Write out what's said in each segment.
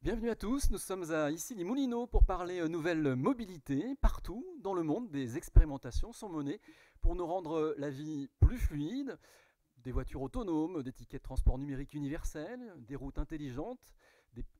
Bienvenue à tous, nous sommes à Issy-les-Moulineaux pour parler nouvelle mobilité. Partout dans le monde, des expérimentations sont menées pour nous rendre la vie plus fluide. Des voitures autonomes, des tickets de transport numérique universels, des routes intelligentes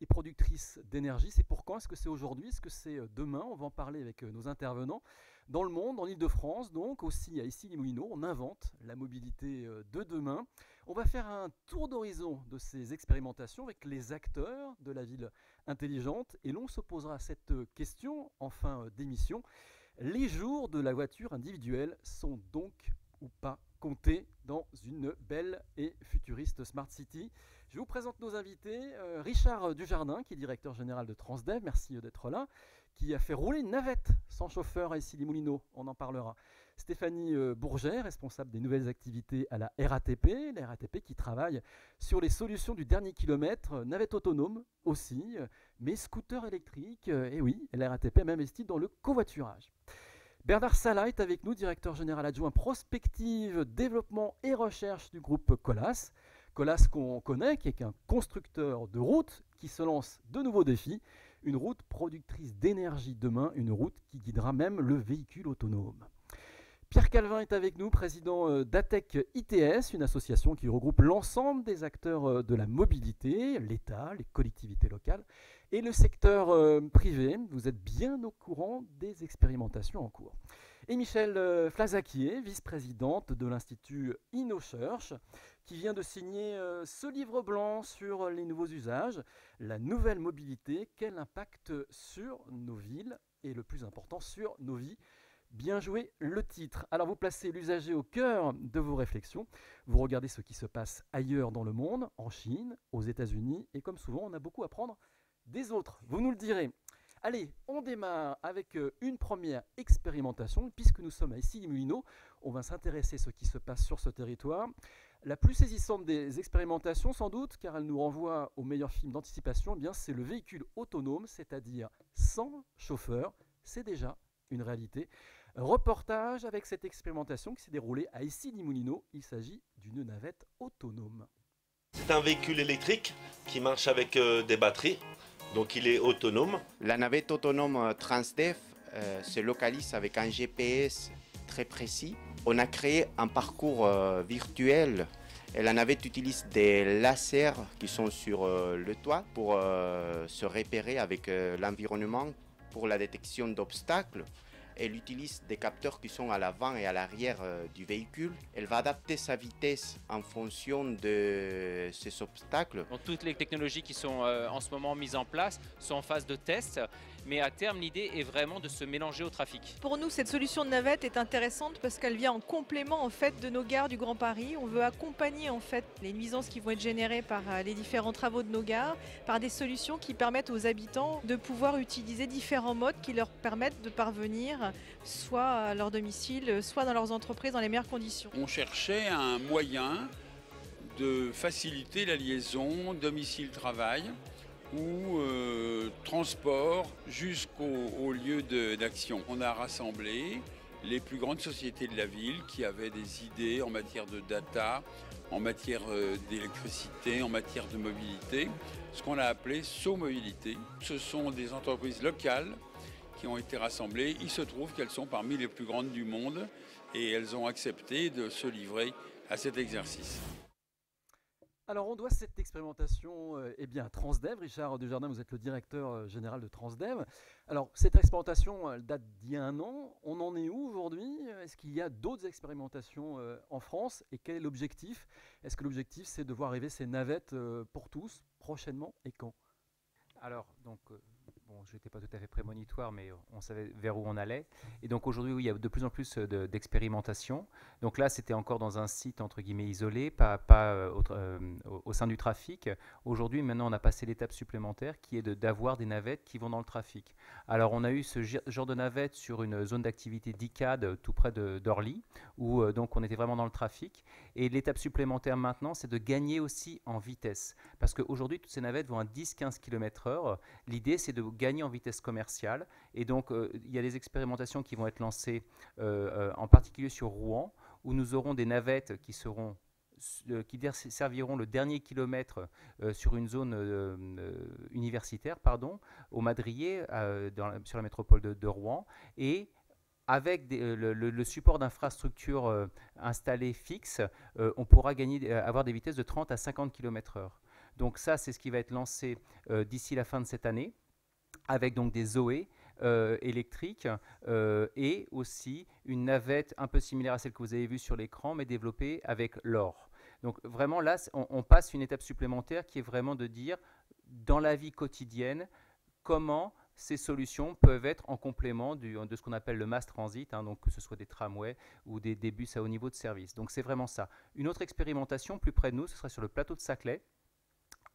et productrices d'énergie. C'est pour quand? Est-ce que c'est aujourd'hui? Est-ce que c'est demain? On va en parler avec nos intervenants. Dans le monde, en Ile-de-France, donc aussi à Issy-les-Moulineaux, on invente la mobilité de demain. On va faire un tour d'horizon de ces expérimentations avec les acteurs de la ville intelligente et l'on se posera cette question en fin d'émission. Les jours de la voiture individuelle sont donc ou pas comptés dans une belle et futuriste Smart City? Je vous présente nos invités. Richard Dujardin, qui est directeur général de Transdev, merci d'être là, qui a fait rouler une navette sans chauffeur à Issy-les-Moulineaux, on en parlera. Stéphanie Bourget, responsable des nouvelles activités à la RATP qui travaille sur les solutions du dernier kilomètre, navette autonome aussi, mais scooter électrique, et oui, la RATP a même investi dans le covoiturage. Bernard Sala est avec nous, directeur général adjoint prospective, développement et recherche du groupe Colas. Colas qu'on connaît, qui est un constructeur de routes qui se lance de nouveaux défis. Une route productrice d'énergie demain, une route qui guidera même le véhicule autonome. Pierre Calvin est avec nous, président d'ATEC ITS, une association qui regroupe l'ensemble des acteurs de la mobilité, l'État, les collectivités locales et le secteur privé. Vous êtes bien au courant des expérimentations en cours. Et Michel Flazaquier, vice-présidente de l'Institut InnoSearch, qui vient de signer ce livre blanc sur les nouveaux usages, la nouvelle mobilité, quel impact sur nos villes et le plus important sur nos vies. Bien joué le titre. Alors vous placez l'usager au cœur de vos réflexions. Vous regardez ce qui se passe ailleurs dans le monde, en Chine, aux États-Unis, et comme souvent, on a beaucoup à prendre des autres. Vous nous le direz. Allez, on démarre avec une première expérimentation. Puisque nous sommes à Issy-les-Moulineaux, on va s'intéresser à ce qui se passe sur ce territoire. La plus saisissante des expérimentations, sans doute, car elle nous renvoie au meilleur film d'anticipation, eh bien, c'est le véhicule autonome, c'est-à-dire sans chauffeur. C'est déjà une réalité. Reportage avec cette expérimentation qui s'est déroulée à Issy-les-Moulineaux. Il s'agit d'une navette autonome. C'est un véhicule électrique qui marche avec des batteries, donc il est autonome. La navette autonome Transdev se localise avec un GPS très précis. On a créé un parcours virtuel et la navette utilise des lasers qui sont sur le toit pour se repérer avec l'environnement pour la détection d'obstacles. Elle utilise des capteurs qui sont à l'avant et à l'arrière du véhicule. Elle va adapter sa vitesse en fonction de ces obstacles. Donc, toutes les technologies qui sont en ce moment mises en place sont en phase de test, mais à terme l'idée est vraiment de se mélanger au trafic. Pour nous, cette solution de navette est intéressante parce qu'elle vient en complément en fait de nos gares du Grand Paris. On veut accompagner en fait les nuisances qui vont être générées par les différents travaux de nos gares par des solutions qui permettent aux habitants de pouvoir utiliser différents modes qui leur permettent de parvenir soit à leur domicile, soit dans leurs entreprises dans les meilleures conditions. On cherchait un moyen de faciliter la liaison domicile-travail ou transport jusqu'au lieu d'action. On a rassemblé les plus grandes sociétés de la ville qui avaient des idées en matière de data, en matière d'électricité, en matière de mobilité, ce qu'on a appelé SoMobilité. Ce sont des entreprises locales qui ont été rassemblées. Il se trouve qu'elles sont parmi les plus grandes du monde et elles ont accepté de se livrer à cet exercice. Alors on doit cette expérimentation à Transdev. Richard Dujardin, vous êtes le directeur général de Transdev. Alors cette expérimentation, elle date d'il y a un an. On en est où aujourd'hui? Est-ce qu'il y a d'autres expérimentations en France? Et quel est l'objectif? Est-ce que l'objectif c'est de voir arriver ces navettes pour tous prochainement et quand? Alors, donc, je n'étais pas tout à fait prémonitoire, mais on savait vers où on allait. Et donc aujourd'hui, oui, il y a de plus en plus d'expérimentation. Donc là, c'était encore dans un site, entre guillemets, isolé, pas au sein du trafic. Aujourd'hui, maintenant, on a passé l'étape supplémentaire qui est d'avoir des navettes qui vont dans le trafic. Alors, on a eu ce genre de navette sur une zone d'activité d'ICAD tout près d'Orly, où donc on était vraiment dans le trafic. Et l'étape supplémentaire maintenant, c'est de gagner aussi en vitesse. Parce qu'aujourd'hui, toutes ces navettes vont à 10-15 km/h. L'idée, c'est de gagner en vitesse commerciale. Et donc, il y a des expérimentations qui vont être lancées en particulier sur Rouen, où nous aurons des navettes qui seront qui serviront le dernier kilomètre sur une zone universitaire, au Madrier, sur la métropole de Rouen, et avec le support d'infrastructures installées fixes, on pourra avoir des vitesses de 30 à 50 km/h. Donc ça, c'est ce qui va être lancé d'ici la fin de cette année, avec donc des Zoé électriques et aussi une navette un peu similaire à celle que vous avez vue sur l'écran, mais développée avec l'or. Donc vraiment là, on passe une étape supplémentaire qui est vraiment de dire, dans la vie quotidienne, comment ces solutions peuvent être en complément de ce qu'on appelle le mass transit, donc que ce soit des tramways ou des bus à haut niveau de service. Donc c'est vraiment ça. Une autre expérimentation plus près de nous, ce sera sur le plateau de Saclay,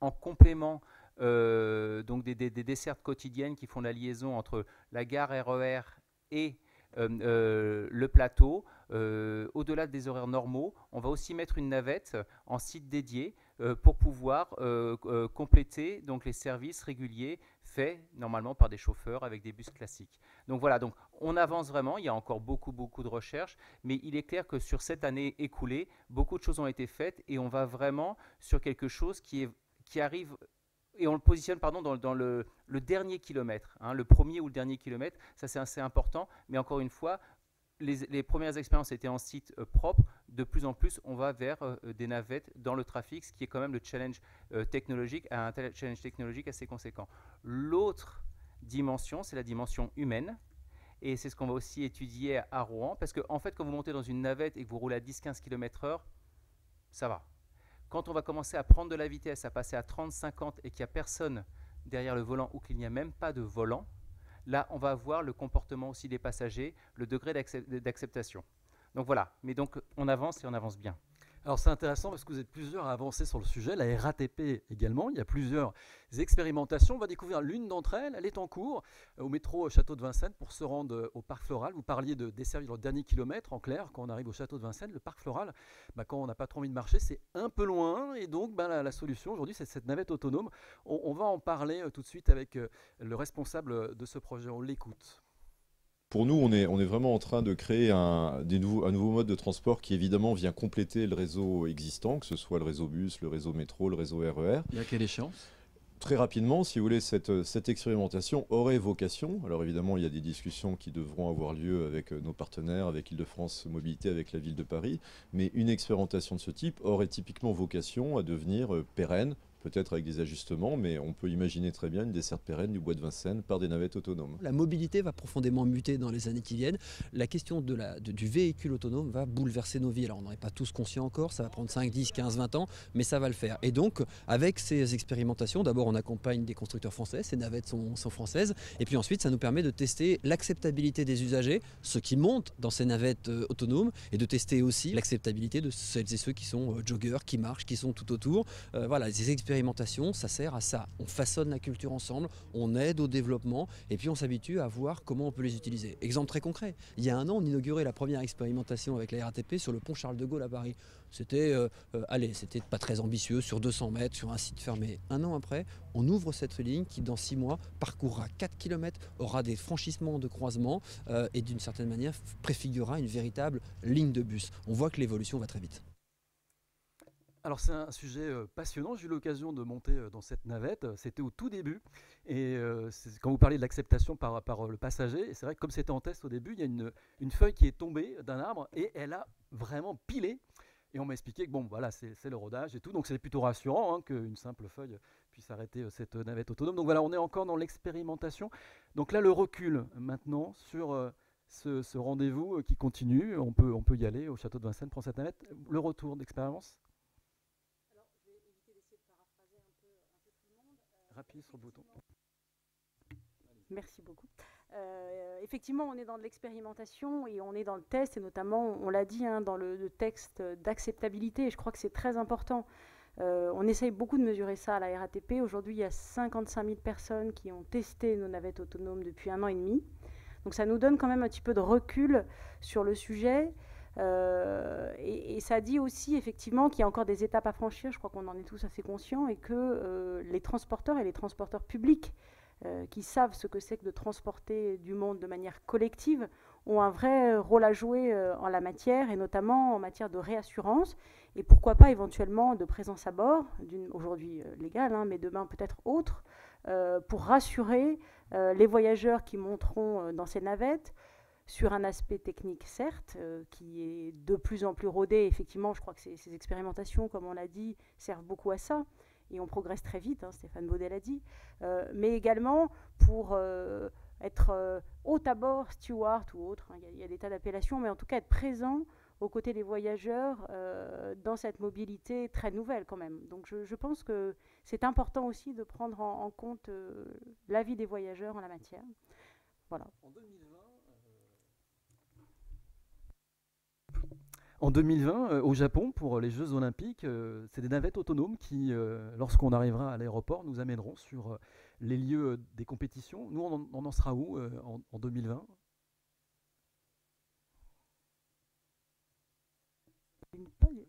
en complément donc des dessertes quotidiennes qui font la liaison entre la gare RER et le plateau. Au-delà des horaires normaux, on va aussi mettre une navette en site dédié pour pouvoir compléter donc les services réguliers faits normalement par des chauffeurs avec des bus classiques. Donc voilà, donc on avance vraiment, il y a encore beaucoup de recherches, mais il est clair que sur cette année écoulée, beaucoup de choses ont été faites et on va vraiment sur quelque chose qui arrive, et on le positionne dans le dernier kilomètre, le premier ou le dernier kilomètre, ça c'est assez important, mais encore une fois, les premières expériences étaient en site propre. De plus en plus, on va vers des navettes dans le trafic, ce qui est quand même le challenge technologique, un challenge technologique assez conséquent. L'autre dimension, c'est la dimension humaine. Et c'est ce qu'on va aussi étudier à Rouen. Parce qu'en fait, quand vous montez dans une navette et que vous roulez à 10-15 km/h, ça va. Quand on va commencer à prendre de la vitesse, à passer à 30-50 et qu'il n'y a personne derrière le volant ou qu'il n'y a même pas de volant, là, on va voir le comportement aussi des passagers, le degré d'acceptation. Donc voilà, mais donc on avance et on avance bien. Alors c'est intéressant parce que vous êtes plusieurs à avancer sur le sujet, la RATP également, il y a plusieurs expérimentations, on va découvrir l'une d'entre elles, elle est en cours au métro Château de Vincennes pour se rendre au Parc Floral. Vous parliez de desservir le dernier kilomètre, en clair, quand on arrive au Château de Vincennes, le Parc Floral, quand on n'a pas trop envie de marcher, c'est un peu loin, et donc la solution aujourd'hui c'est cette navette autonome. On va en parler tout de suite avec le responsable de ce projet, on l'écoute. Pour nous, on est vraiment en train de créer un nouveau mode de transport qui évidemment vient compléter le réseau existant, que ce soit le réseau bus, le réseau métro, le réseau RER. Et à quelle échéance ? Très rapidement, si vous voulez, cette expérimentation aurait vocation, alors évidemment il y a des discussions qui devront avoir lieu avec nos partenaires, avec Île-de-France Mobilité, avec la ville de Paris, mais une expérimentation de ce type aurait typiquement vocation à devenir pérenne, peut-être avec des ajustements, mais on peut imaginer très bien une desserte pérenne du bois de Vincennes par des navettes autonomes. La mobilité va profondément muter dans les années qui viennent. La question du véhicule autonome va bouleverser nos vies. Alors on n'en est pas tous conscients encore, ça va prendre 5, 10, 15, 20 ans, mais ça va le faire. Et donc, avec ces expérimentations, d'abord on accompagne des constructeurs français, ces navettes sont françaises, et puis ensuite ça nous permet de tester l'acceptabilité des usagers, ceux qui montent dans ces navettes autonomes, et de tester aussi l'acceptabilité de celles et ceux qui sont joggeurs, qui marchent, qui sont tout autour. Voilà, ces expérimentation, ça sert à ça. On façonne la culture ensemble, on aide au développement et puis on s'habitue à voir comment on peut les utiliser. Exemple très concret, il y a un an, on inaugurait la première expérimentation avec la RATP sur le pont Charles de Gaulle à Paris. C'était pas très ambitieux, sur 200 mètres, sur un site fermé. Un an après, on ouvre cette ligne qui, dans 6 mois, parcourra 4 km, aura des franchissements de croisements et d'une certaine manière préfigurera une véritable ligne de bus. On voit que l'évolution va très vite. Alors c'est un sujet passionnant, j'ai eu l'occasion de monter dans cette navette, c'était au tout début, et quand vous parlez de l'acceptation par le passager, et c'est vrai que comme c'était en test au début, il y a une feuille qui est tombée d'un arbre, et elle a vraiment pilé, et on m'a expliqué que bon voilà c'est le rodage et tout, donc c'est plutôt rassurant qu'une simple feuille puisse arrêter cette navette autonome. Donc voilà, on est encore dans l'expérimentation, donc là le recul maintenant sur ce rendez-vous qui continue, on peut y aller au Château de Vincennes, prendre cette navette, le retour d'expérience. Rapide sur le bouton. Merci beaucoup. Effectivement, on est dans de l'expérimentation et on est dans le test, et notamment, on l'a dit, dans le texte d'acceptabilité, et je crois que c'est très important. On essaye beaucoup de mesurer ça à la RATP. Aujourd'hui, il y a 55 000 personnes qui ont testé nos navettes autonomes depuis 1 an et demi. Donc ça nous donne quand même un petit peu de recul sur le sujet. Et ça dit aussi effectivement qu'il y a encore des étapes à franchir, je crois qu'on en est tous assez conscients, et que les transporteurs et les transporteurs publics qui savent ce que c'est que de transporter du monde de manière collective ont un vrai rôle à jouer en la matière, et notamment en matière de réassurance, et pourquoi pas éventuellement de présence à bord, aujourd'hui légale, hein, mais demain peut-être autre, pour rassurer les voyageurs qui monteront dans ces navettes, sur un aspect technique, certes, qui est de plus en plus rodé. Effectivement, je crois que ces expérimentations, comme on l'a dit, servent beaucoup à ça. Et on progresse très vite, hein, Stéphane Baudet l'a dit. Mais également pour être hôte à bord, steward ou autre. Hein, il y a des tas d'appellations, mais en tout cas être présent aux côtés des voyageurs dans cette mobilité très nouvelle quand même. Donc je pense que c'est important aussi de prendre en compte l'avis des voyageurs en la matière. Voilà. En 2020, au Japon, pour les Jeux Olympiques, c'est des navettes autonomes qui, lorsqu'on arrivera à l'aéroport, nous amèneront sur les lieux des compétitions. Nous, on en sera où en 2020 ?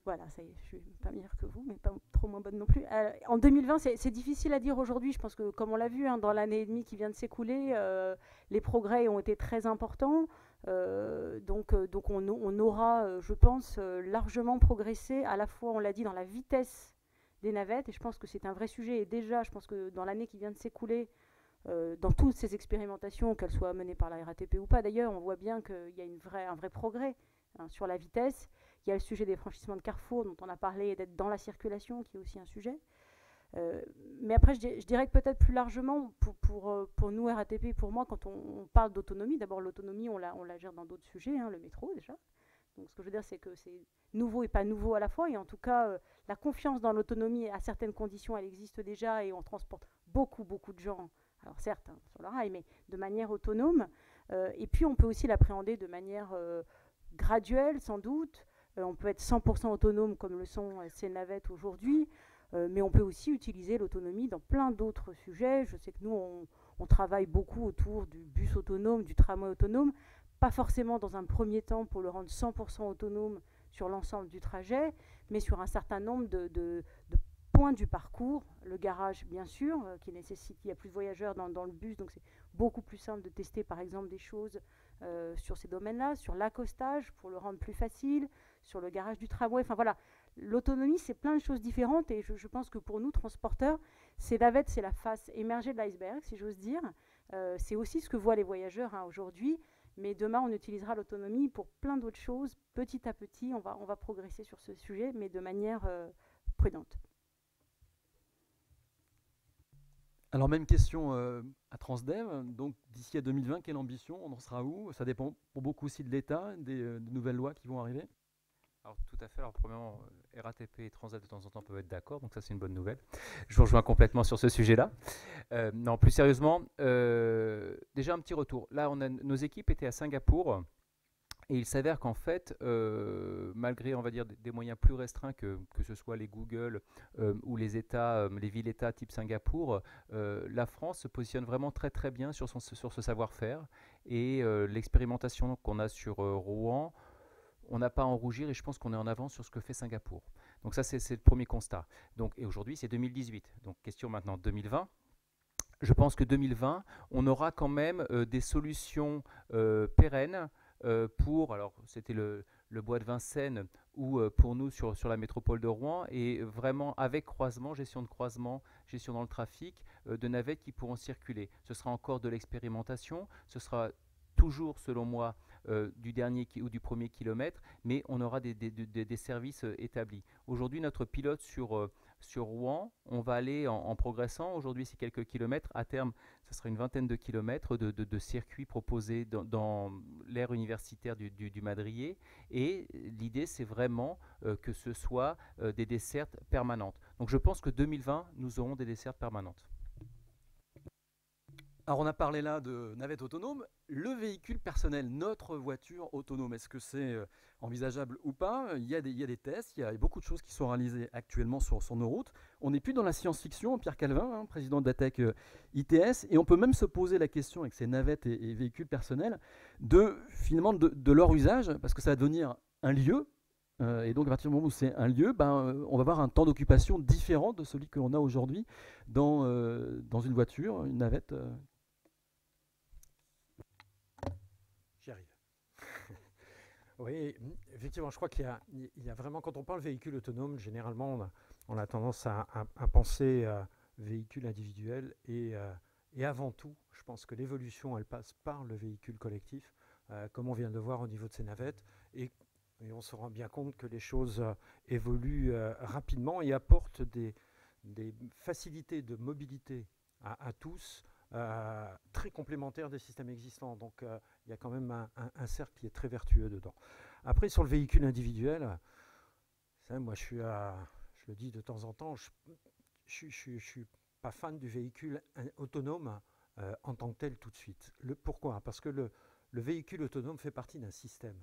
Voilà, ça y est, je suis pas meilleure que vous, mais pas trop moins bonne non plus. En 2020, c'est difficile à dire aujourd'hui. Je pense que, comme on l'a vu, hein, dans l'année et demie qui vient de s'écouler, les progrès ont été très importants. Donc on aura, je pense, largement progressé, à la fois, on l'a dit, dans la vitesse des navettes, et je pense que c'est un vrai sujet. Et déjà, je pense que dans l'année qui vient de s'écouler, dans toutes ces expérimentations, qu'elles soient menées par la RATP ou pas d'ailleurs, on voit bien qu'il y a un vrai progrès, hein, sur la vitesse. Il y a le sujet des franchissements de carrefour dont on a parlé, et d'être dans la circulation, qui est aussi un sujet. Mais après, je dirais que peut-être plus largement, pour nous, RATP, pour moi, quand on parle d'autonomie, d'abord l'autonomie, on la gère dans d'autres sujets, hein, le métro déjà. Donc ce que je veux dire, c'est que c'est nouveau et pas nouveau à la fois. Et en tout cas, la confiance dans l'autonomie, à certaines conditions, elle existe déjà, et on transporte beaucoup de gens, alors certes, hein, sur le rail, mais de manière autonome. Et puis on peut aussi l'appréhender de manière graduelle, sans doute. On peut être 100% autonome, comme le sont ces navettes aujourd'hui. Mais on peut aussi utiliser l'autonomie dans plein d'autres sujets. Je sais que nous, on travaille beaucoup autour du bus autonome, du tramway autonome, pas forcément dans un premier temps pour le rendre 100% autonome sur l'ensemble du trajet, mais sur un certain nombre de points du parcours. Le garage, bien sûr, qui nécessite, il y a plus de voyageurs dans le bus, donc c'est beaucoup plus simple de tester, par exemple, des choses sur ces domaines-là, sur l'accostage, pour le rendre plus facile, sur le garage du tramway, enfin voilà. L'autonomie, c'est plein de choses différentes, et je pense que pour nous, transporteurs, ces navettes, c'est la face émergée de l'iceberg, si j'ose dire. C'est aussi ce que voient les voyageurs, hein, aujourd'hui, mais demain, on utilisera l'autonomie pour plein d'autres choses. Petit à petit, on va progresser sur ce sujet, mais de manière prudente. Alors même question à Transdev, donc d'ici à 2020, quelle ambition ? On en sera où ? Ça dépend pour beaucoup aussi de l'État, des nouvelles lois qui vont arriver. Alors tout à fait, alors premièrement, RATP et Transdev de temps en temps peuvent être d'accord, donc ça c'est une bonne nouvelle. Je vous rejoins complètement sur ce sujet-là. Non, plus sérieusement, déjà un petit retour. Là, nos équipes étaient à Singapour, et il s'avère qu'en fait, malgré, on va dire, des moyens plus restreints que ce soit les Google ou les États, les villes-États type Singapour, la France se positionne vraiment très très bien sur ce savoir-faire, et l'expérimentation qu'on a sur Rouen, on n'a pas à en rougir, et je pense qu'on est en avance sur ce que fait Singapour. Donc ça, c'est le premier constat. Donc, et aujourd'hui, c'est 2018. Donc question maintenant 2020. Je pense que 2020, on aura quand même des solutions pérennes pour, alors c'était le bois de Vincennes, ou pour nous sur la métropole de Rouen, et vraiment avec croisement, gestion de croisement, gestion dans le trafic, de navettes qui pourront circuler. Ce sera encore de l'expérimentation, ce sera toujours, selon moi, du dernier ou du premier kilomètre, mais on aura des services établis. Aujourd'hui, notre pilote sur Rouen, on va aller en progressant. Aujourd'hui, c'est quelques kilomètres. À terme, ce sera une vingtaine de kilomètres de circuits proposés dans l'aire universitaire du Madrier. Et l'idée, c'est vraiment que ce soit des dessertes permanentes. Donc je pense que 2020, nous aurons des dessertes permanentes. Alors on a parlé là de navettes autonomes, le véhicule personnel, notre voiture autonome, est-ce que c'est envisageable ou pas ? Il y a des tests, il y a beaucoup de choses qui sont réalisées actuellement sur nos routes. On n'est plus dans la science-fiction, Pierre Calvin, hein, président d'ATEC ITS, et on peut même se poser la question avec ces navettes et véhicules personnels finalement de leur usage, parce que ça va devenir un lieu. Et donc à partir du moment où c'est un lieu, on va avoir un temps d'occupation différent de celui que l'on a aujourd'hui dans une voiture, une navette. J'y arrive. Oui, effectivement, je crois qu'il y a vraiment, quand on parle véhicule autonome, généralement, on a tendance à penser véhicule individuel et avant tout, je pense que l'évolution, elle passe par le véhicule collectif, comme on vient de le voir au niveau de ces navettes, et on se rend bien compte que les choses évoluent rapidement et apportent des facilités de mobilité à tous, très complémentaires des systèmes existants. Donc il y a quand même un cercle qui est très vertueux dedans. Après, sur le véhicule individuel, moi je le dis de temps en temps, je suis pas fan du véhicule autonome en tant que tel tout de suite. Pourquoi? Parce que le véhicule autonome fait partie d'un système.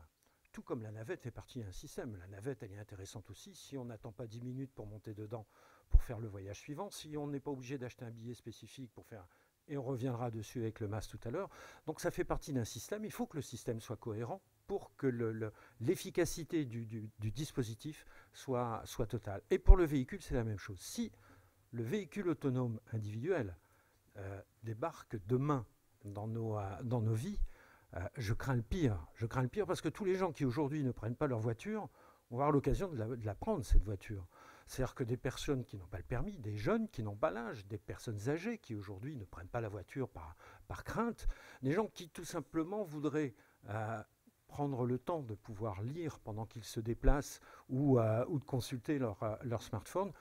Tout comme la navette fait partie d'un système. La navette, elle est intéressante aussi si on n'attend pas 10 minutes pour monter dedans pour faire le voyage suivant, si on n'est pas obligé d'acheter un billet spécifique pour faire... Et on reviendra dessus avec le MAS tout à l'heure. Donc ça fait partie d'un système. Il faut que le système soit cohérent pour que l'efficacité du dispositif soit totale. Et pour le véhicule, c'est la même chose. Si le véhicule autonome individuel débarque demain dans nos vies, je crains le pire. Je crains le pire parce que tous les gens qui aujourd'hui ne prennent pas leur voiture vont avoir l'occasion de la prendre, cette voiture. C'est-à-dire que des personnes qui n'ont pas le permis, des jeunes qui n'ont pas l'âge, des personnes âgées qui aujourd'hui ne prennent pas la voiture par crainte, des gens qui tout simplement voudraient prendre le temps de pouvoir lire pendant qu'ils se déplacent ou de consulter leur smartphone,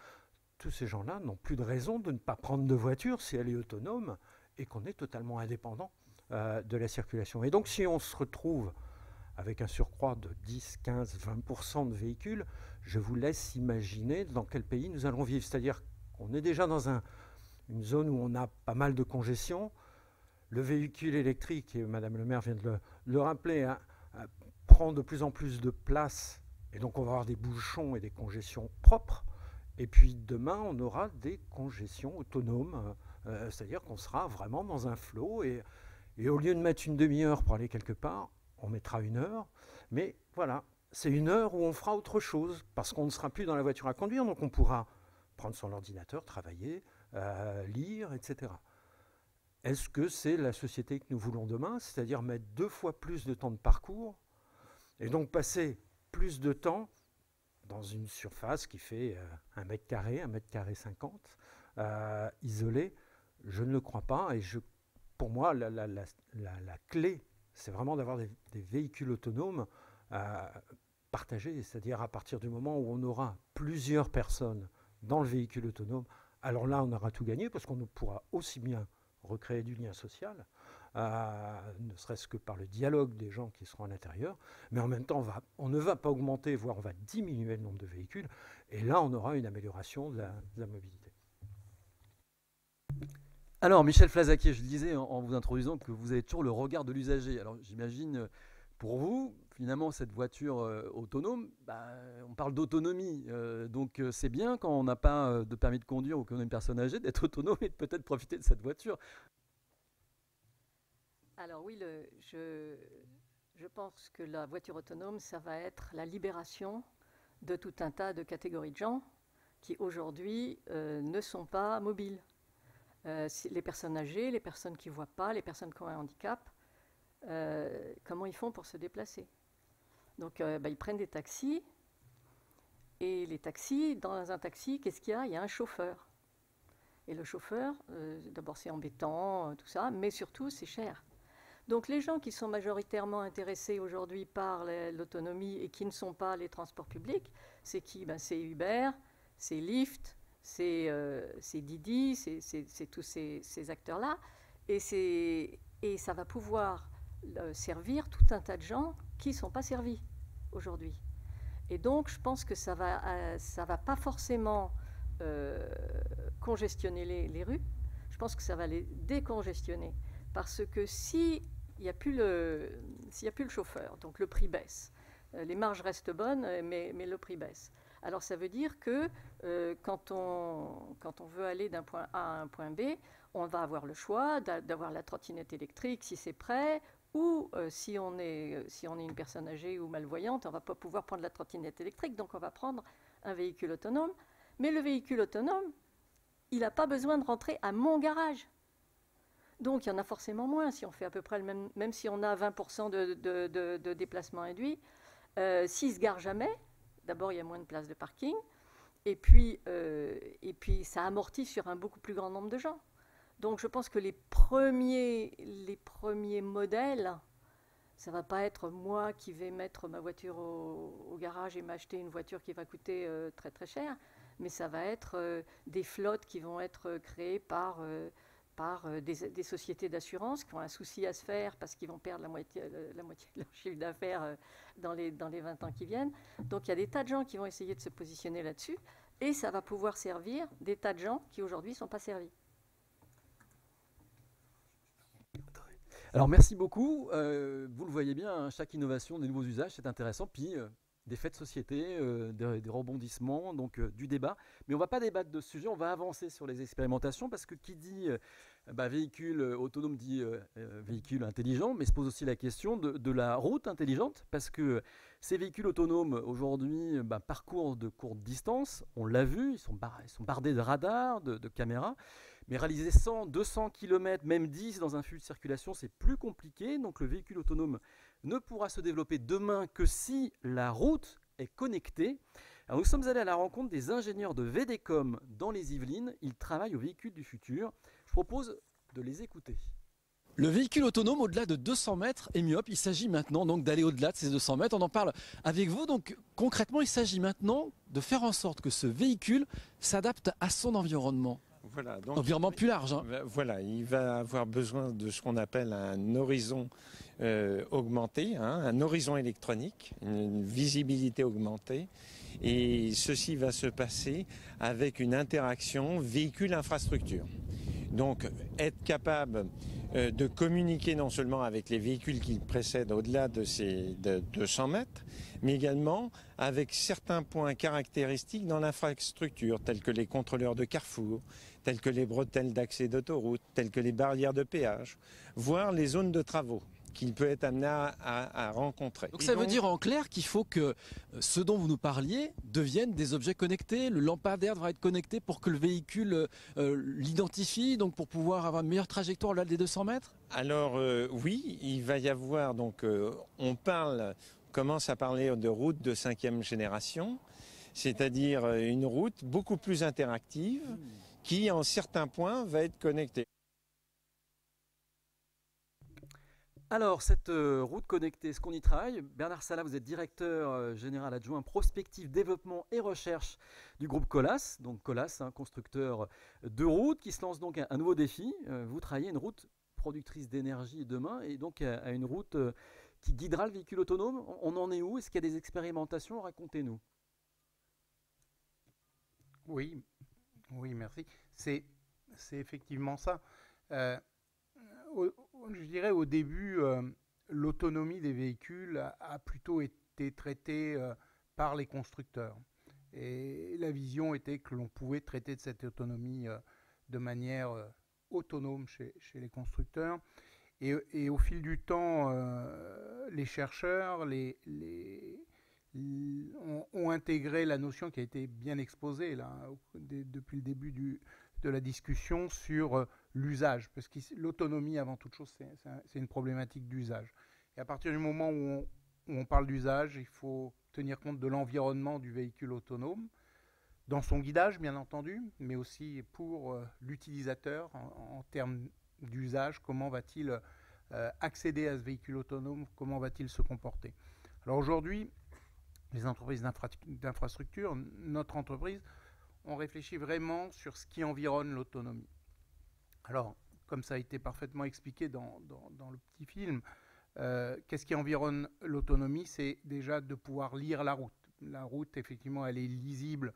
tous ces gens-là n'ont plus de raison de ne pas prendre de voiture si elle est autonome et qu'on est totalement indépendant de la circulation. Et donc si on se retrouve avec un surcroît de 10, 15, 20% de véhicules, je vous laisse imaginer dans quel pays nous allons vivre. C'est-à-dire qu'on est déjà dans une zone où on a pas mal de congestion. Le véhicule électrique, et Madame le maire vient de le rappeler, prend de plus en plus de place. Et donc on va avoir des bouchons et des congestions propres. Et puis demain, on aura des congestions autonomes. C'est-à-dire qu'on sera vraiment dans un flot. Et au lieu de mettre une demi-heure pour aller quelque part, on mettra 1 heure, mais voilà, c'est 1 heure où on fera autre chose, parce qu'on ne sera plus dans la voiture à conduire, donc on pourra prendre son ordinateur, travailler, lire, etc. Est-ce que c'est la société que nous voulons demain, c'est-à-dire mettre 2 fois plus de temps de parcours, et donc passer plus de temps dans une surface qui fait 1 mètre carré, 1 mètre carré 50, isolée? Je ne le crois pas, et pour moi, la clé, c'est vraiment d'avoir des véhicules autonomes partagés, c'est-à-dire à partir du moment où on aura plusieurs personnes dans le véhicule autonome, alors là, on aura tout gagné parce qu'on pourra aussi bien recréer du lien social, ne serait-ce que par le dialogue des gens qui seront à l'intérieur, mais en même temps, on ne va pas augmenter, voire on va diminuer le nombre de véhicules, et là, on aura une amélioration de la mobilité. Alors, Michel Flazaquier, je le disais en vous introduisant que vous avez toujours le regard de l'usager. Alors, j'imagine, pour vous, finalement, cette voiture autonome, on parle d'autonomie. Donc, c'est bien quand on n'a pas de permis de conduire ou qu'on est une personne âgée d'être autonome et de peut-être profiter de cette voiture. Alors oui, je pense que la voiture autonome, ça va être la libération de tout un tas de catégories de gens qui, aujourd'hui, ne sont pas mobiles. Les personnes âgées, les personnes qui ne voient pas, les personnes qui ont un handicap, comment ils font pour se déplacer? Donc ils prennent des taxis, et les taxis, dans un taxi, qu'est-ce qu'il y a? Il y a un chauffeur. Et le chauffeur, d'abord c'est embêtant, tout ça, mais surtout c'est cher. Donc les gens qui sont majoritairement intéressés aujourd'hui par l'autonomie et qui ne sont pas les transports publics, c'est qui? C'est Uber, c'est Lyft, c'est Didi, c'est tous ces acteurs-là. Et ça va pouvoir servir tout un tas de gens qui ne sont pas servis aujourd'hui. Et donc, je pense que ça va pas forcément congestionner les rues. Je pense que ça va les décongestionner. Parce que s'il n'y a plus le chauffeur, donc le prix baisse. Les marges restent bonnes, mais le prix baisse. Alors ça veut dire que quand on veut aller d'un point A à un point B, on va avoir le choix d'avoir la trottinette électrique si c'est prêt, ou si on est une personne âgée ou malvoyante, on ne va pas pouvoir prendre la trottinette électrique, donc on va prendre un véhicule autonome. Mais le véhicule autonome, il n'a pas besoin de rentrer à mon garage. Donc il y en a forcément moins si on fait à peu près le même si on a 20% de déplacement induit. S'ils ne se garent jamais, d'abord il y a moins de places de parking, et puis ça amortit sur un beaucoup plus grand nombre de gens. Donc je pense que les premiers modèles, ça ne va pas être moi qui vais mettre ma voiture au garage et m'acheter une voiture qui va coûter très très cher, mais ça va être des flottes qui vont être créées par des sociétés d'assurance qui ont un souci à se faire parce qu'ils vont perdre la moitié de leur chiffre d'affaires dans les 20 ans qui viennent. Donc il y a des tas de gens qui vont essayer de se positionner là-dessus et ça va pouvoir servir des tas de gens qui aujourd'hui ne sont pas servis. Alors merci beaucoup. Vous le voyez bien, hein, chaque innovation, des nouveaux usages, c'est intéressant. Puis des faits de société, des rebondissements, donc du débat. Mais on ne va pas débattre de ce sujet, on va avancer sur les expérimentations parce que qui dit véhicule autonome dit véhicule intelligent, mais se pose aussi la question de la route intelligente parce que ces véhicules autonomes aujourd'hui parcourent de courtes distances. On l'a vu, ils sont bardés de radars, de caméras. Mais réaliser 100, 200 km, même 10 dans un flux de circulation, c'est plus compliqué. Donc le véhicule autonome ne pourra se développer demain que si la route est connectée. Alors nous sommes allés à la rencontre des ingénieurs de VDCOM dans les Yvelines. Ils travaillent au véhicule du futur. Je propose de les écouter. Le véhicule autonome au-delà de 200 mètres est myope. Il s'agit maintenant donc d'aller au-delà de ces 200 mètres. On en parle avec vous. Donc concrètement, il s'agit maintenant de faire en sorte que ce véhicule s'adapte à son environnement. Voilà, donc environnement plus large. Hein. Voilà, il va avoir besoin de ce qu'on appelle un horizon augmenté, hein, un horizon électronique, une visibilité augmentée. Et ceci va se passer avec une interaction véhicule-infrastructure. Donc être capable de communiquer non seulement avec les véhicules qui le précèdent au-delà de ces 200 mètres, mais également avec certains points caractéristiques dans l'infrastructure, tels que les contrôleurs de carrefour, tels que les bretelles d'accès d'autoroute, tels que les barrières de péage, voire les zones de travaux qu'il peut être amené à rencontrer. Donc ça veut dire en clair qu'il faut que ce dont vous nous parliez devienne des objets connectés. Le lampadaire devra être connecté pour que le véhicule l'identifie, donc pour pouvoir avoir une meilleure trajectoire au-delà des 200 mètres. Alors oui, il va y avoir, donc on commence à parler de route de 5e génération, c'est-à-dire une route beaucoup plus interactive qui en certains points va être connectée. Alors, cette route connectée, est-ce qu'on y travaille? Bernard Sala, vous êtes directeur général adjoint prospective, développement et recherche du groupe Colas. Donc Colas, constructeur de routes, qui se lance donc un nouveau défi. Vous travaillez à une route productrice d'énergie demain et donc à une route qui guidera le véhicule autonome. On en est où? Est-ce qu'il y a des expérimentations? Racontez-nous. Oui, merci. C'est effectivement ça. Je dirais au début, l'autonomie des véhicules a plutôt été traitée par les constructeurs. Et la vision était que l'on pouvait traiter de cette autonomie de manière autonome chez les constructeurs. Et au fil du temps, les chercheurs ont intégré la notion qui a été bien exposée là, depuis le début de la discussion sur l'usage, parce que l'autonomie, avant toute chose, c'est une problématique d'usage. Et à partir du moment où on parle d'usage, il faut tenir compte de l'environnement du véhicule autonome, dans son guidage, bien entendu, mais aussi pour l'utilisateur, en termes d'usage, comment va-t-il accéder à ce véhicule autonome, comment va-t-il se comporter. Alors aujourd'hui, les entreprises d'infrastructure, notre entreprise, on réfléchit vraiment sur ce qui environne l'autonomie. Alors, comme ça a été parfaitement expliqué dans le petit film, qu'est-ce qui environne l'autonomie? C'est déjà de pouvoir lire la route. La route, effectivement, elle est lisible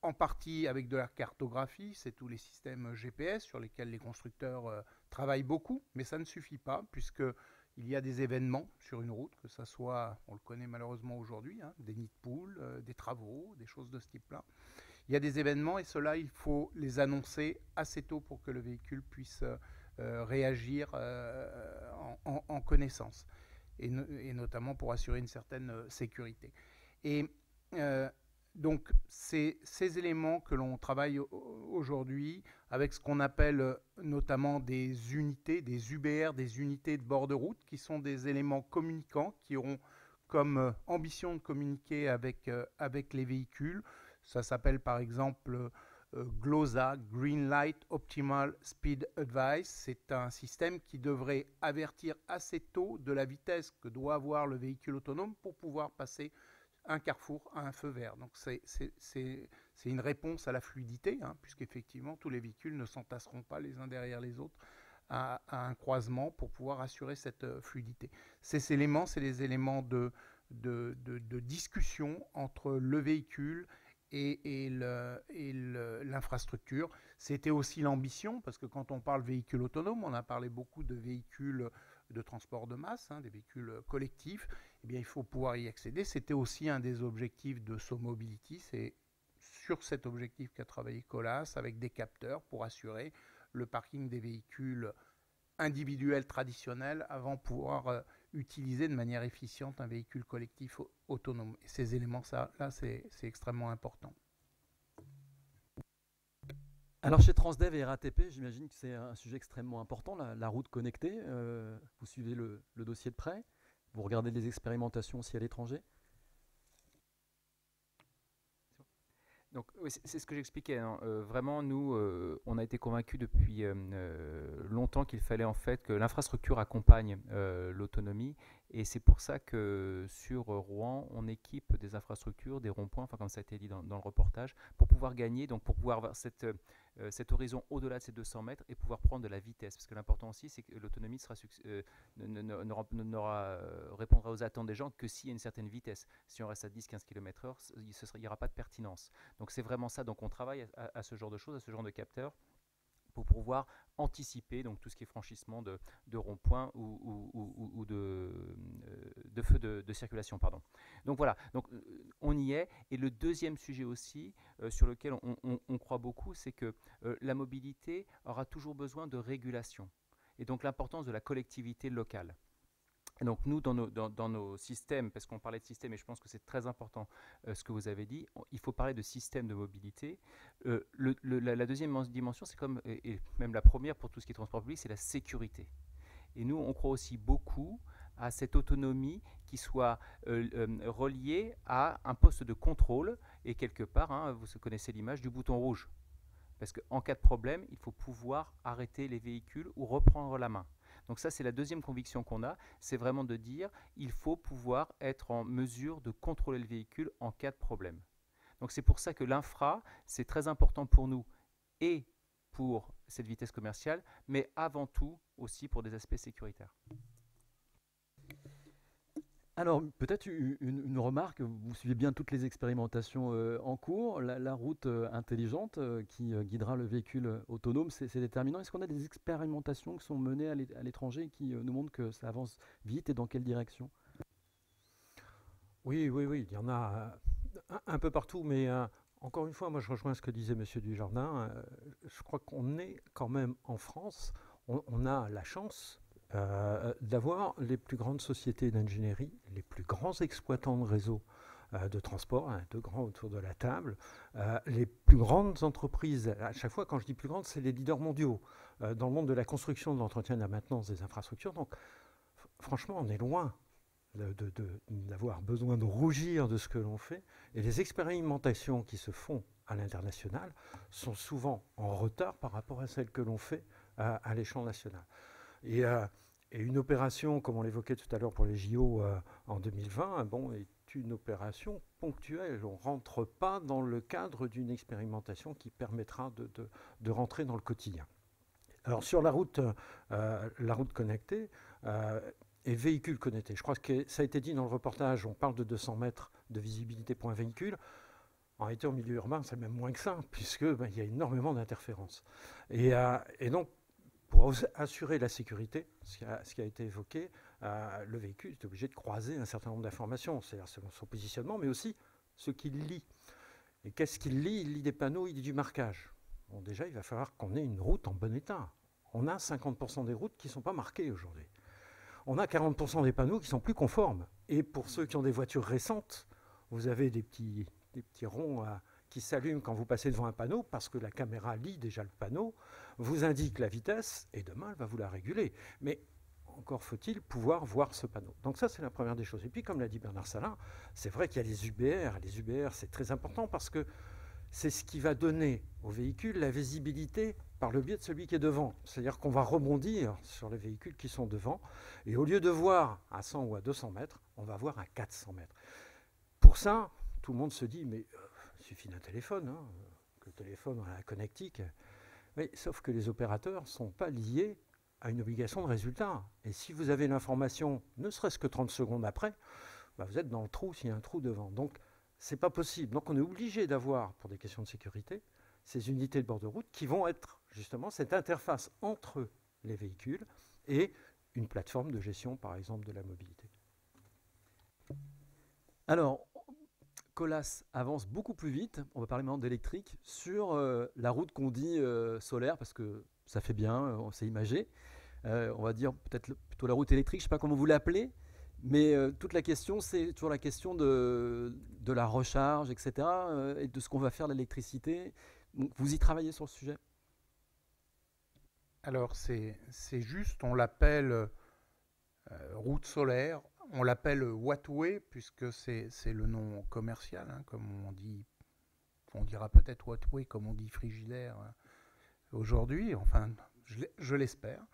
en partie avec de la cartographie, c'est tous les systèmes GPS sur lesquels les constructeurs travaillent beaucoup, mais ça ne suffit pas, puisqu'il y a des événements sur une route, que ce soit, on le connaît malheureusement aujourd'hui, des nids de poules, des travaux, des choses de ce type-là. Il y a des événements et cela, il faut les annoncer assez tôt pour que le véhicule puisse réagir en connaissance, et notamment pour assurer une certaine sécurité. Et donc, c'est ces éléments que l'on travaille aujourd'hui avec ce qu'on appelle notamment des unités, des UBR, des unités de bord de route, qui sont des éléments communicants qui auront comme ambition de communiquer avec les véhicules. Ça s'appelle par exemple GLOSA, Green Light Optimal Speed Advice. C'est un système qui devrait avertir assez tôt de la vitesse que doit avoir le véhicule autonome pour pouvoir passer un carrefour à un feu vert. Donc c'est une réponse à la fluidité, puisqu'effectivement tous les véhicules ne s'entasseront pas les uns derrière les autres à un croisement pour pouvoir assurer cette fluidité. Ces éléments, c'est des éléments de discussion entre le véhicule et l'infrastructure. C'était aussi l'ambition, parce que quand on parle véhicule autonome, on a parlé beaucoup de véhicules de transport de masse, des véhicules collectifs. Eh bien, il faut pouvoir y accéder. C'était aussi un des objectifs de SoMobility. C'est sur cet objectif qu'a travaillé Colas, avec des capteurs pour assurer le parking des véhicules individuels traditionnels avant de pouvoir utiliser de manière efficiente un véhicule collectif autonome. Et ces éléments, là, c'est extrêmement important. Alors chez Transdev et RATP, j'imagine que c'est un sujet extrêmement important, la route connectée. Vous suivez le dossier de près, vous regardez les expérimentations aussi à l'étranger. Donc oui, c'est ce que j'expliquais. Vraiment, nous, on a été convaincus depuis longtemps qu'il fallait en fait que l'infrastructure accompagne l'autonomie. Et c'est pour ça que sur Rouen, on équipe des infrastructures, des ronds-points, enfin comme ça a été dit dans le reportage, pour pouvoir gagner, donc pour pouvoir avoir cet horizon au-delà de ces 200 mètres et pouvoir prendre de la vitesse. Parce que l'important aussi, c'est que l'autonomie répondra aux attentes des gens que s'il y a une certaine vitesse. Si on reste à 10-15 km/h, il n'y aura pas de pertinence. Donc c'est vraiment ça. Donc on travaille à ce genre de choses, à ce genre de capteurs, pour pouvoir anticiper donc tout ce qui est franchissement de ronds-points ou de feux de circulation. Pardon. Donc voilà, donc, on y est. Et le deuxième sujet aussi, sur lequel on croit beaucoup, c'est que la mobilité aura toujours besoin de régulation. Et donc l'importance de la collectivité locale. Et donc nous, dans nos systèmes, parce qu'on parlait de système, et je pense que c'est très important ce que vous avez dit, il faut parler de système de mobilité. La deuxième dimension, c'est comme, et même la première pour tout ce qui est transport public, c'est la sécurité. Et nous, on croit aussi beaucoup à cette autonomie qui soit reliée à un poste de contrôle, et quelque part, vous connaissez l'image du bouton rouge. Parce qu'en cas de problème, il faut pouvoir arrêter les véhicules ou reprendre la main. Donc ça, c'est la deuxième conviction qu'on a, c'est vraiment de dire il faut pouvoir être en mesure de contrôler le véhicule en cas de problème. Donc c'est pour ça que l'infra, c'est très important pour nous et pour cette vitesse commerciale, mais avant tout aussi pour des aspects sécuritaires. Alors, peut-être une remarque, vous suivez bien toutes les expérimentations en cours, la route intelligente qui guidera le véhicule autonome, c'est déterminant. Est-ce qu'on a des expérimentations qui sont menées à l'étranger qui nous montrent que ça avance vite et dans quelle direction? Oui, il y en a un peu partout, mais encore une fois, moi je rejoins ce que disait M. Dujardin. Je crois qu'on est quand même en France, on a la chance d'avoir les plus grandes sociétés d'ingénierie, les plus grands exploitants de réseaux de transport, deux grands autour de la table, les plus grandes entreprises. À chaque fois, quand je dis plus grandes, c'est les leaders mondiaux dans le monde de la construction, de l'entretien, de la maintenance des infrastructures. Donc, franchement, on est loin d'avoir besoin de rougir de ce que l'on fait. Et les expérimentations qui se font à l'international sont souvent en retard par rapport à celles que l'on fait à l'échelon national. Et une opération, comme on l'évoquait tout à l'heure pour les JO en 2020, est une opération ponctuelle. On ne rentre pas dans le cadre d'une expérimentation qui permettra de rentrer dans le quotidien. Alors sur la route connectée et véhicules connectés, je crois que ça a été dit dans le reportage, on parle de 200 mètres de visibilité pour un véhicule. En réalité, au milieu urbain, c'est même moins que ça, puisque il y a énormément d'interférences. Et donc, pour assurer la sécurité, ce qui a été évoqué, le véhicule est obligé de croiser un certain nombre d'informations, c'est-à-dire son positionnement, mais aussi ce qu'il lit. Et qu'est-ce qu'il lit? Il lit des panneaux, il lit du marquage. Bon, déjà, il va falloir qu'on ait une route en bon état. On a 50% des routes qui ne sont pas marquées aujourd'hui. On a 40% des panneaux qui sont plus conformes. Et pour ceux qui ont des voitures récentes, vous avez des petits ronds qui s'allument quand vous passez devant un panneau, parce que la caméra lit déjà le panneau, vous indique la vitesse, et demain, elle va vous la réguler. Mais encore faut-il pouvoir voir ce panneau. Donc ça, c'est la première des choses. Et puis, comme l'a dit Bernard Salin, c'est vrai qu'il y a les UBR. Les UBR, c'est très important parce que c'est ce qui va donner au véhicule la visibilité par le biais de celui qui est devant. C'est-à-dire qu'on va rebondir sur les véhicules qui sont devant. Et au lieu de voir à 100 ou à 200 mètres, on va voir à 400 mètres. Pour ça, tout le monde se dit, mais il suffit d'un téléphone, hein, que le téléphone a la connectique. Oui, sauf que les opérateurs ne sont pas liés à une obligation de résultat. Et si vous avez l'information, ne serait-ce que 30 secondes après, bah vous êtes dans le trou s'il y a un trou devant. Donc, ce n'est pas possible. Donc, on est obligé d'avoir, pour des questions de sécurité, ces unités de bord de route qui vont être justement cette interface entre les véhicules et une plateforme de gestion, par exemple, de la mobilité. Alors, Colas avance beaucoup plus vite, on va parler maintenant d'électrique, sur la route qu'on dit solaire, parce que ça fait bien, on s'est imagé. On va dire peut-être plutôt la route électrique, je ne sais pas comment vous l'appelez, mais toute la question, c'est toujours la question de la recharge, etc., et de ce qu'on va faire de l'électricité. Vous y travaillez sur le sujet? Alors, c'est juste, on l'appelle route solaire. On l'appelle Wattway, puisque c'est le nom commercial, hein, comme on dit. On dira peut-être Wattway, comme on dit Frigidaire aujourd'hui, enfin, je l'espère.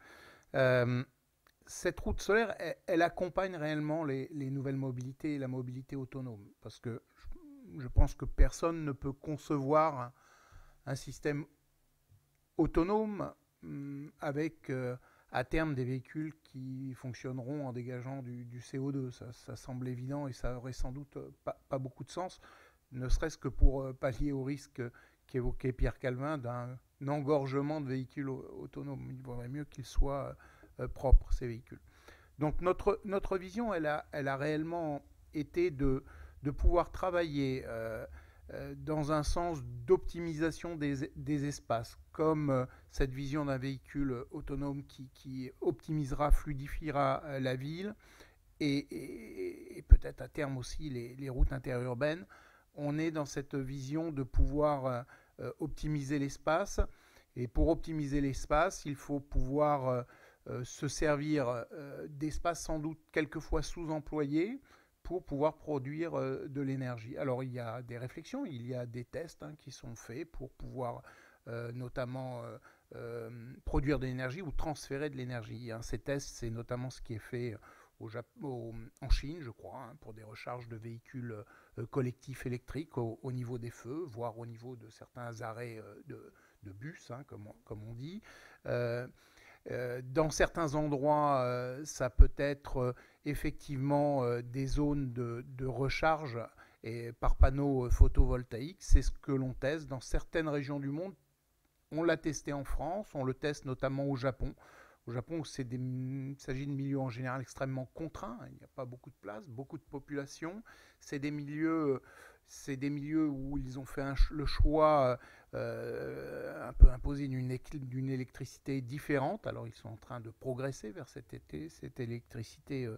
Cette route solaire, elle accompagne réellement les nouvelles mobilités et la mobilité autonome, parce que je pense que personne ne peut concevoir un système autonome avec à terme des véhicules qui fonctionneront en dégageant du CO2. Ça semble évident et ça aurait sans doute pas beaucoup de sens, ne serait-ce que pour pallier au risque qu'évoquait Pierre Calvin d'un engorgement de véhicules autonomes. Il vaudrait mieux qu'ils soient propres, ces véhicules. Donc notre vision, elle a réellement été de pouvoir travailler dans un sens d'optimisation des espaces, comme cette vision d'un véhicule autonome qui optimisera, fluidifiera la ville et peut-être à terme aussi les routes interurbaines. On est dans cette vision de pouvoir optimiser l'espace, et pour optimiser l'espace, il faut pouvoir se servir d'espaces sans doute quelquefois sous-employés pour pouvoir produire de l'énergie. Alors il y a des réflexions, il y a des tests qui sont faits pour pouvoir notamment produire de l'énergie ou transférer de l'énergie. Ces tests, c'est notamment ce qui est fait en Chine, je crois, pour des recharges de véhicules collectifs électriques au niveau des feux, voire au niveau de certains arrêts de bus, comme on dit. Dans certains endroits, ça peut être effectivement des zones de recharge et par panneaux photovoltaïques. C'est ce que l'on teste dans certaines régions du monde. On l'a testé en France, on le teste notamment au Japon. Au Japon, il s'agit de milieux en général extrêmement contraints. Il n'y a pas beaucoup de place, beaucoup de population. C'est des milieux où ils ont fait le choix un peu imposé d'une électricité différente. Alors ils sont en train de progresser vers cette électricité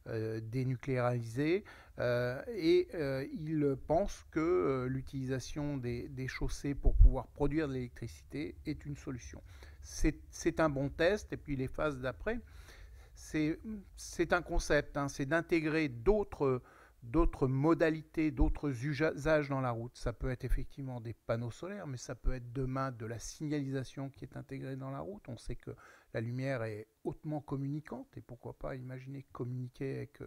dénucléarisée et ils pensent que l'utilisation des chaussées pour pouvoir produire de l'électricité est une solution. C'est un bon test, et puis les phases d'après, c'est un concept, c'est d'intégrer d'autres modalités, d'autres usages dans la route. Ça peut être effectivement des panneaux solaires, mais ça peut être demain de la signalisation qui est intégrée dans la route. On sait que la lumière est hautement communicante, et pourquoi pas imaginer communiquer avec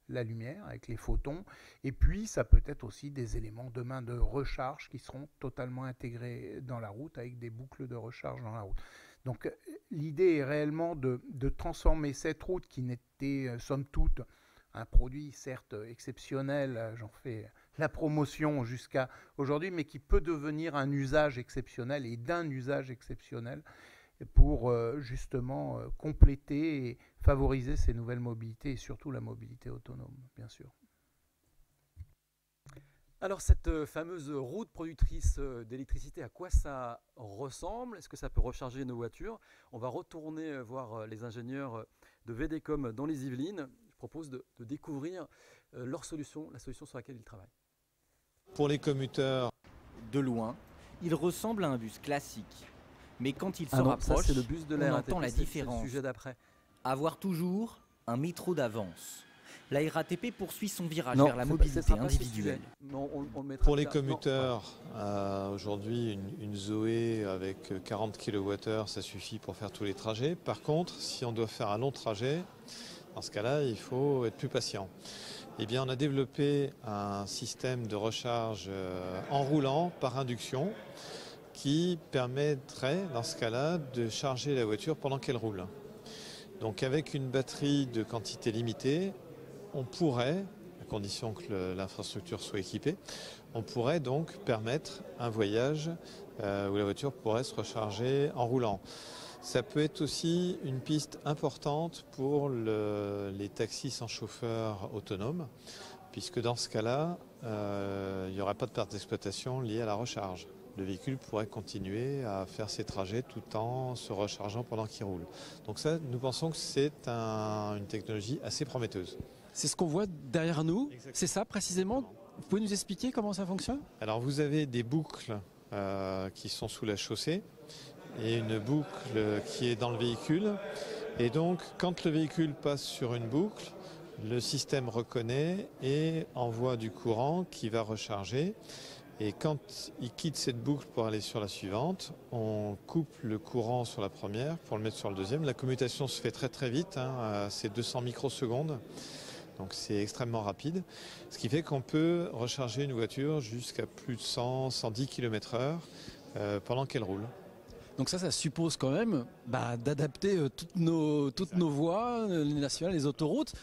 la lumière, avec les photons. Et puis ça peut être aussi des éléments demain de recharge qui seront totalement intégrés dans la route, avec des boucles de recharge dans la route. Donc l'idée est réellement de transformer cette route qui n'était somme toute un produit certes exceptionnel, j'en fais la promotion jusqu'à aujourd'hui, mais qui peut devenir un usage exceptionnel et d'un usage exceptionnel pour justement compléter et favoriser ces nouvelles mobilités et surtout la mobilité autonome, bien sûr. Alors cette fameuse route productrice d'électricité, à quoi ça ressemble? Est-ce que ça peut recharger nos voitures? On va retourner voir les ingénieurs de VDCom dans les Yvelines. Je propose de découvrir leur solution, la solution sur laquelle ils travaillent. Pour les commuteurs, de loin, il ressemble à un bus classique. Mais quand il se rapproche, ça, c'est le bus de l'air, on entend la différence. C'est le sujet d'après. À voir toujours, un métro d'avance. La RATP poursuit son virage Non, vers la ce mobilité sera pas ce individuelle. sujet. On le mettra Pour les plus tard. commuteurs, aujourd'hui, une Zoé avec 40 kWh, ça suffit pour faire tous les trajets. Par contre, si on doit faire un long trajet, dans ce cas-là, il faut être plus patient. Eh bien, on a développé un système de recharge en roulant par induction qui permettrait, dans ce cas-là, de charger la voiture pendant qu'elle roule. Donc, avec une batterie de quantité limitée, on pourrait, à condition que l'infrastructure soit équipée, on pourrait donc permettre un voyage où la voiture pourrait se recharger en roulant. Ça peut être aussi une piste importante pour les taxis sans chauffeur autonomes, puisque dans ce cas-là, il n'y aurait pas de perte d'exploitation liée à la recharge. Le véhicule pourrait continuer à faire ses trajets tout en se rechargeant pendant qu'il roule. Donc ça, nous pensons que c'est une technologie assez prometteuse. C'est ce qu'on voit derrière nous, c'est ça précisément. Vous pouvez nous expliquer comment ça fonctionne? Alors vous avez des boucles qui sont sous la chaussée et une boucle qui est dans le véhicule. Et donc quand le véhicule passe sur une boucle, le système reconnaît et envoie du courant qui va recharger. Et quand il quitte cette boucle pour aller sur la suivante, on coupe le courant sur la première pour le mettre sur le deuxième. La commutation se fait très très vite, c'est 200 microsecondes. Donc c'est extrêmement rapide, ce qui fait qu'on peut recharger une voiture jusqu'à plus de 100-110 km/h pendant qu'elle roule. Donc ça suppose quand même d'adapter toutes nos voies, les nationales, les autoroutes.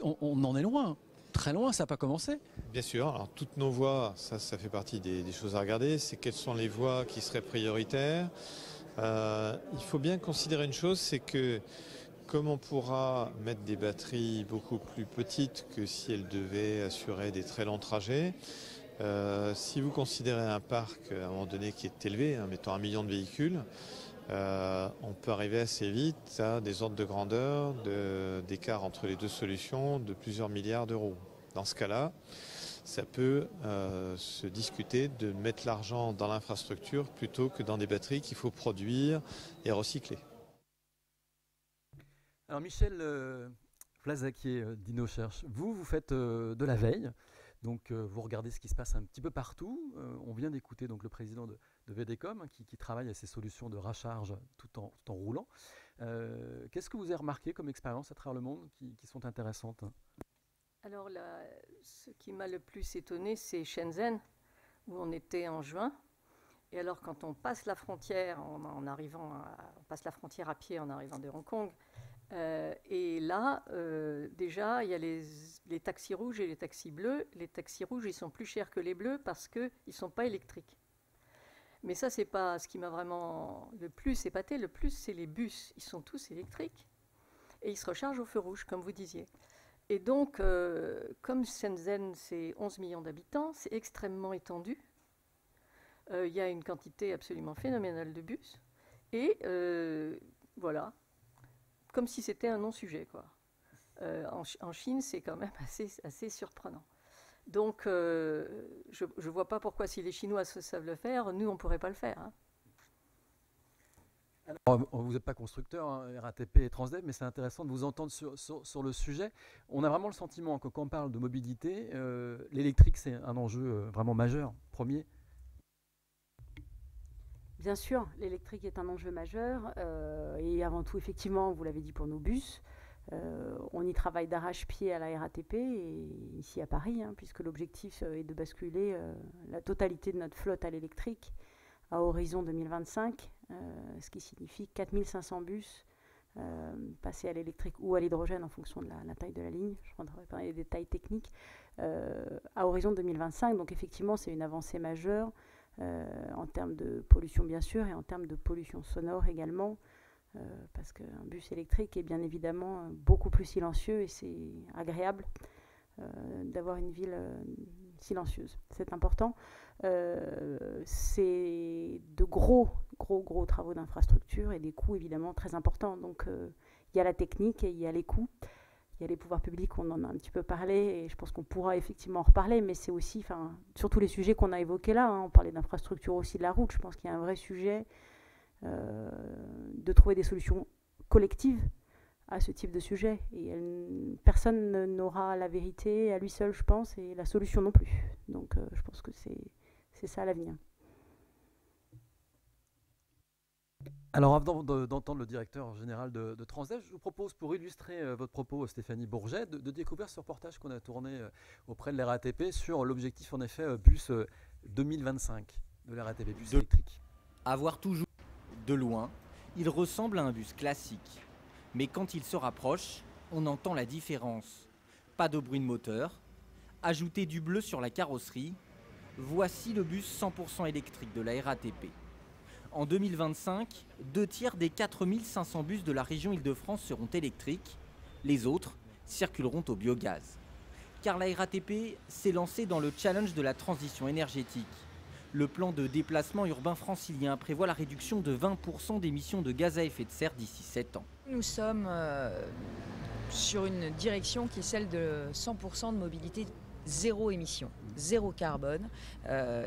On en est loin, très loin, ça n'a pas commencé. Bien sûr, alors toutes nos voies, ça fait partie des choses à regarder, c'est quelles sont les voies qui seraient prioritaires. Il faut bien considérer une chose, c'est que comme on pourra mettre des batteries beaucoup plus petites que si elles devaient assurer des très longs trajets, si vous considérez un parc à un moment donné qui est élevé, mettons 1 million de véhicules, on peut arriver assez vite à des ordres de grandeur, d'écart entre les deux solutions de plusieurs milliards d'euros. Dans ce cas-là, ça peut se discuter de mettre l'argent dans l'infrastructure plutôt que dans des batteries qu'il faut produire et recycler. Alors Michel Flazaquier d'InnoCherche, vous faites de la veille, donc vous regardez ce qui se passe un petit peu partout. On vient d'écouter donc le président de VDCom qui travaille à ces solutions de recharge tout en roulant. Qu'est-ce que vous avez remarqué comme expérience à travers le monde qui sont intéressantes? Alors ce qui m'a le plus étonné, c'est Shenzhen, où on était en juin. Et alors quand on passe la frontière on passe la frontière à pied en arrivant de Hong Kong, et là, déjà, il y a les taxis rouges et les taxis bleus. Les taxis rouges, ils sont plus chers que les bleus parce qu'ils ne sont pas électriques. Mais ça, c'est pas ce qui m'a vraiment le plus épaté. Le plus, c'est les bus. Ils sont tous électriques et ils se rechargent au feu rouge, comme vous disiez. Et donc, comme Shenzhen, c'est 11 millions d'habitants, c'est extrêmement étendu. Il y a une quantité absolument phénoménale de bus. Et voilà. Comme si c'était un non-sujet, quoi. En Chine, c'est quand même assez surprenant. Donc, je ne vois pas pourquoi, si les Chinois savent le faire, nous, on ne pourrait pas le faire. Hein. Alors, vous n'êtes pas constructeur, RATP et Transdev, mais c'est intéressant de vous entendre sur le sujet. On a vraiment le sentiment que quand on parle de mobilité, l'électrique, c'est un enjeu vraiment majeur, premier. Bien sûr, l'électrique est un enjeu majeur et avant tout, effectivement, vous l'avez dit pour nos bus, on y travaille d'arrache-pied à la RATP et ici à Paris, puisque l'objectif est de basculer la totalité de notre flotte à l'électrique à horizon 2025, ce qui signifie 4500 bus passés à l'électrique ou à l'hydrogène en fonction de la taille de la ligne. Je ne rentrerai pas dans les détails techniques. À horizon 2025, donc effectivement, c'est une avancée majeure. En termes de pollution bien sûr et en termes de pollution sonore également, parce qu'un bus électrique est bien évidemment beaucoup plus silencieux et c'est agréable d'avoir une ville silencieuse. C'est important. C'est de gros travaux d'infrastructure et des coûts évidemment très importants. Donc il y a la technique et il y a les coûts. Il y a les pouvoirs publics, on en a un petit peu parlé, et je pense qu'on pourra effectivement en reparler, mais c'est aussi, sur tous les sujets qu'on a évoqués là, on parlait d'infrastructure aussi de la route, je pense qu'il y a un vrai sujet de trouver des solutions collectives à ce type de sujet. Et personne n'aura la vérité à lui seul, je pense, et la solution non plus. Donc je pense que c'est ça l'avenir. Alors avant d'entendre le directeur général de Transdev, je vous propose, pour illustrer votre propos, Stéphanie Bourget, de découvrir ce reportage qu'on a tourné auprès de la RATP sur l'objectif en effet bus 2025 de la RATP, bus électrique. À voir toujours de loin, il ressemble à un bus classique. Mais quand il se rapproche, on entend la différence. Pas de bruit de moteur. Ajouter du bleu sur la carrosserie. Voici le bus 100% électrique de la RATP. En 2025, 2/3 des 4500 bus de la région Île-de-France seront électriques. Les autres circuleront au biogaz. Car la RATP s'est lancée dans le challenge de la transition énergétique. Le plan de déplacement urbain francilien prévoit la réduction de 20% d'émissions de gaz à effet de serre d'ici 7 ans. Nous sommes sur une direction qui est celle de 100% de mobilité zéro émission, zéro carbone.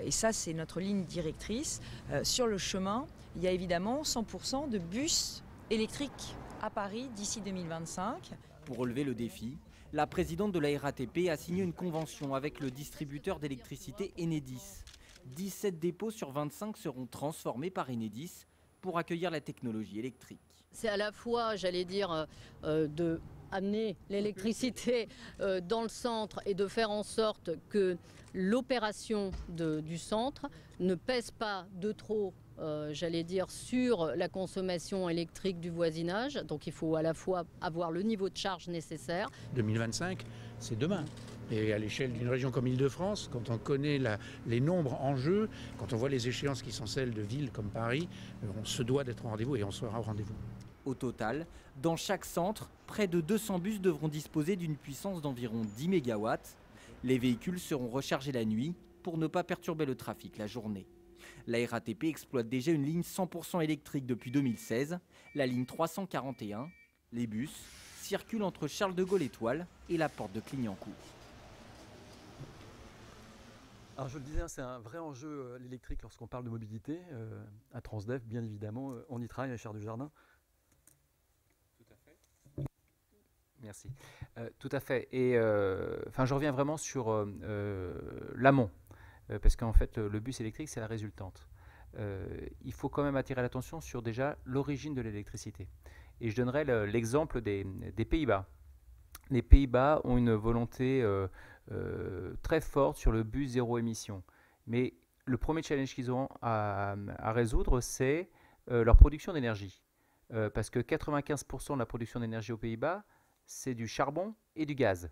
Et ça, c'est notre ligne directrice. Sur le chemin, il y a évidemment 100% de bus électriques à Paris d'ici 2025. Pour relever le défi, la présidente de la RATP a signé une convention avec le distributeur d'électricité Enedis. 17 dépôts sur 25 seront transformés par Enedis pour accueillir la technologie électrique. C'est à la fois, j'allais dire, de amener l'électricité dans le centre et de faire en sorte que l'opération du centre ne pèse pas de trop, j'allais dire, sur la consommation électrique du voisinage. Donc il faut à la fois avoir le niveau de charge nécessaire. 2025, c'est demain. Et à l'échelle d'une région comme Île-de-France, quand on connaît les nombres en jeu, quand on voit les échéances qui sont celles de villes comme Paris, on se doit d'être au rendez-vous et on sera au rendez-vous. Au total, dans chaque centre, près de 200 bus devront disposer d'une puissance d'environ 10 MW. Les véhicules seront rechargés la nuit pour ne pas perturber le trafic la journée. La RATP exploite déjà une ligne 100% électrique depuis 2016, la ligne 341. Les bus circulent entre Charles de Gaulle-Étoile et la porte de Clignancourt. Alors je le disais, c'est un vrai enjeu l'électrique lorsqu'on parle de mobilité. À Transdev, bien évidemment, on y travaille, Richard Dujardin. Merci. Tout à fait. Et je reviens vraiment sur l'amont, parce qu'en fait, le bus électrique, c'est la résultante. Il faut quand même attirer l'attention sur déjà l'origine de l'électricité. Et je donnerai l'exemple des Pays-Bas. Les Pays-Bas ont une volonté très forte sur le bus zéro émission. Mais le premier challenge qu'ils ont à résoudre, c'est leur production d'énergie. Parce que 95% de la production d'énergie aux Pays-Bas, c'est du charbon et du gaz.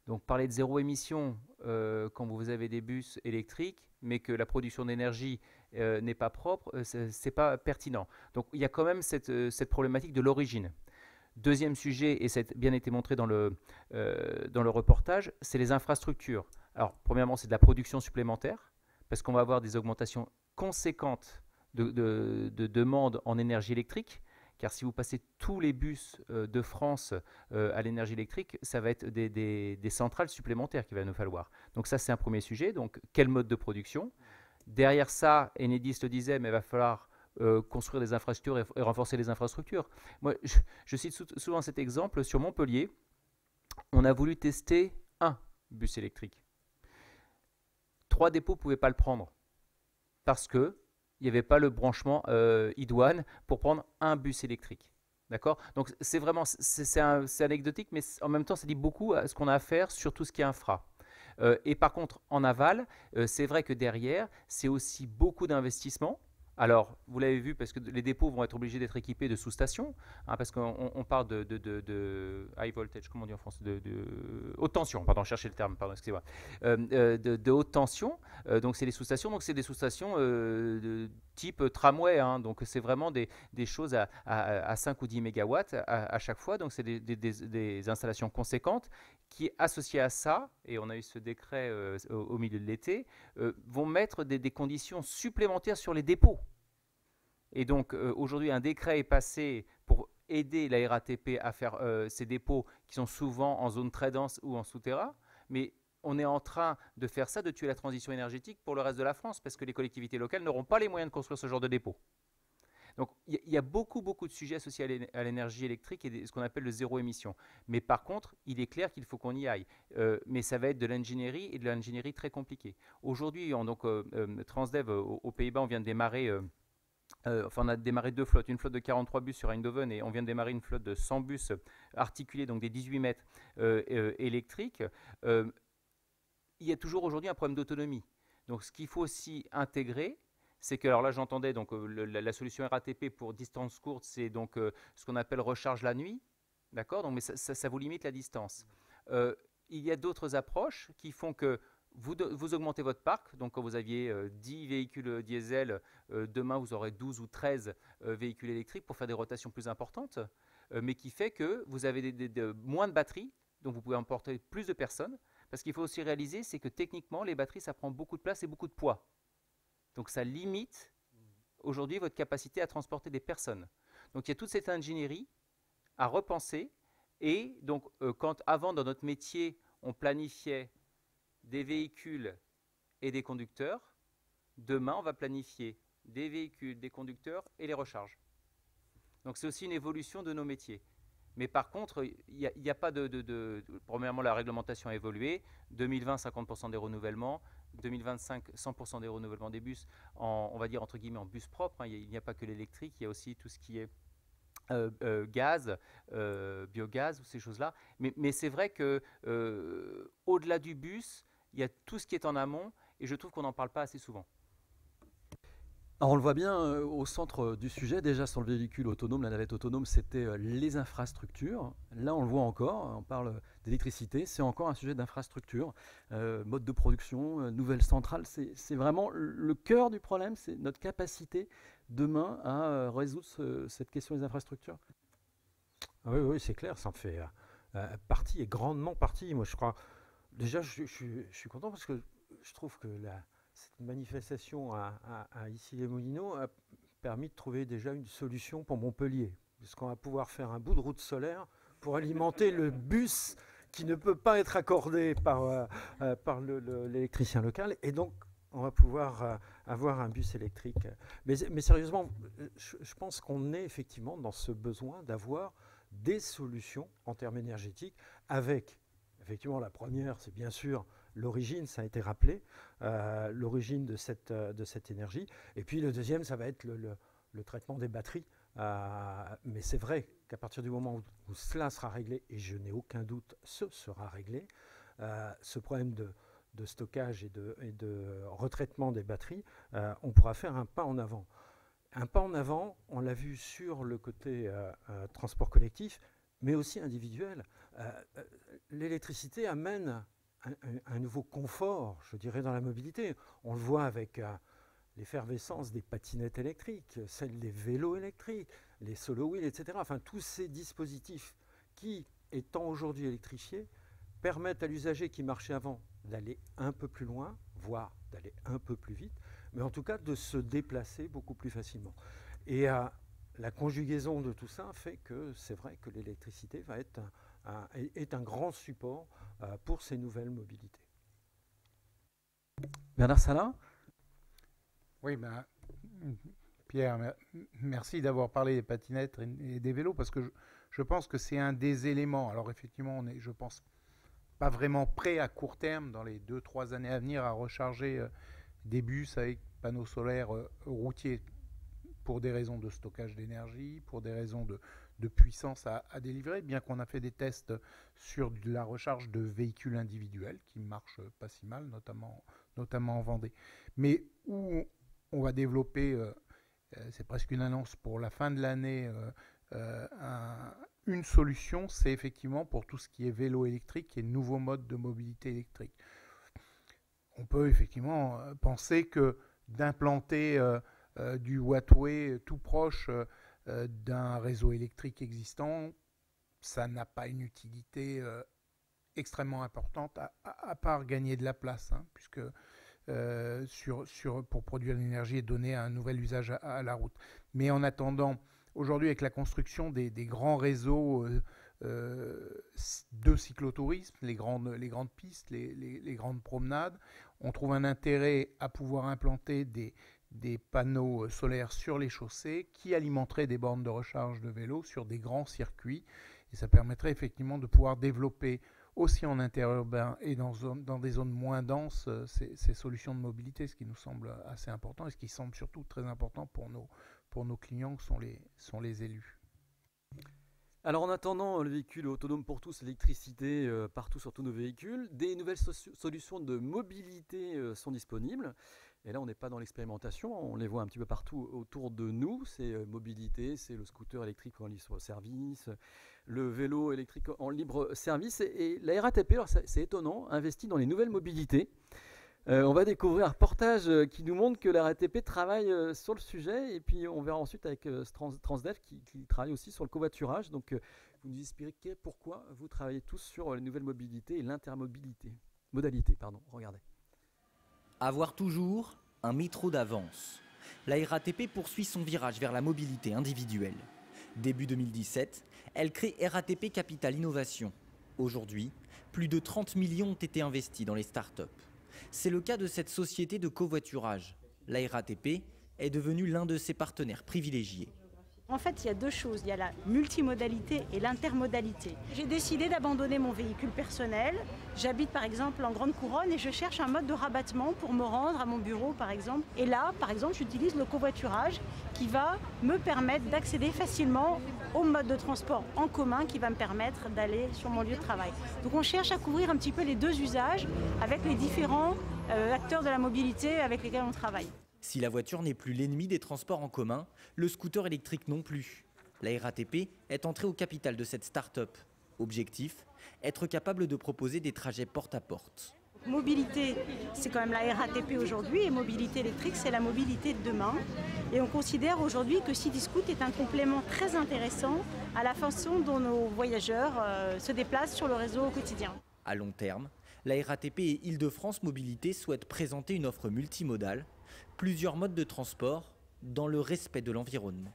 Donc parler de zéro émission quand vous avez des bus électriques, mais que la production d'énergie n'est pas propre, c'est pas pertinent. Donc il y a quand même cette problématique de l'origine. Deuxième sujet, et ça a bien été montré dans le reportage, c'est les infrastructures. Alors premièrement, c'est de la production supplémentaire, parce qu'on va avoir des augmentations conséquentes de demande en énergie électrique. Car si vous passez tous les bus de France à l'énergie électrique, ça va être des centrales supplémentaires qu'il va nous falloir. Donc ça, c'est un premier sujet. Donc, quel mode de production? Derrière ça, Enedis le disait, mais il va falloir construire des infrastructures et renforcer les infrastructures. Moi, je cite souvent cet exemple. Sur Montpellier, on a voulu tester un bus électrique. 3 dépôts ne pouvaient pas le prendre parce que il n'y avait pas le branchement idoine pour prendre un bus électrique. D'accord? Donc c'est vraiment, c'est anecdotique, mais en même temps, ça dit beaucoup à ce qu'on a à faire sur tout ce qui est infra. Et par contre, en aval, c'est vrai que derrière, c'est aussi beaucoup d'investissements. Alors, vous l'avez vu, parce que les dépôts vont être obligés d'être équipés de sous-stations, hein, parce qu'on parle de high voltage, comment on dit en France, de haute tension, pardon, cherchez le terme, pardon, excusez-moi, de haute tension, donc c'est les sous-stations, donc c'est des sous-stations de type tramway, hein, donc c'est vraiment des choses à 5 ou 10 mégawatts à chaque fois, donc c'est des installations conséquentes qui, associées à ça, et on a eu ce décret au milieu de l'été, vont mettre des conditions supplémentaires sur les dépôts. Et donc aujourd'hui, un décret est passé pour aider la RATP à faire ces dépôts qui sont souvent en zone très dense ou en souterrain, mais on est en train de faire ça, de tuer la transition énergétique pour le reste de la France, parce que les collectivités locales n'auront pas les moyens de construire ce genre de dépôt. Donc il y a beaucoup de sujets associés à l'énergie électrique et ce qu'on appelle le zéro émission. Mais par contre, il est clair qu'il faut qu'on y aille. Mais ça va être de l'ingénierie et de l'ingénierie très compliquée. Aujourd'hui, Transdev aux Pays-Bas, on vient de démarrer... on a démarré 2 flottes, une flotte de 43 bus sur Eindhoven et on vient de démarrer une flotte de 100 bus articulés, donc des 18 mètres électriques. Il y a toujours aujourd'hui un problème d'autonomie. Donc ce qu'il faut aussi intégrer, c'est que, alors là j'entendais donc la solution RATP pour distance courte, c'est donc ce qu'on appelle recharge la nuit, d'accord, donc, mais ça vous limite la distance. Il y a d'autres approches qui font que vous augmentez votre parc, donc quand vous aviez 10 véhicules diesel, demain vous aurez 12 ou 13 véhicules électriques pour faire des rotations plus importantes, mais qui fait que vous avez moins de batteries, donc vous pouvez emporter plus de personnes, parce qu'il faut aussi réaliser, c'est que techniquement, les batteries, ça prend beaucoup de place et beaucoup de poids. Donc ça limite aujourd'hui votre capacité à transporter des personnes. Donc il y a toute cette ingénierie à repenser, et donc quand avant dans notre métier, on planifiait des véhicules et des conducteurs, demain on va planifier des véhicules, des conducteurs et les recharges. Donc c'est aussi une évolution de nos métiers. Mais par contre, il n'y a pas premièrement, la réglementation a évolué. 2020, 50% des renouvellements. 2025, 100% des renouvellements des bus, on va dire entre guillemets en bus propre. Hein. Il n'y a pas que l'électrique, il y a aussi tout ce qui est gaz, biogaz, ou ces choses-là. Mais c'est vrai que au-delà du bus, il y a tout ce qui est en amont, et je trouve qu'on n'en parle pas assez souvent. Alors on le voit bien au centre du sujet, déjà sur le véhicule autonome, la navette autonome, c'était les infrastructures. Là on le voit encore, on parle d'électricité, c'est encore un sujet d'infrastructure, mode de production, nouvelle centrale, c'est vraiment le cœur du problème, c'est notre capacité demain à résoudre cette question des infrastructures. Oui, c'est clair, ça en fait partie, et grandement partie. Moi je crois, déjà je suis content parce que je trouve que cette manifestation à Issy-les-Moulineaux a permis de trouver déjà une solution pour Montpellier, puisqu'on va pouvoir faire un bout de route solaire pour alimenter le bus qui ne peut pas être accordé par l'électricien local, et donc on va pouvoir avoir un bus électrique. Mais sérieusement, je pense qu'on est effectivement dans ce besoin d'avoir des solutions en termes énergétiques, avec effectivement la première, c'est bien sûr l'origine, ça a été rappelé, l'origine de cette énergie. Et puis le deuxième, ça va être le traitement des batteries. Mais c'est vrai qu'à partir du moment où cela sera réglé, et je n'ai aucun doute, ce sera réglé, ce problème de stockage et de retraitement des batteries, on pourra faire un pas en avant. Un pas en avant, on l'a vu sur le côté transport collectif, mais aussi individuel. L'électricité amène un nouveau confort, je dirais, dans la mobilité. On le voit avec l'effervescence des patinettes électriques, celle des vélos électriques, les solo-wheels, etc. Enfin, tous ces dispositifs qui, étant aujourd'hui électrifiés, permettent à l'usager qui marchait avant d'aller un peu plus loin, voire d'aller un peu plus vite, mais en tout cas de se déplacer beaucoup plus facilement. Et la conjugaison de tout ça fait que c'est vrai que l'électricité va être est un grand support pour ces nouvelles mobilités. Bernard Salin ? Oui, Pierre, merci d'avoir parlé des patinettes et des vélos, parce que je pense que c'est un des éléments. Alors effectivement, on est, je pense, pas vraiment prêt à court terme, dans les 2-3 années à venir, à recharger des bus avec panneaux solaires routiers, pour des raisons de stockage d'énergie, pour des raisons de puissance à délivrer, bien qu'on a fait des tests sur de la recharge de véhicules individuels qui marchent pas si mal, notamment en Vendée. Mais où on va développer, c'est presque une annonce pour la fin de l'année, une solution, c'est effectivement pour tout ce qui est vélo électrique et nouveaux modes de mobilité électrique. On peut effectivement penser que d'implanter du wattway tout proche d'un réseau électrique existant, ça n'a pas une utilité extrêmement importante, à part gagner de la place, hein, puisque pour produire l'énergie et donner un nouvel usage à la route. Mais en attendant, aujourd'hui, avec la construction des grands réseaux de cyclotourisme, les grandes pistes, les grandes promenades, on trouve un intérêt à pouvoir implanter des des panneaux solaires sur les chaussées qui alimenteraient des bornes de recharge de vélos sur des grands circuits. Et ça permettrait effectivement de pouvoir développer aussi en interurbain et dans des zones moins denses ces solutions de mobilité, ce qui nous semble assez important et ce qui semble surtout très important pour nos clients qui sont les élus. Alors en attendant le véhicule autonome pour tous, l'électricité partout sur tous nos véhicules, des nouvelles solutions de mobilité sont disponibles. Et là on n'est pas dans l'expérimentation, on les voit un petit peu partout autour de nous. C'est mobilité, c'est le scooter électrique en libre service, le vélo électrique en libre service. Et la RATP, alors c'est étonnant, investit dans les nouvelles mobilités. On va découvrir un reportage qui nous montre que la RATP travaille sur le sujet et puis on verra ensuite avec Transdev qui travaille aussi sur le covoiturage. Donc vous nous expliquez pourquoi vous travaillez tous sur les nouvelles mobilités et l'intermobilité. Regardez. Avoir toujours un métro d'avance. La RATP poursuit son virage vers la mobilité individuelle. Début 2017, elle crée RATP Capital Innovation. Aujourd'hui, plus de 30 millions ont été investis dans les startups. C'est le cas de cette société de covoiturage. La RATP est devenue l'un de ses partenaires privilégiés. En fait, il y a deux choses. Il y a la multimodalité et l'intermodalité. J'ai décidé d'abandonner mon véhicule personnel. J'habite par exemple en Grande Couronne et je cherche un mode de rabattement pour me rendre à mon bureau par exemple. Et là, par exemple, j'utilise le covoiturage qui va me permettre d'accéder facilement au mode de transport en commun qui va me permettre d'aller sur mon lieu de travail. Donc on cherche à couvrir un petit peu les deux usages avec les différents acteurs de la mobilité avec lesquels on travaille. Si la voiture n'est plus l'ennemi des transports en commun, le scooter électrique non plus. La RATP est entrée au capital de cette start-up. Objectif, être capable de proposer des trajets porte à porte. Mobilité, c'est quand même la RATP aujourd'hui et mobilité électrique, c'est la mobilité de demain. Et on considère aujourd'hui que Cityscoot est un complément très intéressant à la façon dont nos voyageurs se déplacent sur le réseau au quotidien. À long terme, la RATP et Île-de-France Mobilité souhaitent présenter une offre multimodale, plusieurs modes de transport dans le respect de l'environnement.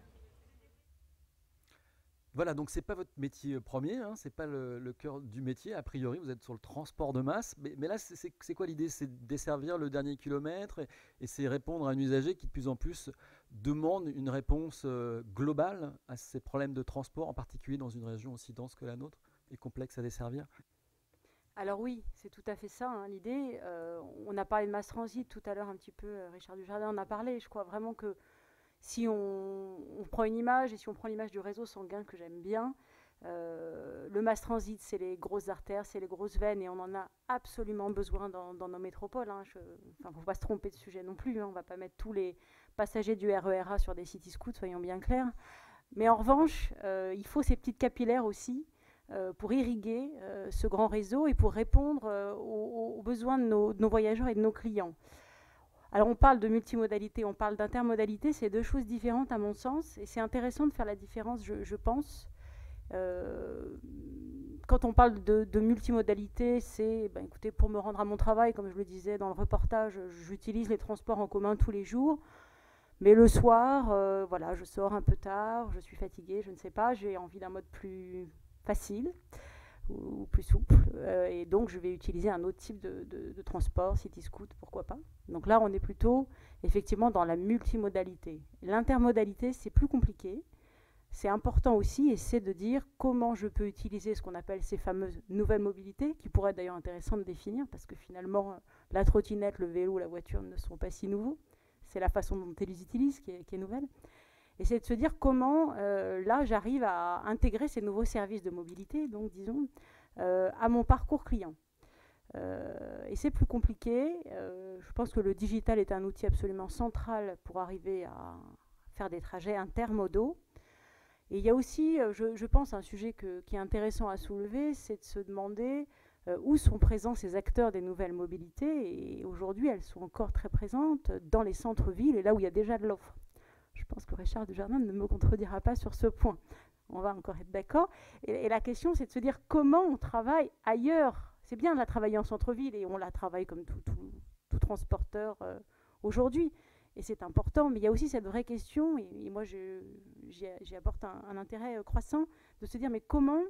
Voilà, donc c'est pas votre métier premier, hein, c'est pas le cœur du métier. A priori, vous êtes sur le transport de masse. Mais là, c'est quoi l'idée? C'est de desservir le dernier kilomètre et c'est répondre à un usager qui de plus en plus demande une réponse globale à ces problèmes de transport, en particulier dans une région aussi dense que la nôtre et complexe à desservir. Alors oui, c'est tout à fait ça, hein, l'idée. On a parlé de mass transit tout à l'heure un petit peu, Richard Dujardin en a parlé. Je crois vraiment que si on prend une image, et si on prend l'image du réseau sanguin que j'aime bien, le mass transit, c'est les grosses artères, c'est les grosses veines, et on en a absolument besoin dans nos métropoles. Hein. Faut pas se tromper de sujet non plus, hein. On ne va pas mettre tous les passagers du RER A sur des Cityscoot, soyons bien clairs. Mais en revanche, il faut ces petites capillaires aussi, pour irriguer ce grand réseau et pour répondre aux besoins de nos voyageurs et de nos clients. Alors on parle de multimodalité, on parle d'intermodalité, c'est deux choses différentes à mon sens, et c'est intéressant de faire la différence, je pense. Quand on parle de multimodalité, c'est, écoutez, pour me rendre à mon travail, comme je le disais dans le reportage, j'utilise les transports en commun tous les jours. Mais le soir, voilà, je sors un peu tard, je suis fatiguée, je ne sais pas, j'ai envie d'un mode plus facile ou plus souple, et donc je vais utiliser un autre type de transport, Cityscoot, pourquoi pas. Donc là, on est plutôt effectivement dans la multimodalité. L'intermodalité, c'est plus compliqué, c'est important aussi, et c'est de dire comment je peux utiliser ce qu'on appelle ces fameuses nouvelles mobilités, qui pourraient être d'ailleurs intéressantes de définir, parce que finalement, la trottinette, le vélo, la voiture ne sont pas si nouveaux. C'est la façon dont ils les utilisent qui est nouvelle. Et c'est de se dire comment, là, j'arrive à intégrer ces nouveaux services de mobilité, donc disons, à mon parcours client. Et c'est plus compliqué. Je pense que le digital est un outil absolument central pour arriver à faire des trajets intermodaux. Et il y a aussi, je pense, un sujet qui est intéressant à soulever, c'est de se demander où sont présents ces acteurs des nouvelles mobilités. Et aujourd'hui, elles sont encore très présentes dans les centres-villes et là où il y a déjà de l'offre. Je pense que Richard Dujardin ne me contredira pas sur ce point. On va encore être d'accord. Et la question, c'est de se dire comment on travaille ailleurs. C'est bien de la travailler en centre-ville et on la travaille comme tout transporteur aujourd'hui. Et c'est important. Mais il y a aussi cette vraie question, et moi j'y apporte un intérêt croissant, de se dire mais comment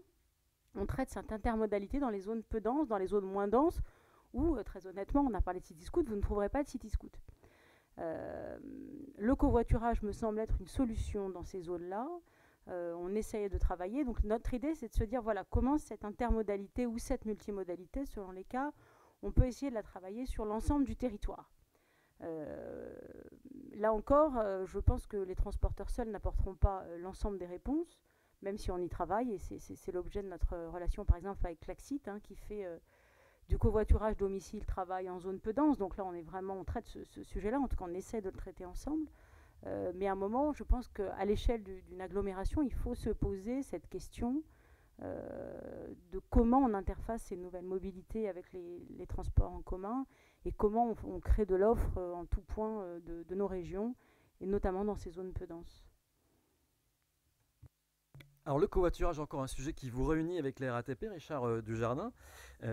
on traite cette intermodalité dans les zones peu denses, dans les zones moins denses, où très honnêtement, on a parlé de Cityscoot, vous ne trouverez pas de Cityscoot. Le covoiturage me semble être une solution dans ces zones-là. On essayait de travailler. Donc notre idée, c'est de se dire, voilà, comment cette intermodalité ou cette multimodalité, selon les cas, on peut essayer de la travailler sur l'ensemble du territoire. Là encore, je pense que les transporteurs seuls n'apporteront pas l'ensemble des réponses, même si on y travaille, et c'est l'objet de notre relation, par exemple, avec Klaxit, hein, qui fait du covoiturage domicile-travail en zone peu dense. Donc là, on traite ce sujet-là, en tout cas, on essaie de le traiter ensemble. Mais à un moment, je pense qu'à l'échelle d'une agglomération, il faut se poser cette question de comment on interface ces nouvelles mobilités avec les transports en commun et comment on crée de l'offre en tout point de nos régions, et notamment dans ces zones peu denses. Alors le covoiturage, encore un sujet qui vous réunit avec la RATP, Richard Dujardin,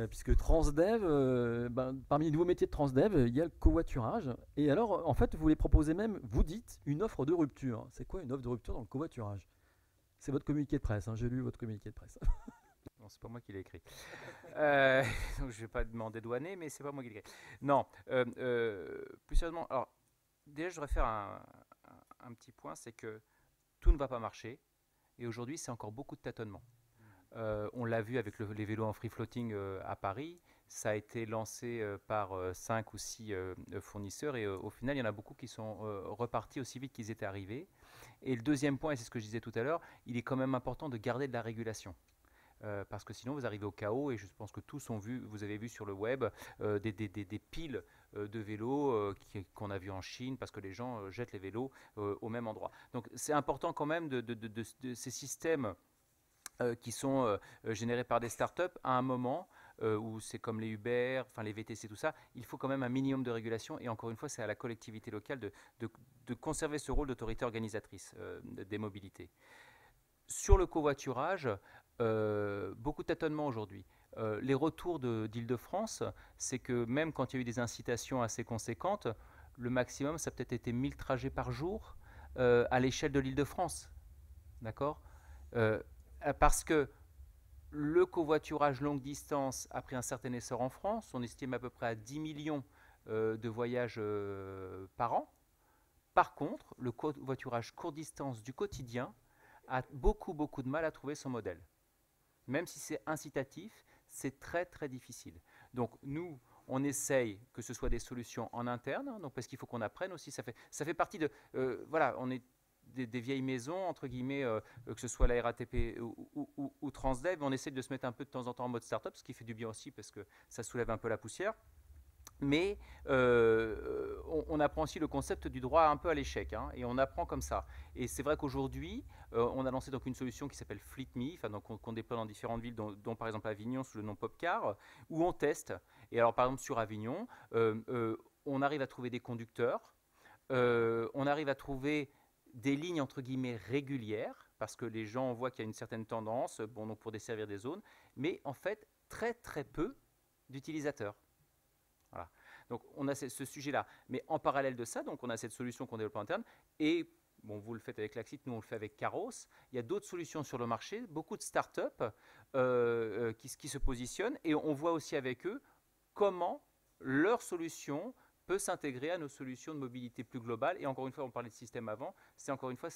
puisque Transdev, parmi les nouveaux métiers de Transdev, il y a le covoiturage. Et alors, en fait, vous les proposez même, vous dites, une offre de rupture. C'est quoi une offre de rupture dans le covoiturage? C'est votre communiqué de presse, hein, j'ai lu votre communiqué de presse. Non, c'est pas moi qui l'ai écrit. Donc je vais pas demander douaner, mais c'est pas moi qui l'ai écrit. Non, plus sérieusement, alors déjà je voudrais faire un petit point, c'est que tout ne va pas marcher. Et aujourd'hui, c'est encore beaucoup de tâtonnements. On l'a vu avec les vélos en free floating à Paris. Ça a été lancé par 5 ou 6 fournisseurs et au final, il y en a beaucoup qui sont repartis aussi vite qu'ils étaient arrivés. Et le deuxième point, et c'est ce que je disais tout à l'heure, il est quand même important de garder de la régulation. Parce que sinon, vous arrivez au chaos et je pense que tous vous avez vu sur le web des piles de vélos qu'on a vu en Chine parce que les gens jettent les vélos au même endroit. Donc c'est important quand même de ces systèmes qui sont générés par des startups à un moment où c'est comme les Uber, enfin les VTC, tout ça, il faut quand même un minimum de régulation et encore une fois c'est à la collectivité locale de conserver ce rôle d'autorité organisatrice des mobilités. Sur le covoiturage, beaucoup de tâtonnements aujourd'hui. Les retours d'Île-de-France, c'est que même quand il y a eu des incitations assez conséquentes, le maximum, ça a peut-être été 1000 trajets par jour à l'échelle de l'Île-de-France. D'accord ? Parce que le covoiturage longue distance a pris un certain essor en France. On estime à peu près à 10 millions de voyages par an. Par contre, le covoiturage courte distance du quotidien a beaucoup de mal à trouver son modèle. Même si c'est incitatif, c'est très très difficile. Donc nous, on essaye que ce soit des solutions en interne, hein, donc parce qu'il faut qu'on apprenne aussi. Ça fait partie de... voilà, on est des vieilles maisons, entre guillemets, que ce soit la RATP ou Transdev, on essaie de se mettre un peu de temps en temps en mode start-up, ce qui fait du bien aussi parce que ça soulève un peu la poussière. Mais on apprend aussi le concept du droit un peu à l'échec, hein, et on apprend comme ça. Et c'est vrai qu'aujourd'hui, on a lancé donc une solution qui s'appelle FleetMe, donc qu'on déploie dans différentes villes, dont par exemple Avignon sous le nom Popcar, où on teste. Et alors par exemple sur Avignon, on arrive à trouver des conducteurs, on arrive à trouver des lignes entre guillemets régulières, parce que les gens voient qu'il y a une certaine tendance, bon, donc pour desservir des zones, mais en fait très très peu d'utilisateurs. Voilà. Donc on a ce sujet-là. Mais en parallèle de ça, donc on a cette solution qu'on développe en interne. Et bon, vous le faites avec Klaxit, nous on le fait avec Caros. Il y a d'autres solutions sur le marché, beaucoup de startups qui se positionnent. Et on voit aussi avec eux comment leur solution peut s'intégrer à nos solutions de mobilité plus globales. Et encore une fois, on parlait de système avant, c'est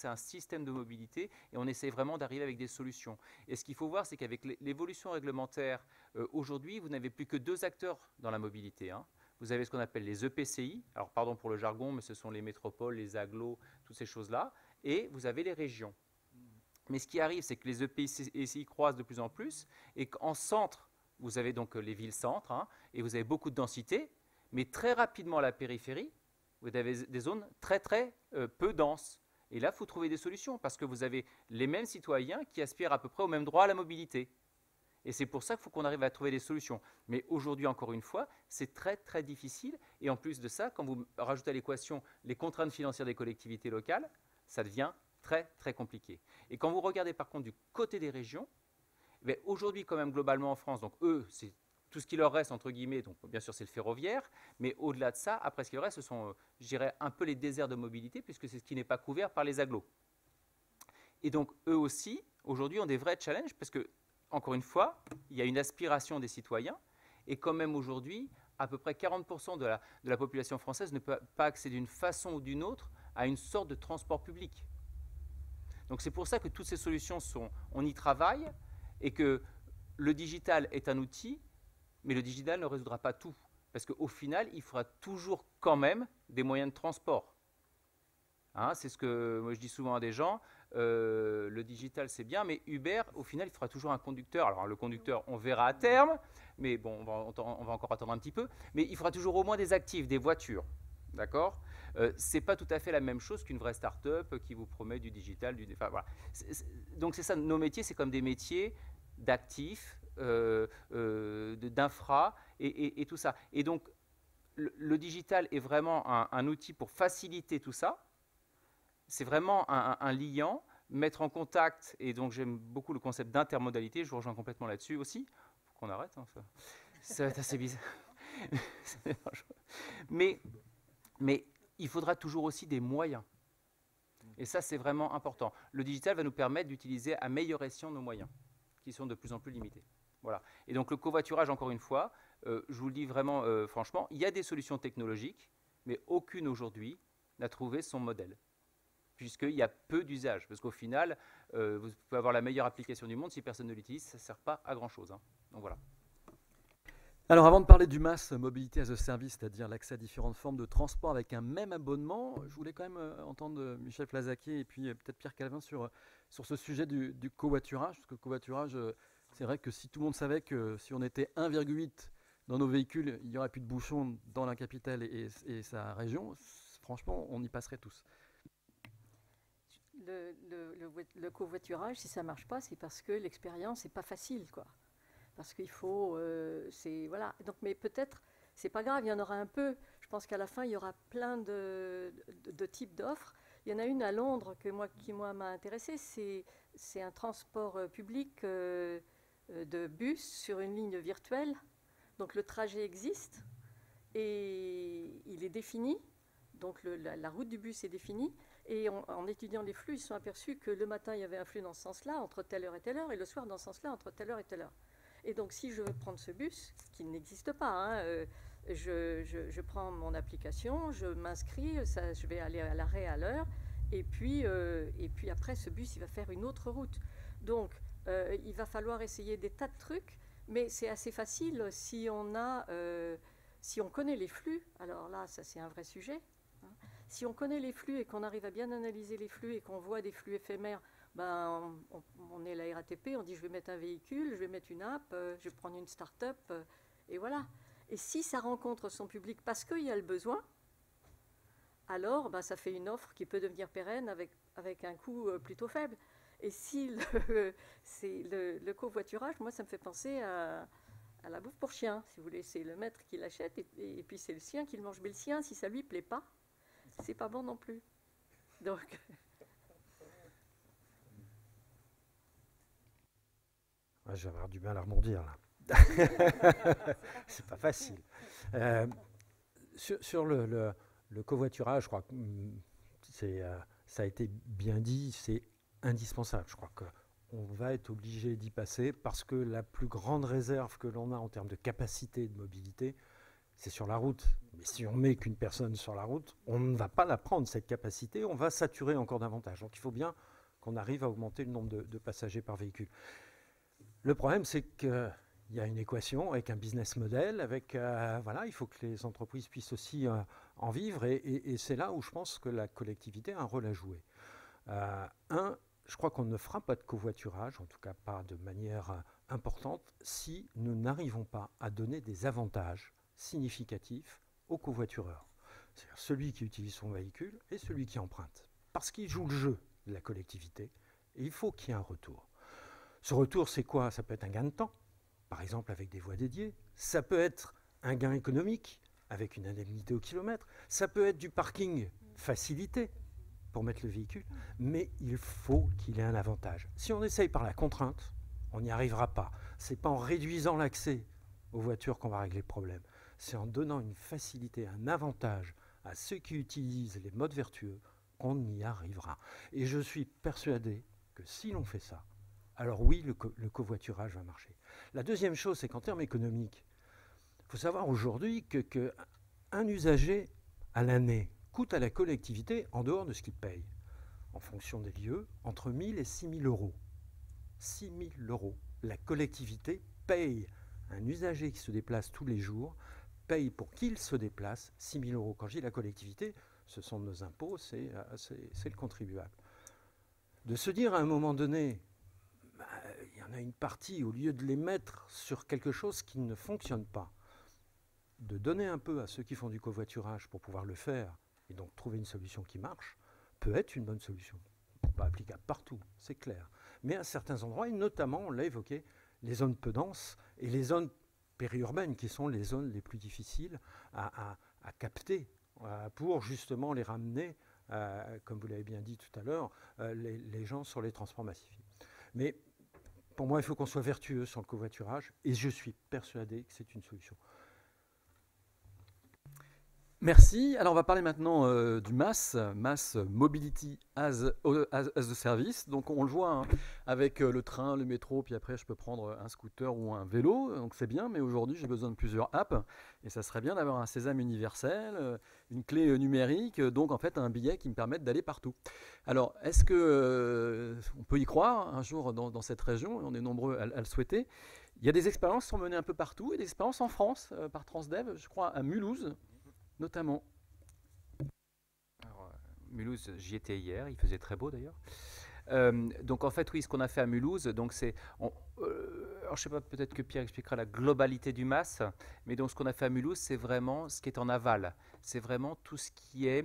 un système de mobilité et on essaie vraiment d'arriver avec des solutions. Et ce qu'il faut voir, c'est qu'avec l'évolution réglementaire, aujourd'hui, vous n'avez plus que 2 acteurs dans la mobilité, hein. Vous avez ce qu'on appelle les EPCI, alors pardon pour le jargon, mais ce sont les métropoles, les agglos, toutes ces choses-là, et vous avez les régions. Mais ce qui arrive, c'est que les EPCI croisent de plus en plus, et qu'en centre, vous avez donc les villes-centres, hein, et vous avez beaucoup de densité, mais très rapidement à la périphérie, vous avez des zones très peu denses. Et là, il faut trouver des solutions, parce que vous avez les mêmes citoyens qui aspirent à peu près au même droit à la mobilité. Et c'est pour ça qu'il faut qu'on arrive à trouver des solutions. Mais aujourd'hui, encore une fois, c'est très difficile. Et en plus de ça, quand vous rajoutez à l'équation les contraintes financières des collectivités locales, ça devient très compliqué. Et quand vous regardez par contre du côté des régions, aujourd'hui quand même globalement en France, donc eux, c'est tout ce qui leur reste, entre guillemets, donc bien sûr c'est le ferroviaire, mais au-delà de ça, après ce qui leur reste, ce sont, je dirais, un peu les déserts de mobilité, puisque c'est ce qui n'est pas couvert par les agglos. Et donc eux aussi, aujourd'hui, ont des vrais challenges, parce que, encore une fois, il y a une aspiration des citoyens, et quand même aujourd'hui, à peu près 40% de la population française ne peut pas accéder d'une façon ou d'une autre à une sorte de transport public. Donc c'est pour ça que toutes ces solutions on y travaille et que le digital est un outil, mais le digital ne résoudra pas tout. Parce qu'au final, il faudra toujours quand même des moyens de transport. Hein, c'est ce que moi je dis souvent à des gens, le digital c'est bien, mais Uber, au final, il faudra toujours un conducteur. Alors le conducteur, on verra à terme, mais bon, on va encore attendre un petit peu. Mais il faudra toujours au moins des actifs, des voitures. D'accord ? C'est pas tout à fait la même chose qu'une vraie start-up qui vous promet du digital. Enfin, voilà. Donc c'est ça, nos métiers, c'est comme des métiers d'actifs, d'infra et tout ça. Et donc le digital est vraiment un outil pour faciliter tout ça. C'est vraiment un liant, mettre en contact, et donc j'aime beaucoup le concept d'intermodalité, je vous rejoins complètement là-dessus aussi. Il faut qu'on arrête, hein, ça va être assez bizarre. mais il faudra toujours aussi des moyens. Et ça, c'est vraiment important. Le digital va nous permettre d'utiliser à meilleur escient nos moyens, qui sont de plus en plus limités. Voilà. Et donc le covoiturage, encore une fois, je vous le dis vraiment franchement, il y a des solutions technologiques, mais aucune aujourd'hui n'a trouvé son modèle, puisqu'il y a peu d'usage. Parce qu'au final, vous pouvez avoir la meilleure application du monde, si personne ne l'utilise, ça ne sert pas à grand-chose. Hein. Donc voilà. Alors avant de parler du MaaS, Mobility as a Service, c'est-à-dire l'accès à différentes formes de transport avec un même abonnement, je voulais quand même entendre Michel Flazaquet et puis peut-être Pierre Calvin sur ce sujet du covoiturage. Parce que le covoiturage, c'est vrai que si tout le monde savait que si on était 1,8 dans nos véhicules, il n'y aurait plus de bouchons dans la capitale et sa région, franchement, on y passerait tous. Le covoiturage, si ça ne marche pas, c'est parce que l'expérience n'est pas facile, quoi. Parce qu'il faut, voilà. Donc, mais peut-être, c'est pas grave, il y en aura un peu. Je pense qu'à la fin, il y aura plein de types d'offres. Il y en a une à Londres qui m'a intéressée. C'est un transport public de bus sur une ligne virtuelle. Donc le trajet existe et il est défini. Donc la route du bus est définie. Et en étudiant les flux, ils se sont aperçus que le matin, il y avait un flux dans ce sens-là, entre telle heure et telle heure, et le soir, dans ce sens-là, entre telle heure et telle heure. Et donc, si je veux prendre ce bus, qui n'existe pas, hein, je prends mon application, je m'inscris, je vais aller à l'arrêt à l'heure, et puis après, ce bus, il va faire une autre route. Donc, il va falloir essayer des tas de trucs, mais c'est assez facile si on connaît les flux. Alors là, ça, c'est un vrai sujet. Hein. Si on connaît les flux et qu'on arrive à bien analyser les flux et qu'on voit des flux éphémères, ben, on est la RATP, on dit je vais mettre un véhicule, je vais mettre une app, je vais prendre une start-up, et voilà. Et si ça rencontre son public parce qu'il y a le besoin, alors ben, ça fait une offre qui peut devenir pérenne avec un coût plutôt faible. Et si le covoiturage, moi ça me fait penser à la bouffe pour chien, si vous voulez. C'est le maître qui l'achète et puis c'est le sien qui le mange. Mais le sien, si ça lui plaît pas, c'est pas bon non plus. Donc... Je vais avoir du mal à rebondir là. C'est pas facile. Sur le covoiturage, je crois que ça a été bien dit, c'est indispensable. Je crois qu'on va être obligé d'y passer parce que la plus grande réserve que l'on a en termes de capacité de mobilité, c'est sur la route. Mais si on met qu'une personne sur la route, on ne va pas la prendre, cette capacité, on va saturer encore davantage. Donc il faut bien qu'on arrive à augmenter le nombre de passagers par véhicule. Le problème, c'est qu'il y a une équation avec un business model, voilà, il faut que les entreprises puissent aussi en vivre, et c'est là où je pense que la collectivité a un rôle à jouer. Je crois qu'on ne fera pas de covoiturage, en tout cas pas de manière importante, si nous n'arrivons pas à donner des avantages significatifs aux covoitureurs. C'est-à-dire celui qui utilise son véhicule et celui qui emprunte. Parce qu'il joue le jeu de la collectivité, et il faut qu'il y ait un retour. Ce retour, c'est quoi? Ça peut être un gain de temps, par exemple avec des voies dédiées. Ça peut être un gain économique, avec une indemnité au kilomètre. Ça peut être du parking facilité pour mettre le véhicule. Mais il faut qu'il ait un avantage. Si on essaye par la contrainte, on n'y arrivera pas. Ce n'est pas en réduisant l'accès aux voitures qu'on va régler le problème. C'est en donnant une facilité, un avantage à ceux qui utilisent les modes vertueux qu'on y arrivera. Et je suis persuadé que si l'on fait ça, alors oui, le covoiturage va marcher. La deuxième chose, c'est qu'en termes économiques, faut savoir aujourd'hui que un usager à l'année coûte à la collectivité, en dehors de ce qu'il paye, en fonction des lieux, entre 1 000 et 6 000 euros. 6 000 euros. La collectivité paye un usager qui se déplace tous les jours, paye pour qu'il se déplace 6 000 euros. Quand je dis la collectivité, ce sont nos impôts, c'est le contribuable. De se dire à un moment donné, il y en a une partie, au lieu de les mettre sur quelque chose qui ne fonctionne pas, de donner un peu à ceux qui font du covoiturage pour pouvoir le faire, et donc trouver une solution qui marche, peut être une bonne solution. Pas applicable partout, c'est clair. Mais à certains endroits, et notamment, on l'a évoqué, les zones peu denses et les zones périurbaines, qui sont les zones les plus difficiles à capter, pour justement les ramener, comme vous l'avez bien dit tout à l'heure, les gens sur les transports massifs. Mais pour moi, il faut qu'on soit vertueux sur le covoiturage, et je suis persuadé que c'est une solution. Merci. Alors on va parler maintenant du MaaS, Mass Mobility as a Service. Donc on le voit hein, avec le train, le métro, puis après je peux prendre un scooter ou un vélo, donc c'est bien, mais aujourd'hui j'ai besoin de plusieurs apps, et ça serait bien d'avoir un sésame universel, une clé numérique, donc en fait un billet qui me permette d'aller partout. Alors est-ce que on peut y croire un jour dans cette région, et on est nombreux à le souhaiter. Il y a des expériences qui sont menées un peu partout, et des expériences en France par Transdev, je crois à Mulhouse, notamment. Alors, Mulhouse, j'y étais hier, il faisait très beau d'ailleurs. Donc en fait, oui, ce qu'on a fait à Mulhouse, donc c'est, alors je sais pas, peut-être que Pierre expliquera la globalité du MaaS, mais donc ce qu'on a fait à Mulhouse, c'est vraiment ce qui est en aval. C'est vraiment tout ce qui est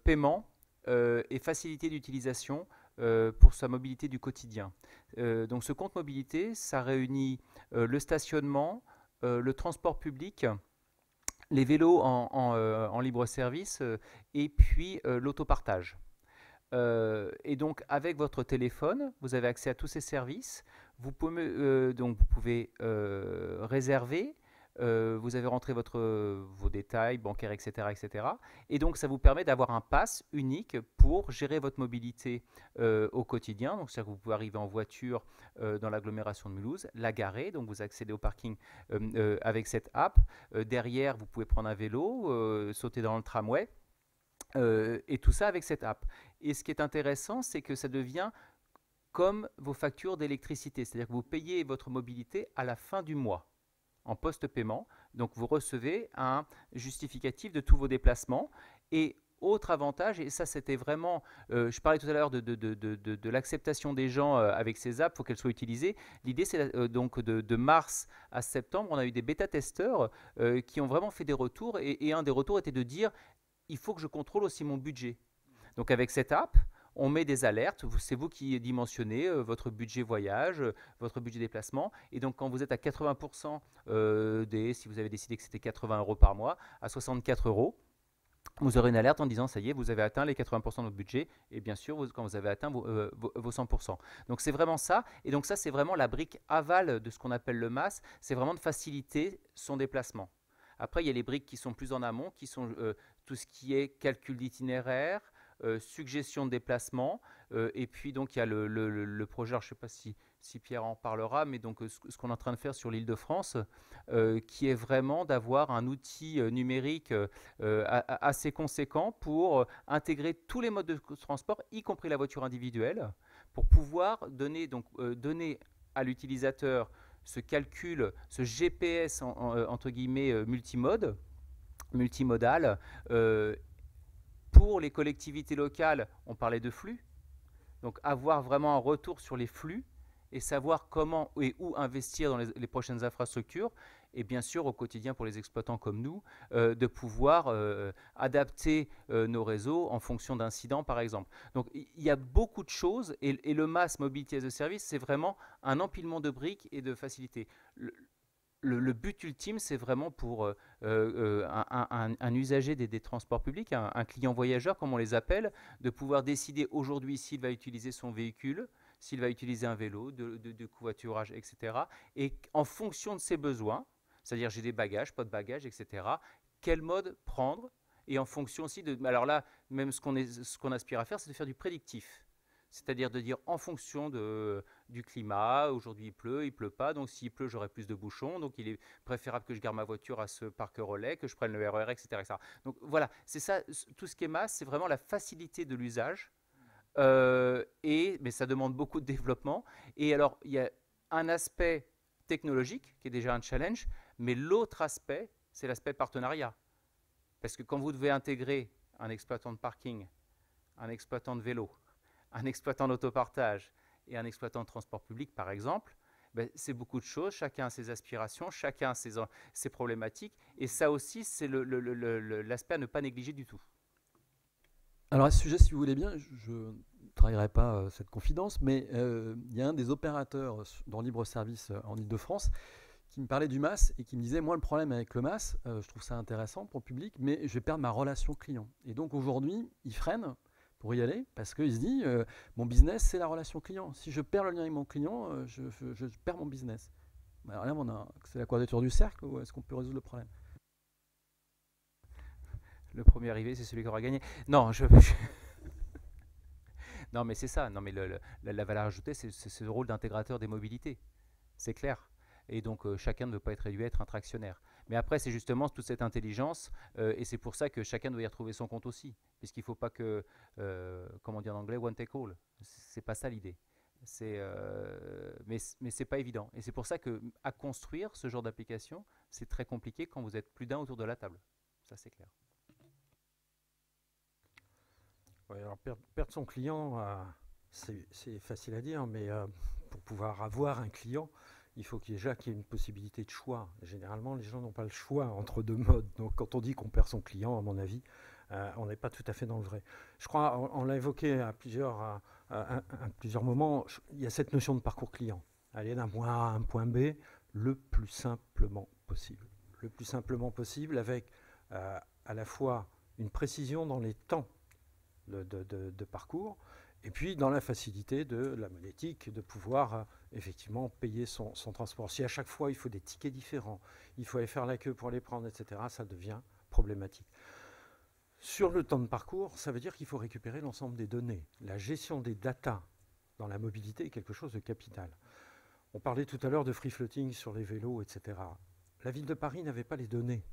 paiement et facilité d'utilisation pour sa mobilité du quotidien. Donc ce compte mobilité, ça réunit le stationnement, le transport public, les vélos en libre service et puis l'autopartage. Et donc avec votre téléphone, vous avez accès à tous ces services. Vous pouvez réserver. Vous avez rentré vos détails bancaires, etc., etc. Et donc, ça vous permet d'avoir un pass unique pour gérer votre mobilité au quotidien. Donc, c'est-à-dire que vous pouvez arriver en voiture dans l'agglomération de Mulhouse, la garer. Donc, vous accédez au parking avec cette app. Derrière, vous pouvez prendre un vélo, sauter dans le tramway. Et tout ça avec cette app. Et ce qui est intéressant, c'est que ça devient comme vos factures d'électricité. C'est-à-dire que vous payez votre mobilité à la fin du mois, en post-paiement. Donc, vous recevez un justificatif de tous vos déplacements. Et autre avantage, et ça, c'était vraiment... je parlais tout à l'heure de l'acceptation des gens avec ces apps, il faut qu'elles soient utilisées. L'idée, c'est donc de mars à septembre, on a eu des bêta-testeurs qui ont vraiment fait des retours. Et un des retours était de dire, il faut que je contrôle aussi mon budget. Donc, avec cette app, on met des alertes, c'est vous qui dimensionnez votre budget voyage, votre budget déplacement. Et donc, quand vous êtes à 80% si vous avez décidé que c'était 80 € par mois, à 64 €, vous aurez une alerte en disant, ça y est, vous avez atteint les 80% de votre budget. Et bien sûr, quand vous avez atteint vos 100%. Donc, c'est vraiment ça. Et donc, ça, c'est vraiment la brique aval de ce qu'on appelle le MaaS. C'est vraiment de faciliter son déplacement. Après, il y a les briques qui sont plus en amont, qui sont tout ce qui est calcul d'itinéraire, suggestion de déplacement, et puis donc il y a le projet, alors je ne sais pas si Pierre en parlera, mais donc ce qu'on est en train de faire sur l'Île-de-France, qui est vraiment d'avoir un outil numérique assez conséquent pour intégrer tous les modes de transport, y compris la voiture individuelle, pour pouvoir donner à l'utilisateur ce calcul, ce GPS entre guillemets multimodal. Pour les collectivités locales, on parlait de flux. Donc avoir vraiment un retour sur les flux et savoir comment et où investir dans les prochaines infrastructures. Et bien sûr, au quotidien, pour les exploitants comme nous, de pouvoir adapter nos réseaux en fonction d'incidents, par exemple. Donc, il y a beaucoup de choses. Et le MaaS Mobility as a Service, c'est vraiment un empilement de briques et de facilité. Le but ultime, c'est vraiment pour un usager des transports publics, un client voyageur, comme on les appelle, de pouvoir décider aujourd'hui s'il va utiliser son véhicule, s'il va utiliser un vélo, de covoiturage, etc. Et en fonction de ses besoins, c'est-à-dire j'ai des bagages, pas de bagages, etc., quel mode prendre. Et en fonction aussi de... Alors là, même ce qu'on aspire à faire, c'est de faire du prédictif. C'est-à-dire de dire en fonction du climat, aujourd'hui il pleut pas, donc s'il pleut j'aurai plus de bouchons, donc il est préférable que je garde ma voiture à ce parc relais, que je prenne le RER, etc. etc. Donc voilà, c'est ça, tout ce qui est MaaS, c'est vraiment la facilité de l'usage, mais ça demande beaucoup de développement. Et alors il y a un aspect technologique qui est déjà un challenge, mais l'autre aspect, c'est l'aspect partenariat. Parce que quand vous devez intégrer un exploitant de parking, un exploitant de vélo, un exploitant d'autopartage et un exploitant de transport public, par exemple, ben, c'est beaucoup de choses. Chacun a ses aspirations, chacun a ses problématiques. Et ça aussi, c'est l'aspect à ne pas négliger du tout. Alors à ce sujet, si vous voulez bien, je ne trahirai pas cette confidence, mais il y a un des opérateurs dans libre service en Ile-de-France qui me parlait du MaaS et qui me disait, moi le problème avec le MaaS, je trouve ça intéressant pour le public, mais je vais perdre ma relation client. Et donc aujourd'hui, il freine pour y aller parce qu'il se dit, mon business c'est la relation client. Si je perds le lien avec mon client, je perds mon business. Alors là, c'est la quadrature du cercle ou est-ce qu'on peut résoudre le problème? Le premier arrivé, c'est celui qui aura gagné. Non, non, mais c'est ça. Non, mais la valeur ajoutée, c'est le rôle d'intégrateur des mobilités. C'est clair. Et donc, chacun ne veut pas être réduit à être un tractionnaire. Mais après, c'est justement toute cette intelligence, et c'est pour ça que chacun doit y retrouver son compte aussi. Puisqu'il ne faut pas que, comment on dit en anglais, one take all. C'est pas ça l'idée. Mais c'est pas évident. Et c'est pour ça qu'à construire ce genre d'application, c'est très compliqué quand vous êtes plus d'un autour de la table. Ça, c'est clair. Ouais, alors perdre son client, c'est facile à dire, mais pour pouvoir avoir un client, il faut déjà qu'il y ait une possibilité de choix. Généralement, les gens n'ont pas le choix entre deux modes. Donc, quand on dit qu'on perd son client, à mon avis, on n'est pas tout à fait dans le vrai. Je crois, on l'a évoqué à plusieurs moments, il y a cette notion de parcours client. Aller d'un point A à un point B le plus simplement possible. Le plus simplement possible avec à la fois une précision dans les temps de parcours, et puis dans la facilité de la monétique, de pouvoir effectivement payer son transport. Si à chaque fois il faut des tickets différents, il faut aller faire la queue pour les prendre, etc., ça devient problématique. Sur le temps de parcours, ça veut dire qu'il faut récupérer l'ensemble des données. La gestion des datas dans la mobilité est quelque chose de capital. On parlait tout à l'heure de free floating sur les vélos, etc. La ville de Paris n'avait pas les données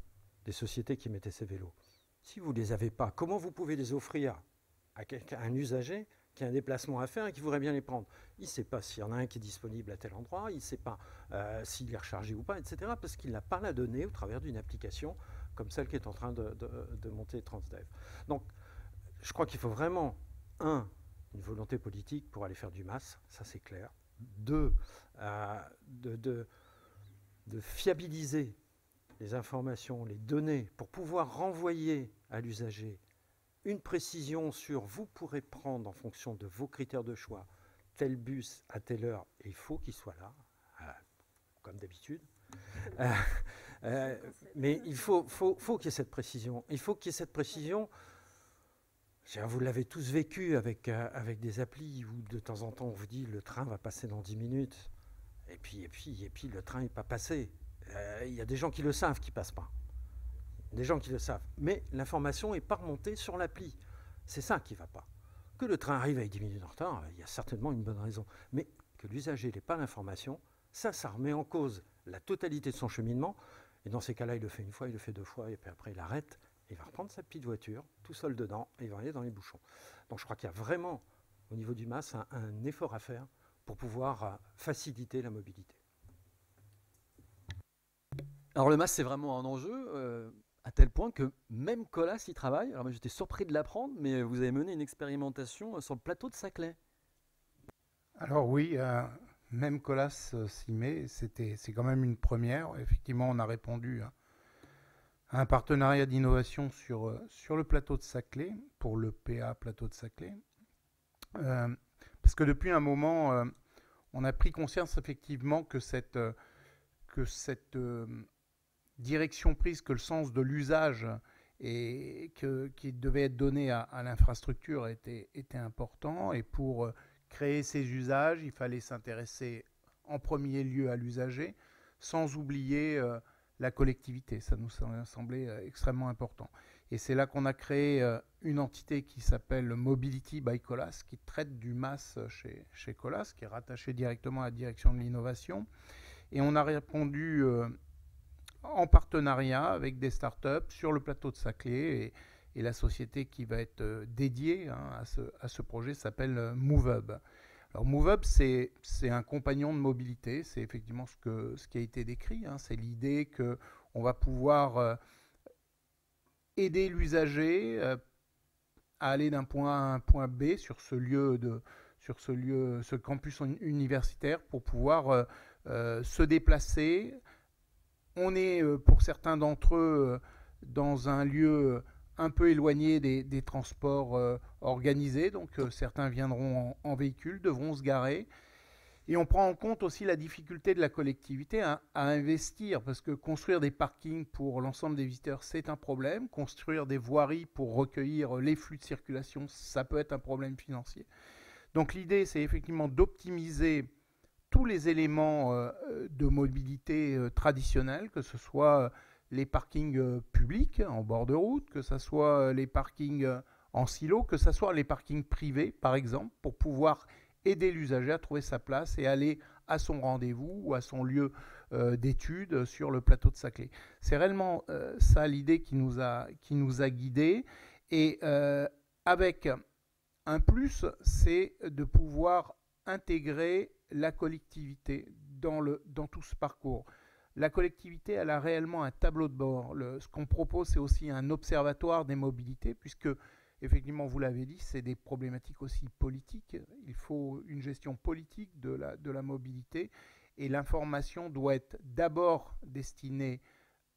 des sociétés qui mettaient ces vélos. Si vous ne les avez pas, comment vous pouvez les offrir à un usager qui a un déplacement à faire et qui voudrait bien les prendre? Il ne sait pas s'il y en a un qui est disponible à tel endroit, il ne sait pas s'il est rechargé ou pas, etc. Parce qu'il n'a pas la donnée au travers d'une application comme celle qui est en train de monter Transdev. Donc, je crois qu'il faut vraiment, une volonté politique pour aller faire du MaaS, ça c'est clair. 2, de fiabiliser les informations, les données, pour pouvoir renvoyer à l'usager une précision sur vous pourrez prendre en fonction de vos critères de choix tel bus à telle heure, et il faut qu'il soit là, comme d'habitude. Mais il faut qu'il y ait cette précision. Il faut qu'il y ait cette précision. Vous l'avez tous vécu avec des applis où de temps en temps on vous dit le train va passer dans 10 minutes, et puis le train n'est pas passé. Il y a des gens qui le savent qui ne passent pas. Des gens qui le savent. Mais l'information n'est pas remontée sur l'appli. C'est ça qui ne va pas. Que le train arrive avec 10 minutes de retard, il y a certainement une bonne raison. Mais que l'usager n'ait pas l'information, ça remet en cause la totalité de son cheminement. Et dans ces cas-là, il le fait une fois, il le fait 2 fois, et puis après il arrête. Et il va reprendre sa petite voiture, tout seul dedans, et il va aller dans les bouchons. Donc je crois qu'il y a vraiment, au niveau du MaaS, un effort à faire pour pouvoir faciliter la mobilité. Alors le MaaS, c'est vraiment un enjeu, à tel point que même Colas y travaille. Alors moi j'étais surpris de l'apprendre, mais vous avez mené une expérimentation sur le plateau de Saclay. Alors oui, même Colas s'y met, c'est quand même une première. Effectivement, on a répondu à un partenariat d'innovation sur le plateau de Saclay, pour le PA plateau de Saclay. Parce que depuis un moment, on a pris conscience effectivement que cette direction prise, que le sens de l'usage et qui devait être donné à l'infrastructure était important. Et pour créer ces usages, il fallait s'intéresser en premier lieu à l'usager, sans oublier la collectivité. Ça nous semblait extrêmement important. Et c'est là qu'on a créé une entité qui s'appelle Mobility by Colas, qui traite du MaaS chez Colas, qui est rattaché directement à la direction de l'innovation. Et on a répondu en partenariat avec des startups sur le plateau de Saclay. Et la société qui va être dédiée à ce projet s'appelle MoveHub. Alors MoveHub, c'est un compagnon de mobilité. C'est effectivement ce qui a été décrit. C'est l'idée qu'on va pouvoir aider l'usager à aller d'un point A à un point B sur ce campus universitaire pour pouvoir se déplacer. On est, pour certains d'entre eux, dans un lieu un peu éloigné des transports organisés. Donc certains viendront en véhicule, devront se garer. Et on prend en compte aussi la difficulté de la collectivité à investir, parce que construire des parkings pour l'ensemble des visiteurs, c'est un problème. Construire des voiries pour recueillir les flux de circulation, ça peut être un problème financier. Donc l'idée, c'est effectivement d'optimiser tous les éléments de mobilité traditionnels, que ce soit les parkings publics en bord de route, que ce soit les parkings en silo, que ce soit les parkings privés, par exemple, pour pouvoir aider l'usager à trouver sa place et aller à son rendez-vous ou à son lieu d'études sur le plateau de Saclay. C'est réellement ça l'idée qui nous a guidés. Et avec un plus, c'est de pouvoir intégrer la collectivité dans tout ce parcours. La collectivité, elle a réellement un tableau de bord. Ce qu'on propose, c'est aussi un observatoire des mobilités, puisque effectivement, vous l'avez dit, c'est des problématiques aussi politiques. Il faut une gestion politique de la mobilité et l'information doit être d'abord destinée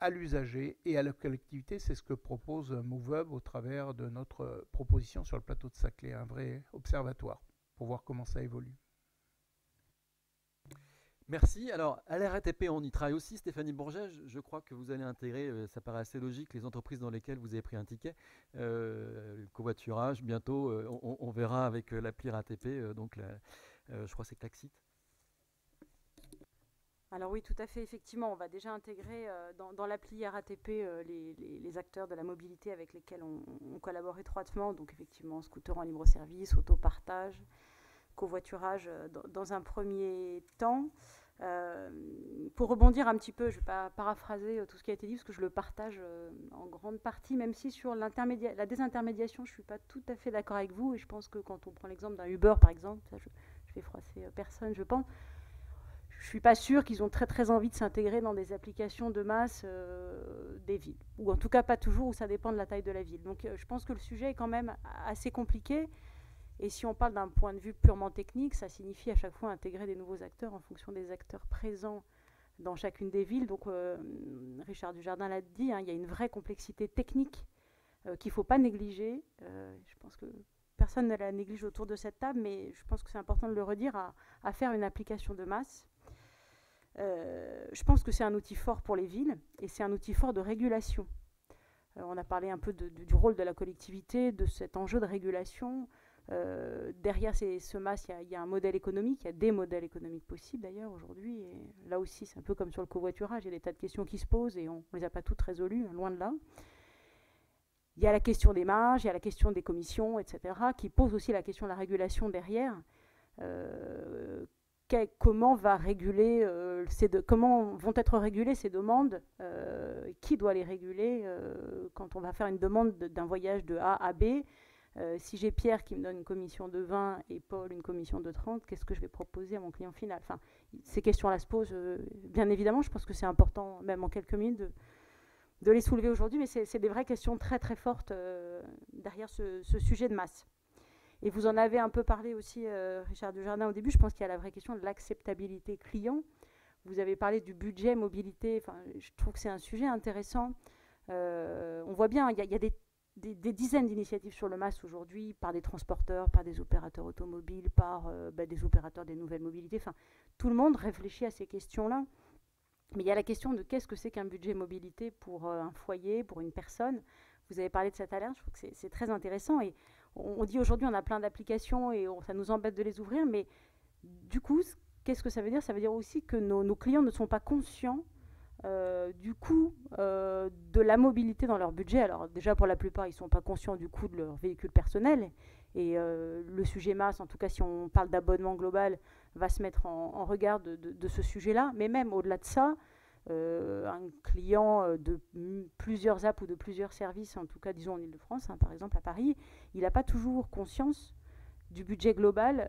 à l'usager et à la collectivité. C'est ce que propose MoveHub au travers de notre proposition sur le plateau de Saclay, un vrai observatoire pour voir comment ça évolue. Merci. Alors, à la RATP, on y travaille aussi. Stéphanie Bourget, je crois que vous allez intégrer, ça paraît assez logique, les entreprises dans lesquelles vous avez pris un ticket. Le covoiturage, bientôt, on verra avec l'appli RATP, je crois que c'est Klaxit. Alors oui, tout à fait. Effectivement, on va déjà intégrer dans l'appli RATP les acteurs de la mobilité avec lesquels on collabore étroitement. Donc effectivement, scooter en libre service, autopartage, covoiturage dans un premier temps. Pour rebondir un petit peu, je ne vais pas paraphraser tout ce qui a été dit parce que je le partage en grande partie, même si sur la désintermédiation, je ne suis pas tout à fait d'accord avec vous. Et je pense que quand on prend l'exemple d'un Uber, par exemple, ça, je vais froisser personne, je pense. Je ne suis pas sûre qu'ils ont très très envie de s'intégrer dans des applications de masse des villes. Ou en tout cas pas toujours, où ça dépend de la taille de la ville. Donc je pense que le sujet est quand même assez compliqué. Et si on parle d'un point de vue purement technique, ça signifie à chaque fois intégrer des nouveaux acteurs en fonction des acteurs présents dans chacune des villes. Donc Richard Dujardin l'a dit, il y a une vraie complexité technique qu'il ne faut pas négliger. Je pense que personne ne la néglige autour de cette table, mais je pense que c'est important de le redire, à faire une application de masse. Je pense que c'est un outil fort pour les villes et c'est un outil fort de régulation. On a parlé un peu du rôle de la collectivité, de cet enjeu de régulation. Derrière ce MaaS, il y a un modèle économique, il y a des modèles économiques possibles d'ailleurs aujourd'hui. Et là aussi, c'est un peu comme sur le covoiturage, il y a des tas de questions qui se posent et on ne les a pas toutes résolues, loin de là. Il y a la question des marges, il y a la question des commissions, etc., qui pose aussi la question de la régulation derrière. Comment vont être régulées ces demandes, qui doit les réguler quand on va faire une demande d'un voyage de A à B. Si j'ai Pierre qui me donne une commission de 20 et Paul une commission de 30, qu'est-ce que je vais proposer à mon client final? Enfin, ces questions-là se posent bien évidemment. Je pense que c'est important, même en quelques minutes, de les soulever aujourd'hui, mais c'est des vraies questions très très fortes derrière ce sujet de masse. Et vous en avez un peu parlé aussi, Richard Dujardin, au début. Je pense qu'il y a la vraie question de l'acceptabilité client. Vous avez parlé du budget mobilité. Enfin, je trouve que c'est un sujet intéressant. On voit bien, il y a des dizaines d'initiatives sur le MaaS aujourd'hui, par des transporteurs, par des opérateurs automobiles, par des opérateurs des nouvelles mobilités. Enfin, tout le monde réfléchit à ces questions-là. Mais il y a la question de qu'est-ce que c'est qu'un budget mobilité pour un foyer, pour une personne. Vous avez parlé de cette alerte, je trouve que c'est très intéressant. Et on dit aujourd'hui on a plein d'applications et ça nous embête de les ouvrir, mais du coup, qu'est-ce que ça veut dire? Ça veut dire aussi que nos clients ne sont pas conscients du coût de la mobilité dans leur budget. Alors déjà, pour la plupart, ils ne sont pas conscients du coût de leur véhicule personnel. Et le sujet masse, en tout cas si on parle d'abonnement global, va se mettre en regard de ce sujet-là. Mais même au-delà de ça, un client de plusieurs apps ou de plusieurs services, en tout cas disons en Ile-de-France, par exemple à Paris, il n'a pas toujours conscience du budget global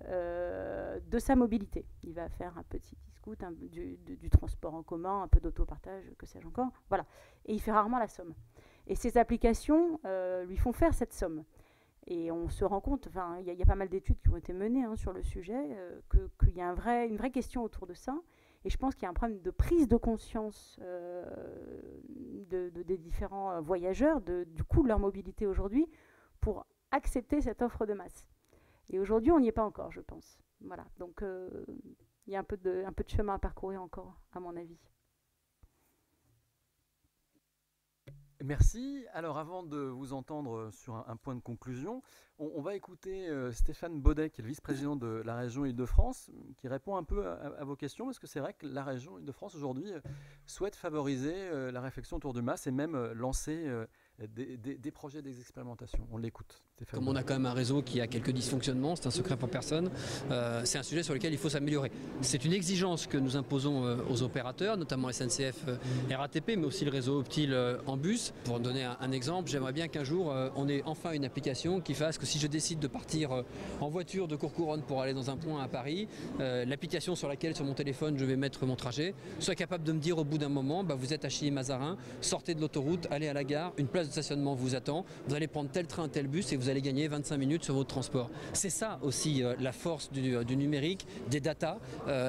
de sa mobilité. Il va faire un petit scoot, du transport en commun, un peu d'autopartage, que sais-je encore. Voilà. Et il fait rarement la somme. Et ces applications lui font faire cette somme. Et on se rend compte, enfin, il y a pas mal d'études qui ont été menées sur le sujet, qu'il y a une vraie question autour de ça. Et je pense qu'il y a un problème de prise de conscience des différents voyageurs, du coût de leur mobilité aujourd'hui, pour accepter cette offre de masse. Et aujourd'hui, on n'y est pas encore, je pense. Voilà. Donc, il y a un peu de chemin à parcourir encore, à mon avis. Merci. Alors avant de vous entendre sur un point de conclusion, on va écouter Stéphane Baudet, qui est le vice-président de la région Île-de-France, qui répond un peu à vos questions, parce que c'est vrai que la région Île-de-France aujourd'hui souhaite favoriser la réflexion autour du MaaS et même lancer des projets d'expérimentation. On l'écoute. Comme on a quand même un réseau qui a quelques dysfonctionnements, c'est un secret pour personne, c'est un sujet sur lequel il faut s'améliorer. C'est une exigence que nous imposons aux opérateurs, notamment SNCF, RATP, mais aussi le réseau Optile en bus. Pour donner un exemple, j'aimerais bien qu'un jour on ait enfin une application qui fasse que si je décide de partir en voiture de Courcouronnes pour aller dans un point à Paris, l'application sur laquelle sur mon téléphone je vais mettre mon trajet soit capable de me dire au bout d'un moment, vous êtes à Chilly-Mazarin, sortez de l'autoroute, allez à la gare, une place de stationnement vous attend, vous allez prendre tel train, tel bus et vous allez gagner 25 minutes sur votre transport. C'est ça aussi la force du numérique, des datas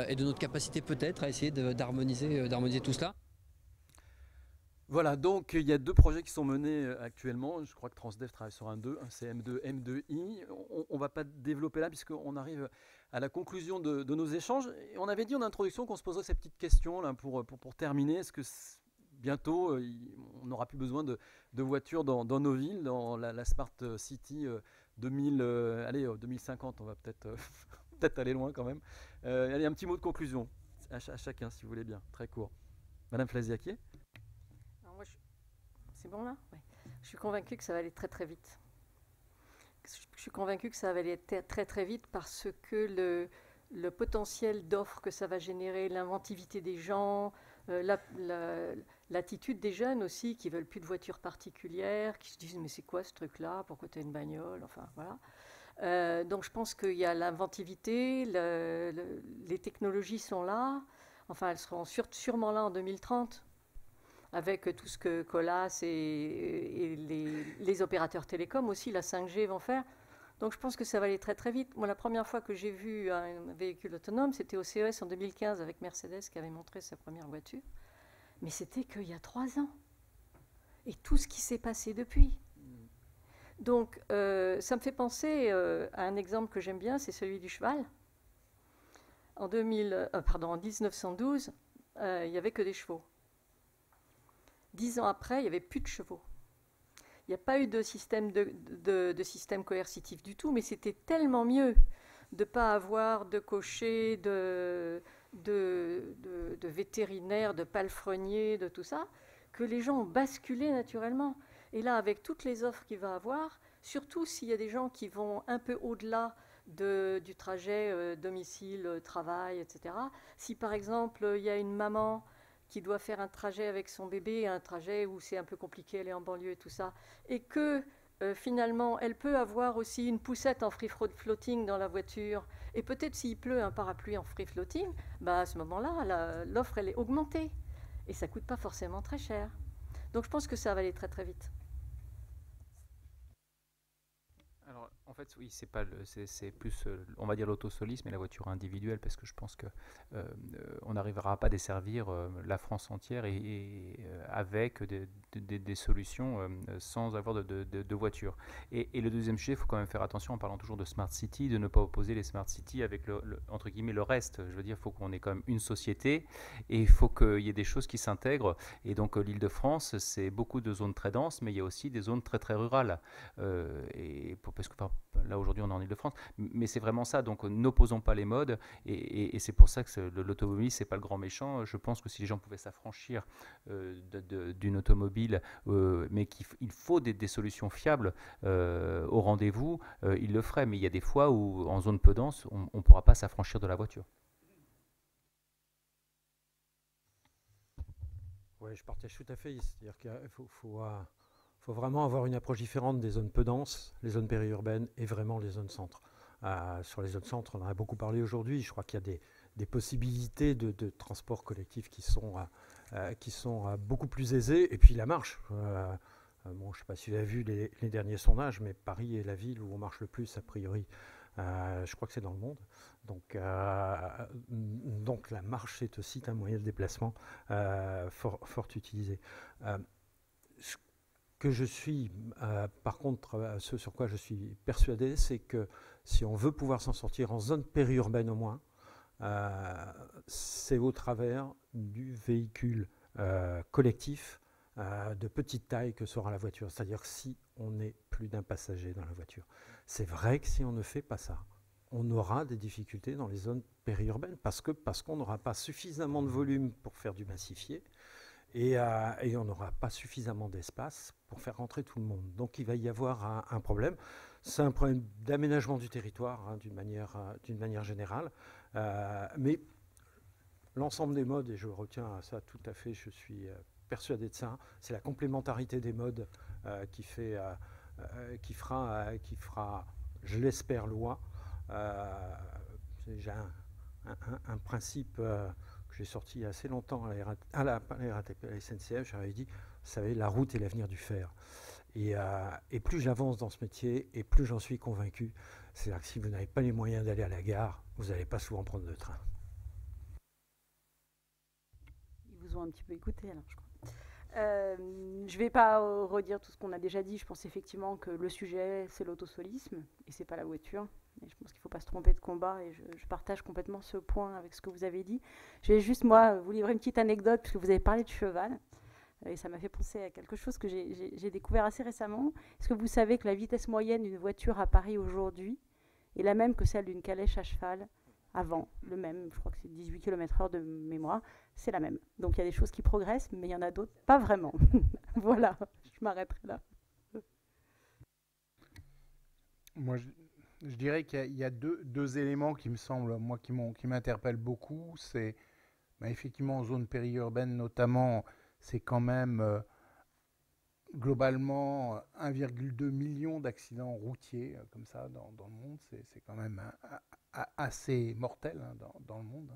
et de notre capacité peut-être à essayer d'harmoniser tout cela. Voilà, donc il y a 2 projets qui sont menés actuellement. Je crois que Transdev travaille sur un c'est M2, M2I. On ne va pas développer là puisqu'on arrive à la conclusion de nos échanges. Et on avait dit en introduction qu'on se poserait ces petites questions là, pour terminer. Est-ce que bientôt on n'aura plus besoin de voitures dans nos villes, dans la Smart City 2050, on va peut-être aller loin quand même. Allez, un petit mot de conclusion à chacun si vous voulez bien, très court. Madame Flaziaquier. C'est bon là ? Ouais. Je suis convaincue que ça va aller très très vite. Je suis convaincue que ça va aller très très vite parce que le potentiel d'offres que ça va générer, l'inventivité des gens, l'attitude des jeunes aussi qui veulent plus de voitures particulières, qui se disent mais c'est quoi ce truc-là ? Pourquoi tu as une bagnole ? Enfin voilà. Donc je pense qu'il y a l'inventivité, les technologies sont là. Enfin elles seront sûrement là en 2030. Avec tout ce que Colas et les opérateurs télécoms aussi, la 5G vont faire. Donc je pense que ça va aller très très vite. Moi, la première fois que j'ai vu un véhicule autonome, c'était au CES en 2015 avec Mercedes qui avait montré sa première voiture. Mais c'était qu'il y a 3 ans. Et tout ce qui s'est passé depuis. Donc ça me fait penser à un exemple que j'aime bien, c'est celui du cheval. En 1912, il n'y avait que des chevaux. 10 ans après, il n'y avait plus de chevaux. Il n'y a pas eu de système, de système coercitif du tout, mais c'était tellement mieux de ne pas avoir de cocher, de vétérinaires, de palefreniers, de tout ça, que les gens ont basculé naturellement. Et là, avec toutes les offres qu'il va avoir, surtout s'il y a des gens qui vont un peu au-delà du trajet domicile-travail, etc. Si par exemple, il y a une maman qui doit faire un trajet avec son bébé, un trajet où c'est un peu compliqué, elle est en banlieue et tout ça, et que finalement, elle peut avoir aussi une poussette en free floating dans la voiture, et peut-être s'il pleut, un parapluie en free floating, à ce moment-là, l'offre, elle est augmentée, et ça ne coûte pas forcément très cher. Donc je pense que ça va aller très très vite. Alors, en fait, oui, c'est plus, on va dire l'autosolisme et la voiture individuelle, parce que je pense que on n'arrivera pas à desservir la France entière et avec des solutions sans avoir de voiture. Et le deuxième sujet, il faut quand même faire attention en parlant toujours de Smart City, de ne pas opposer les Smart City avec entre guillemets le reste. Je veux dire, il faut qu'on ait quand même une société et il faut qu'il y ait des choses qui s'intègrent. Et donc l'Île-de-France, c'est beaucoup de zones très denses, mais il y a aussi des zones très très rurales. Parce que là aujourd'hui on est en Ile-de-France, mais c'est vraiment ça, donc n'opposons pas les modes, et c'est pour ça que l'automobile c'est pas le grand méchant. Je pense que si les gens pouvaient s'affranchir d'une automobile, mais qu'il faut des solutions fiables au rendez-vous, ils le feraient, mais il y a des fois où en zone peu dense, on ne pourra pas s'affranchir de la voiture. Oui, je partage tout à fait. C'est-à-dire qu'il faut vraiment avoir une approche différente des zones peu denses, les zones périurbaines et vraiment les zones centres. Sur les zones centres, on en a beaucoup parlé aujourd'hui. Je crois qu'il y a des possibilités de transport collectif qui sont beaucoup plus aisées. Et puis la marche. Bon, je ne sais pas si vous avez vu les derniers sondages, mais Paris est la ville où on marche le plus, a priori. Je crois que c'est dans le monde. Donc la marche est aussi un moyen de déplacement fort utilisé. Ce que je suis, par contre, ce sur quoi je suis persuadé, c'est que si on veut pouvoir s'en sortir en zone périurbaine au moins, c'est au travers du véhicule collectif de petite taille que sera la voiture. C'est-à-dire si on n'est plus d'un passager dans la voiture. C'est vrai que si on ne fait pas ça, on aura des difficultés dans les zones périurbaines parce qu'on n'aura pas suffisamment de volume pour faire du massifié et on n'aura pas suffisamment d'espace pour faire rentrer tout le monde. Donc il va y avoir un problème. C'est un problème d'aménagement du territoire d'une manière générale. Mais l'ensemble des modes, et je retiens ça tout à fait, je suis persuadé de ça, c'est la complémentarité des modes qui fera, je l'espère, loi. J'ai un principe que j'ai sorti il y a assez longtemps à la RATP, à la SNCF. J'avais dit, vous savez, la route est l'avenir du fer. Et plus j'avance dans ce métier, et plus j'en suis convaincu. C'est-à-dire que si vous n'avez pas les moyens d'aller à la gare, vous n'allez pas souvent prendre le train. Ils vous ont un petit peu écouté, alors, je crois. Je ne vais pas redire tout ce qu'on a déjà dit. Je pense effectivement que le sujet, c'est l'autosolisme, et c'est pas la voiture. Et je pense qu'il ne faut pas se tromper de combat, et je partage complètement ce point avec ce que vous avez dit. Je vais juste, moi, vous livrer une petite anecdote, puisque vous avez parlé de cheval, et ça m'a fait penser à quelque chose que j'ai découvert assez récemment. Est-ce que vous savez que la vitesse moyenne d'une voiture à Paris aujourd'hui est la même que celle d'une calèche à cheval avant, le même, je crois que c'est 18 km/h de mémoire, c'est la même. Donc il y a des choses qui progressent, mais il y en a d'autres pas vraiment. Voilà, je m'arrêterai là. Moi, je dirais qu'il y a deux éléments qui me semblent, moi, qui m'interpellent beaucoup. C'est effectivement en zone périurbaine notamment, c'est quand même globalement 1,2 million d'accidents routiers comme ça dans le monde. C'est quand même assez mortel dans le monde.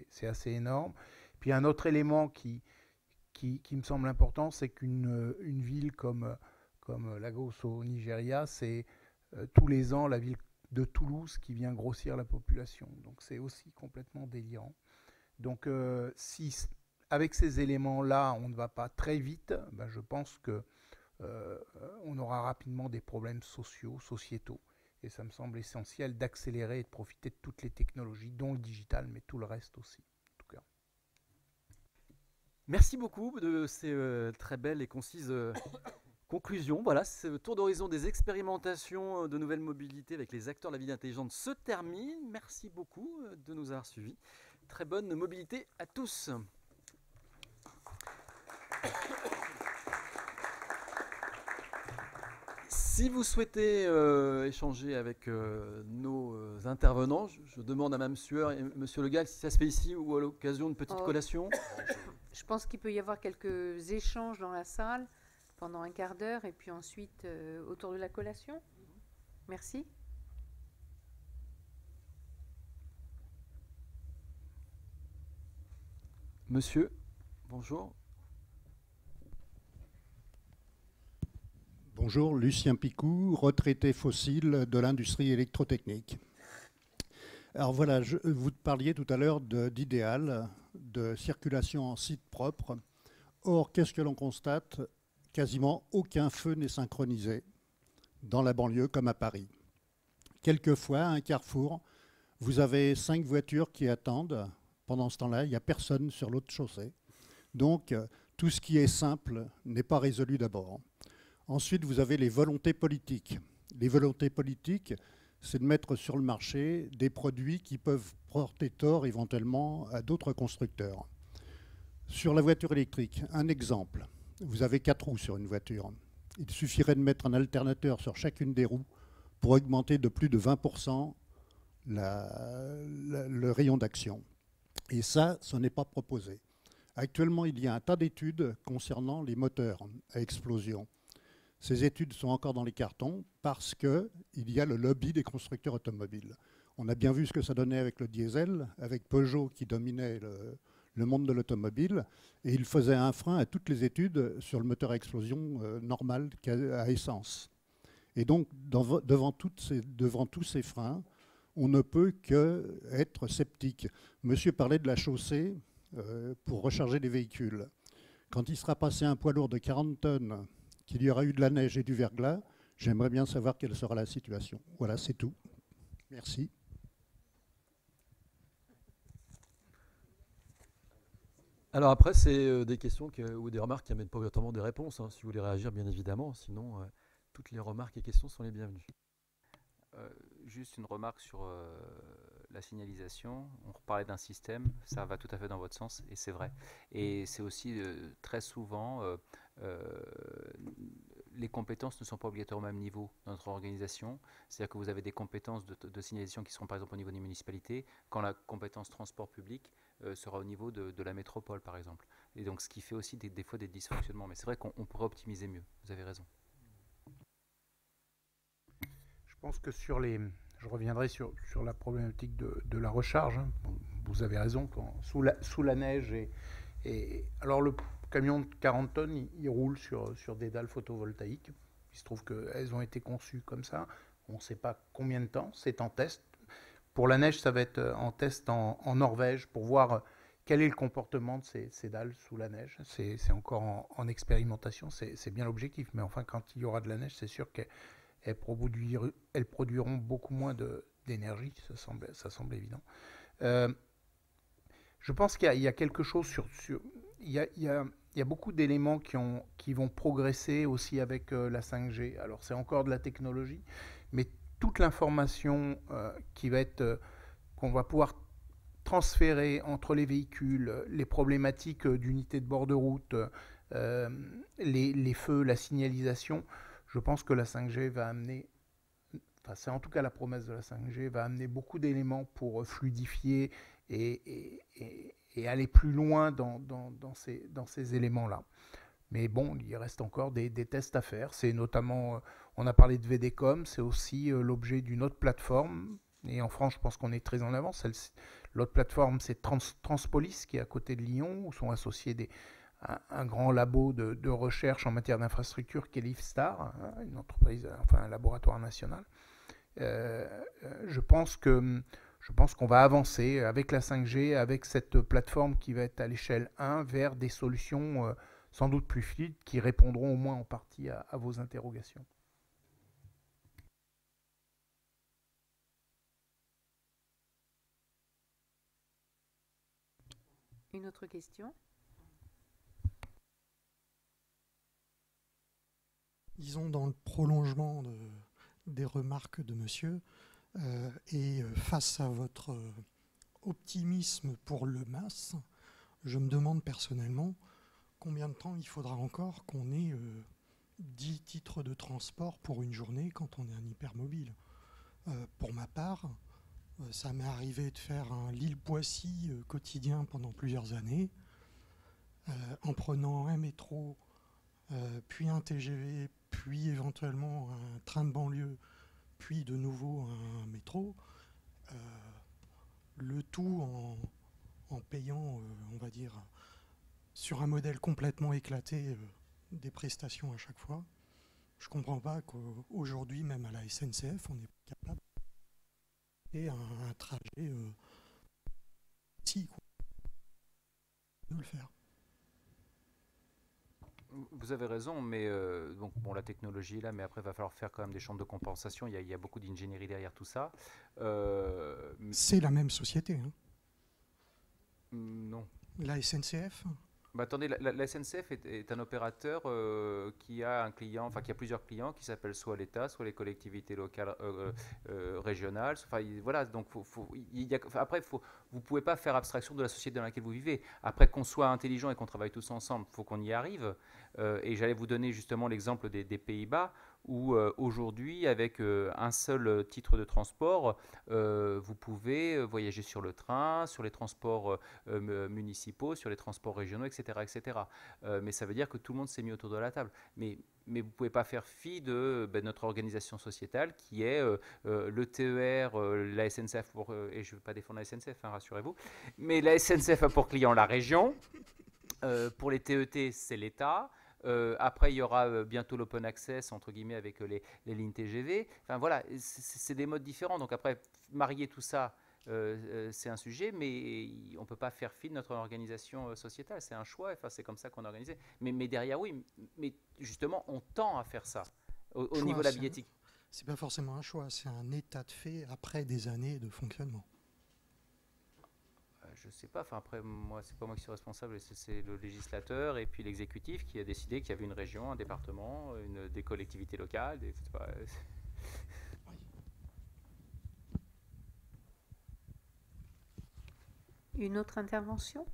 C'est assez énorme. Puis un autre élément qui me semble important, c'est qu'une ville comme Lagos au Nigeria, c'est tous les ans la ville de Toulouse qui vient grossir la population. Donc c'est aussi complètement délirant. Donc si avec ces éléments-là, on ne va pas très vite, je pense que on aura rapidement des problèmes sociétaux. Et ça me semble essentiel d'accélérer et de profiter de toutes les technologies, dont le digital, mais tout le reste aussi. En tout cas. Merci beaucoup de ces très belles et concises conclusions. Voilà, ce tour d'horizon des expérimentations de nouvelles mobilités avec les acteurs de la ville intelligente se termine. Merci beaucoup de nous avoir suivis. Très bonne mobilité à tous. Si vous souhaitez échanger avec nos intervenants, je demande à Mme Sueur et M. Le Gall si ça se fait ici ou à l'occasion d'une petite collation. Je pense qu'il peut y avoir quelques échanges dans la salle pendant un quart d'heure et puis ensuite autour de la collation. Merci. Monsieur, bonjour. Bonjour, Lucien Picou, retraité fossile de l'industrie électrotechnique. Alors voilà, vous parliez tout à l'heure d'idéal, de circulation en site propre. Or, qu'est-ce que l'on constate? Quasiment aucun feu n'est synchronisé dans la banlieue comme à Paris. Quelquefois, à un carrefour, vous avez 5 voitures qui attendent. Pendant ce temps-là, il n'y a personne sur l'autre chaussée. Donc, tout ce qui est simple n'est pas résolu d'abord. Ensuite, vous avez les volontés politiques. Les volontés politiques, c'est de mettre sur le marché des produits qui peuvent porter tort éventuellement à d'autres constructeurs. Sur la voiture électrique, un exemple. Vous avez 4 roues sur une voiture. Il suffirait de mettre un alternateur sur chacune des roues pour augmenter de plus de 20% le rayon d'action. Et ça, ce n'est pas proposé. Actuellement, il y a un tas d'études concernant les moteurs à explosion. Ces études sont encore dans les cartons parce qu'il y a le lobby des constructeurs automobiles. On a bien vu ce que ça donnait avec le diesel, avec Peugeot qui dominait le monde de l'automobile, et il faisait un frein à toutes les études sur le moteur à explosion normal à essence. Et donc, devant tous ces freins, on ne peut qu'être sceptique. Monsieur parlait de la chaussée pour recharger les véhicules. Quand il sera passé un poids lourd de 40 tonnes, qu'il y aura eu de la neige et du verglas, j'aimerais bien savoir quelle sera la situation. Voilà, c'est tout. Merci. Alors après, c'est des questions ou des remarques qui n'amènent pas obligatoirement des réponses. Hein, si vous voulez réagir, bien évidemment. Sinon, toutes les remarques et questions sont les bienvenues. Juste une remarque sur la signalisation. On parlait d'un système, ça va tout à fait dans votre sens, et c'est vrai. Et c'est aussi très souvent, les compétences ne sont pas obligatoires au même niveau dans notre organisation. C'est-à-dire que vous avez des compétences de signalisation qui seront par exemple au niveau des municipalités, quand la compétence transport public sera au niveau de la métropole, par exemple. Et donc, ce qui fait aussi des fois des dysfonctionnements. Mais c'est vrai qu'on pourrait optimiser mieux. Vous avez raison. Je pense que je reviendrai sur la problématique de la recharge. Hein. Bon, vous avez raison, sous la neige. Alors, le camion de 40 tonnes, il roule sur des dalles photovoltaïques. Il se trouve qu'elles ont été conçues comme ça. On ne sait pas combien de temps. C'est en test. Pour la neige, ça va être en test en Norvège pour voir quel est le comportement de ces dalles sous la neige. C'est encore en expérimentation. C'est bien l'objectif. Mais enfin, quand il y aura de la neige, c'est sûr qu'elles produiront beaucoup moins d'énergie. Ça semble évident. Je pense qu'il y a quelque chose il y a beaucoup d'éléments qui vont progresser aussi avec la 5G. Alors, c'est encore de la technologie, mais toute l'information qu'on va pouvoir transférer entre les véhicules, les problématiques d'unité de bord de route, les feux, la signalisation, je pense que la 5G va amener, c'est en tout cas la promesse de la 5G, va amener beaucoup d'éléments pour fluidifier et aller plus loin dans ces éléments-là. Mais bon, il reste encore des tests à faire. C'est notamment, on a parlé de VDCOM, c'est aussi l'objet d'une autre plateforme. Et en France, je pense qu'on est très en avance. L'autre plateforme, c'est Transpolis, qui est à côté de Lyon, où sont associés un grand labo de recherche en matière d'infrastructure qui est l'IFSTAR, une entreprise, enfin un laboratoire national. Je pense qu'on va avancer avec la 5G, avec cette plateforme qui va être à l'échelle 1, vers des solutions sans doute plus fluides, qui répondront au moins en partie à vos interrogations. Une autre question ? Disons dans le prolongement des remarques de monsieur, et face à votre optimisme pour le MAS, je me demande personnellement combien de temps il faudra encore qu'on ait 10 titres de transport pour une journée quand on est un hypermobile. Pour ma part, ça m'est arrivé de faire un Lille-Poissy quotidien pendant plusieurs années, en prenant un métro, puis un TGV, puis éventuellement un train de banlieue, puis de nouveau un métro, le tout en payant, on va dire, sur un modèle complètement éclaté, des prestations à chaque fois. Je ne comprends pas qu'aujourd'hui, même à la SNCF, on n'est pas capable de faire un trajet de le faire. Vous avez raison, mais donc, bon, la technologie est là, mais après, il va falloir faire quand même des champs de compensation. Il y a beaucoup d'ingénierie derrière tout ça. C'est la même société. Hein. Non. La SNCF, Bah, attendez, la SNCF est un opérateur qui a un client, enfin qui a plusieurs clients, qui s'appellent soit l'État, soit les collectivités locales, régionales. Enfin, voilà, donc après, vous pouvez pas faire abstraction de la société dans laquelle vous vivez. Après, qu'on soit intelligent et qu'on travaille tous ensemble, il faut qu'on y arrive. Et j'allais vous donner justement l'exemple des Pays-Bas, où aujourd'hui, avec un seul titre de transport, vous pouvez voyager sur le train, sur les transports municipaux, sur les transports régionaux, etc. etc. Mais ça veut dire que tout le monde s'est mis autour de la table. Mais vous ne pouvez pas faire fi de notre organisation sociétale qui est le TER, la SNCF, et je ne veux pas défendre la SNCF, hein, rassurez-vous, mais la SNCF a pour client la région. Pour les TET, c'est l'État. Après, il y aura bientôt l'open access, entre guillemets, avec les lignes TGV. Enfin, voilà, c'est des modes différents. Donc après, marier tout ça, c'est un sujet, mais on ne peut pas faire fi de notre organisation sociétale. C'est un choix, enfin, c'est comme ça qu'on est organisé. Mais derrière, oui, mais justement, on tend à faire ça au niveau de la billettique. C'est pas forcément un choix, c'est un état de fait après des années de fonctionnement. Je sais pas, enfin après moi c'est pas moi qui suis responsable, c'est le législateur et puis l'exécutif qui a décidé qu'il y avait une région, un département, des collectivités locales, Une autre intervention?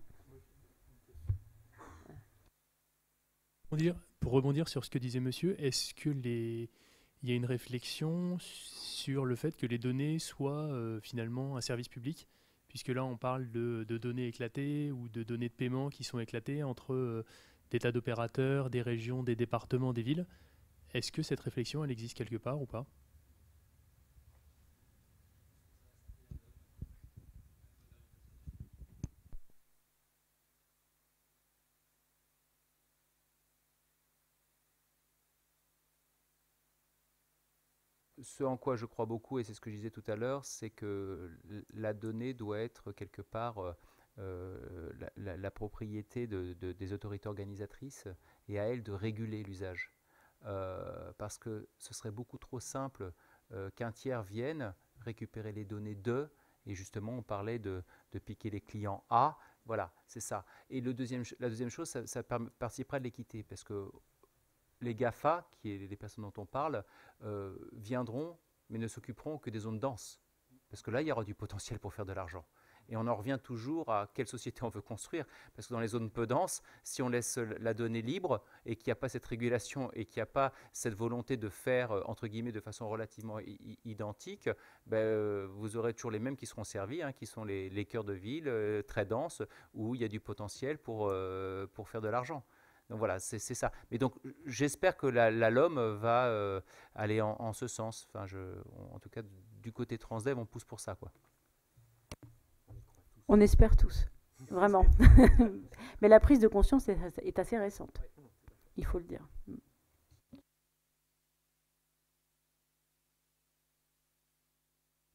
Pour rebondir sur ce que disait monsieur, est-ce que il y a une réflexion sur le fait que les données soient finalement un service public ? Puisque là, on parle de données éclatées ou de données de paiement qui sont éclatées entre des tas d'opérateurs, des régions, des départements, des villes. Est-ce que cette réflexion, elle existe quelque part ou pas ? Ce en quoi je crois beaucoup, et c'est ce que je disais tout à l'heure, c'est que la donnée doit être quelque part la propriété des autorités organisatrices et à elles de réguler l'usage. Parce que ce serait beaucoup trop simple qu'un tiers vienne récupérer les données d'eux, et justement on parlait de piquer les clients A, voilà, c'est ça. Et la deuxième chose, ça participera de l'équité, parce que les GAFA, qui est les personnes dont on parle, viendront, mais ne s'occuperont que des zones denses. Parce que là, il y aura du potentiel pour faire de l'argent. Et on en revient toujours à quelle société on veut construire. Parce que dans les zones peu denses, si on laisse la donnée libre et qu'il n'y a pas cette régulation et qu'il n'y a pas cette volonté de faire, entre guillemets, de façon relativement identique, vous aurez toujours les mêmes qui seront servis, hein, qui sont les cœurs de ville très denses, où il y a du potentiel pour faire de l'argent. Donc voilà, c'est ça. Mais donc j'espère que la LOM va aller en ce sens. Enfin, en tout cas, du côté Transdev, on pousse pour ça, quoi. On espère tous, vraiment. Mais la prise de conscience est assez récente, il faut le dire.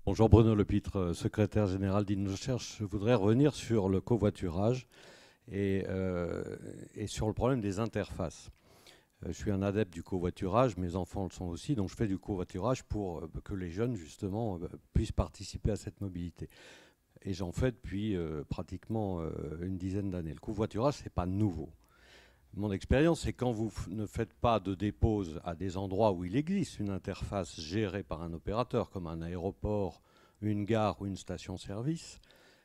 Bonjour, Bruno Lepitre, secrétaire général d'InnoSearch. Je voudrais revenir sur le covoiturage et sur le problème des interfaces. Je suis un adepte du covoiturage, mes enfants le sont aussi, donc je fais du covoiturage pour que les jeunes, justement, puissent participer à cette mobilité. Et j'en fais depuis pratiquement une dizaine d'années. Le covoiturage, ce n'est pas nouveau. Mon expérience, c'est quand vous ne faites pas de dépose à des endroits où il existe une interface gérée par un opérateur, comme un aéroport, une gare ou une station-service,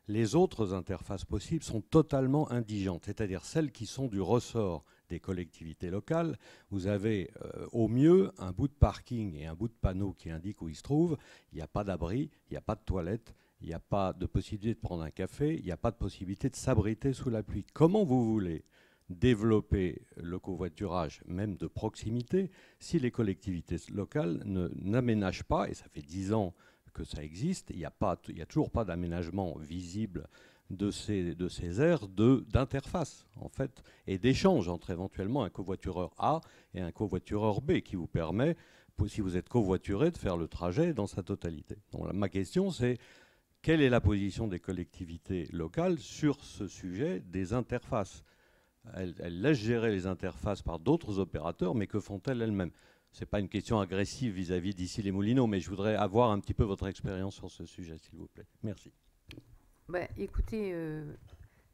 les autres interfaces possibles sont totalement indigentes, c'est-à-dire celles qui sont du ressort des collectivités locales. Vous avez au mieux un bout de parking et un bout de panneau qui indique où il se trouve. Il n'y a pas d'abri, il n'y a pas de toilette, il n'y a pas de possibilité de prendre un café, il n'y a pas de possibilité de s'abriter sous la pluie. Comment vous voulez développer le covoiturage, même de proximité, si les collectivités locales n'aménagent pas, et ça fait 10 ans que ça existe, il n'y a toujours pas d'aménagement visible de ces aires d'interface, en fait, et d'échange entre éventuellement un covoitureur A et un covoitureur B qui vous permet, si vous êtes covoituré, de faire le trajet dans sa totalité. Donc, ma question, c'est quelle est la position des collectivités locales sur ce sujet des interfaces ? Elles laissent gérer les interfaces par d'autres opérateurs, mais que font-elles elles-mêmes ? Ce n'est pas une question agressive vis-à-vis d'Issy-les-Moulineaux, mais je voudrais avoir un petit peu votre expérience sur ce sujet, s'il vous plaît. Merci. Écoutez,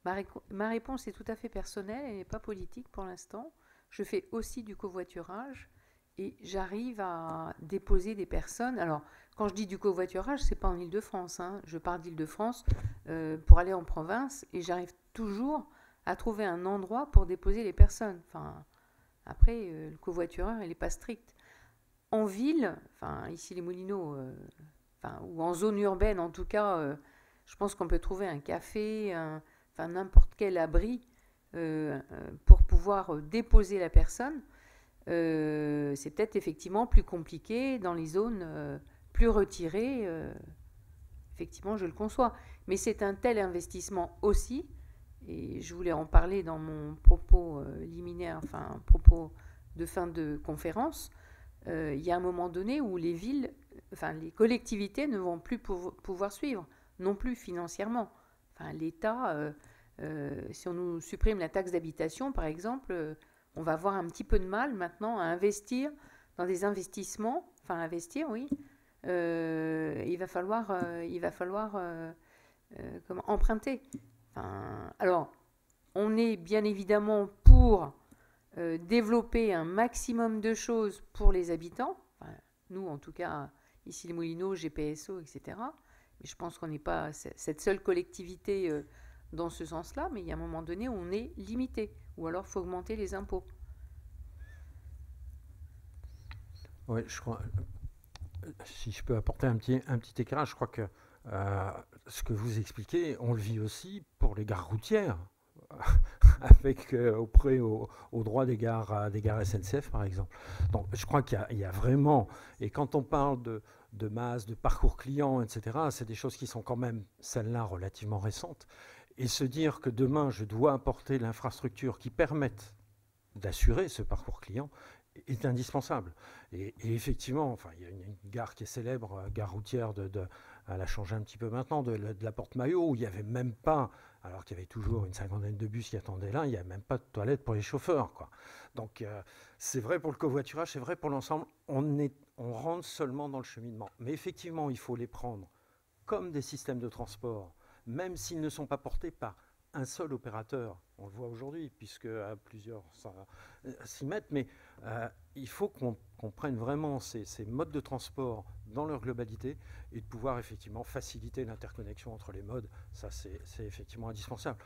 Ma réponse est tout à fait personnelle, elle n'est pas politique pour l'instant. Je fais aussi du covoiturage et j'arrive à déposer des personnes. Alors, quand je dis du covoiturage, ce n'est pas en Île-de-France. Hein. Je pars d'Île-de-France pour aller en province et j'arrive toujours à trouver un endroit pour déposer les personnes. Enfin, après, le covoitureur, il n'est pas strict. En ville, enfin, ici les Moulineaux, ou en zone urbaine en tout cas, je pense qu'on peut trouver un café, n'importe quel abri pour pouvoir déposer la personne. C'est peut-être effectivement plus compliqué dans les zones plus retirées. Effectivement, je le conçois. Mais c'est un tel investissement aussi, et je voulais en parler dans mon propos liminaire, propos de fin de conférence. Il y a un moment donné où les villes, les collectivités ne vont plus pouvoir suivre, non plus financièrement. L'État, si on nous supprime la taxe d'habitation, par exemple, on va avoir un petit peu de mal maintenant à investir dans des investissements, investir, oui. Il va falloir emprunter. Alors, on est bien évidemment pour développer un maximum de choses pour les habitants. Nous, en tout cas, ici les Moulineaux, GPSO, etc. Mais je pense qu'on n'est pas cette seule collectivité dans ce sens-là, mais il y a un moment donné où on est limité, ou alors il faut augmenter les impôts. Oui, je crois, si je peux apporter un petit éclairage, je crois que ce que vous expliquez, on le vit aussi pour les gares routières, avec au droit des gares SNCF, par exemple. Donc, je crois qu'il y a vraiment, et quand on parle de masse, de parcours client, etc., c'est des choses qui sont quand même, celles-là, relativement récentes. Et se dire que demain, je dois apporter l'infrastructure qui permette d'assurer ce parcours client est indispensable. Et effectivement, il y a une gare qui est célèbre, gare routière, elle a changé un petit peu maintenant, de la Porte Maillot, où il n'y avait même pas, alors qu'il y avait toujours une 50aine de bus qui attendaient là, il n'y avait même pas de toilettes pour les chauffeurs, quoi. Donc c'est vrai pour le covoiturage, c'est vrai pour l'ensemble, on rentre seulement dans le cheminement. Mais effectivement, il faut les prendre comme des systèmes de transport, même s'ils ne sont pas portés par un seul opérateur. On le voit aujourd'hui, puisque plusieurs s'y mettent, mais il faut qu'on prenne vraiment ces modes de transport dans leur globalité et de pouvoir effectivement faciliter l'interconnexion entre les modes. Ça, c'est effectivement indispensable.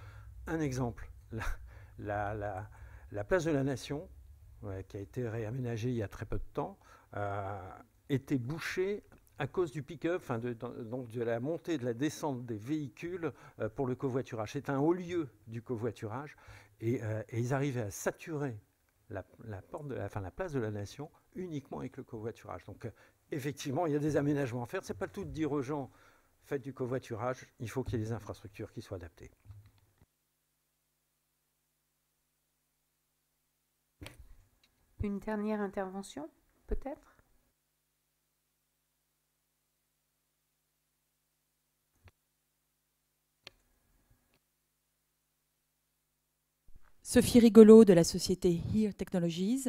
Un exemple, la place de la Nation, qui a été réaménagée il y a très peu de temps, était bouchée à cause du pick-up, donc de la montée et de la descente des véhicules pour le covoiturage. C'est un haut lieu du covoiturage et ils arrivaient à saturer la place de la Nation uniquement avec le covoiturage. Donc effectivement, il y a des aménagements à faire. Ce n'est pas le tout de dire aux gens, faites du covoiturage, il faut qu'il y ait des infrastructures qui soient adaptées. Une dernière intervention, peut-être ? Sophie Rigolo de la société Here Technologies.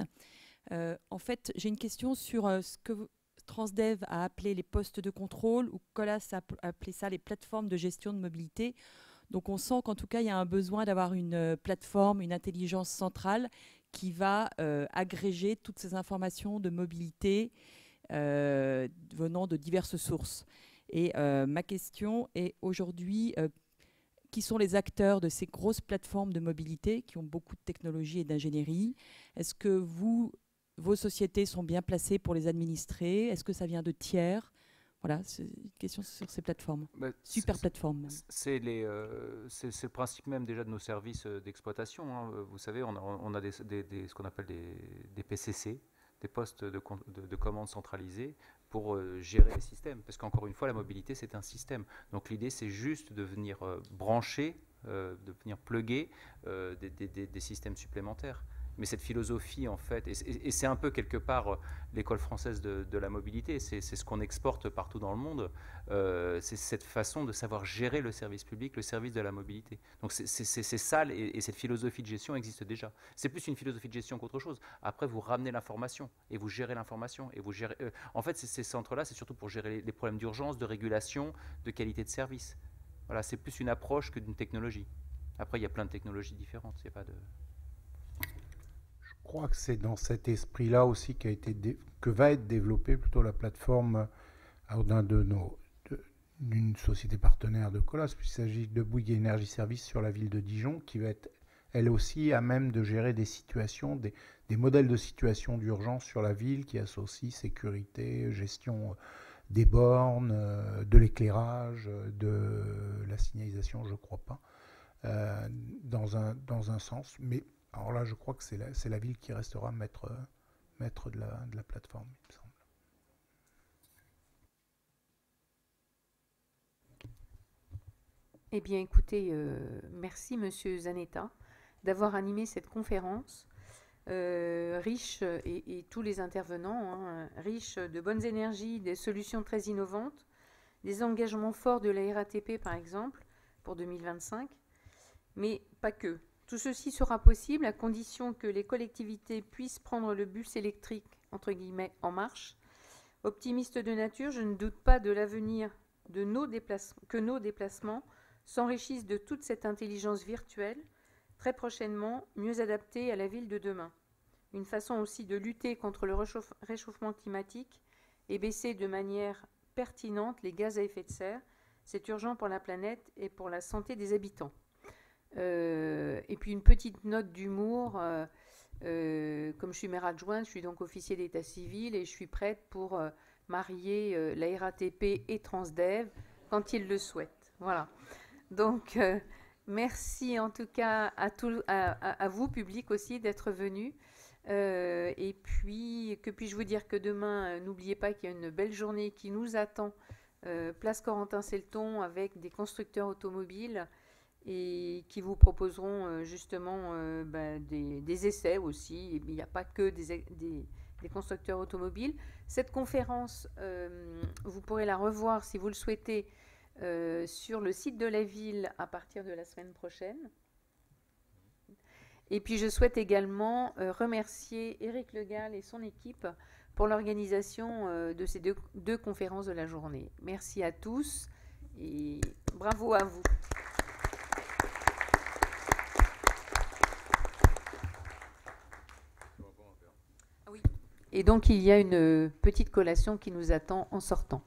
En fait, j'ai une question sur ce que Transdev a appelé les postes de contrôle ou Colas a appelé ça les plateformes de gestion de mobilité. Donc on sent qu'en tout cas, il y a un besoin d'avoir une plateforme, une intelligence centrale qui va agréger toutes ces informations de mobilité venant de diverses sources. Et ma question est aujourd'hui, qui sont les acteurs de ces grosses plateformes de mobilité qui ont beaucoup de technologie et d'ingénierie? Est-ce que vos sociétés sont bien placées pour les administrer? Est-ce que ça vient de tiers? Voilà, c'est une question sur ces plateformes. Super plateformes. C'est le principe même déjà de nos services d'exploitation. Hein. Vous savez, on a ce qu'on appelle des PCC, des postes de commande centralisés pour gérer les systèmes. Parce qu'encore une fois, la mobilité, c'est un système. Donc l'idée, c'est juste de venir brancher, de venir plugger des systèmes supplémentaires. Mais cette philosophie, en fait, et c'est un peu quelque part l'école française de la mobilité, c'est ce qu'on exporte partout dans le monde, c'est cette façon de savoir gérer le service public, le service de la mobilité. Donc c'est ça, et cette philosophie de gestion existe déjà. C'est plus une philosophie de gestion qu'autre chose. Après, vous ramenez l'information, et vous gérez l'information, et vous gérez... en fait, ces centres-là, c'est surtout pour gérer les problèmes d'urgence, de régulation, de qualité de service. Voilà, c'est plus une approche que d'une technologie. Après, il y a plein de technologies différentes. Il y a pas de... Je crois que c'est dans cet esprit-là aussi que va être développée plutôt la plateforme d'une société partenaire de Colas, puisqu'il s'agit de Bouygues Énergie Service sur la ville de Dijon, qui va être elle aussi à même de gérer des situations, des modèles de situation d'urgence sur la ville qui associent sécurité, gestion des bornes, de l'éclairage, de la signalisation, je ne crois pas, dans un sens. Mais alors là, je crois que c'est la ville qui restera maître de la plateforme, il me semble. Eh bien, écoutez, merci Monsieur Zanetta d'avoir animé cette conférence. Riche, et tous les intervenants, hein, riche de bonnes énergies, des solutions très innovantes, des engagements forts de la RATP par exemple pour 2025, mais pas que. Tout ceci sera possible à condition que les collectivités puissent prendre le bus électrique entre guillemets en marche. Optimiste de nature, je ne doute pas de l'avenir de nos déplacements s'enrichissent de toute cette intelligence virtuelle, très prochainement mieux adaptée à la ville de demain. Une façon aussi de lutter contre le réchauffement climatique et baisser de manière pertinente les gaz à effet de serre. C'est urgent pour la planète et pour la santé des habitants. Et puis une petite note d'humour. Comme je suis maire adjointe, je suis donc officier d'état civil et je suis prête pour marier la RATP et Transdev quand ils le souhaitent. Voilà. Donc, merci en tout cas à vous, public aussi, d'être venus. Et puis, que puis-je vous dire que demain, n'oubliez pas qu'il y a une belle journée qui nous attend, place Corentin-Selton, avec des constructeurs automobiles et qui vous proposeront justement des essais aussi. Et il n'y a pas que des constructeurs automobiles. Cette conférence, vous pourrez la revoir si vous le souhaitez sur le site de la ville à partir de la semaine prochaine. Et puis je souhaite également remercier Éric Le Gall et son équipe pour l'organisation de ces deux conférences de la journée. Merci à tous et bravo à vous. Oui. Et donc il y a une petite collation qui nous attend en sortant.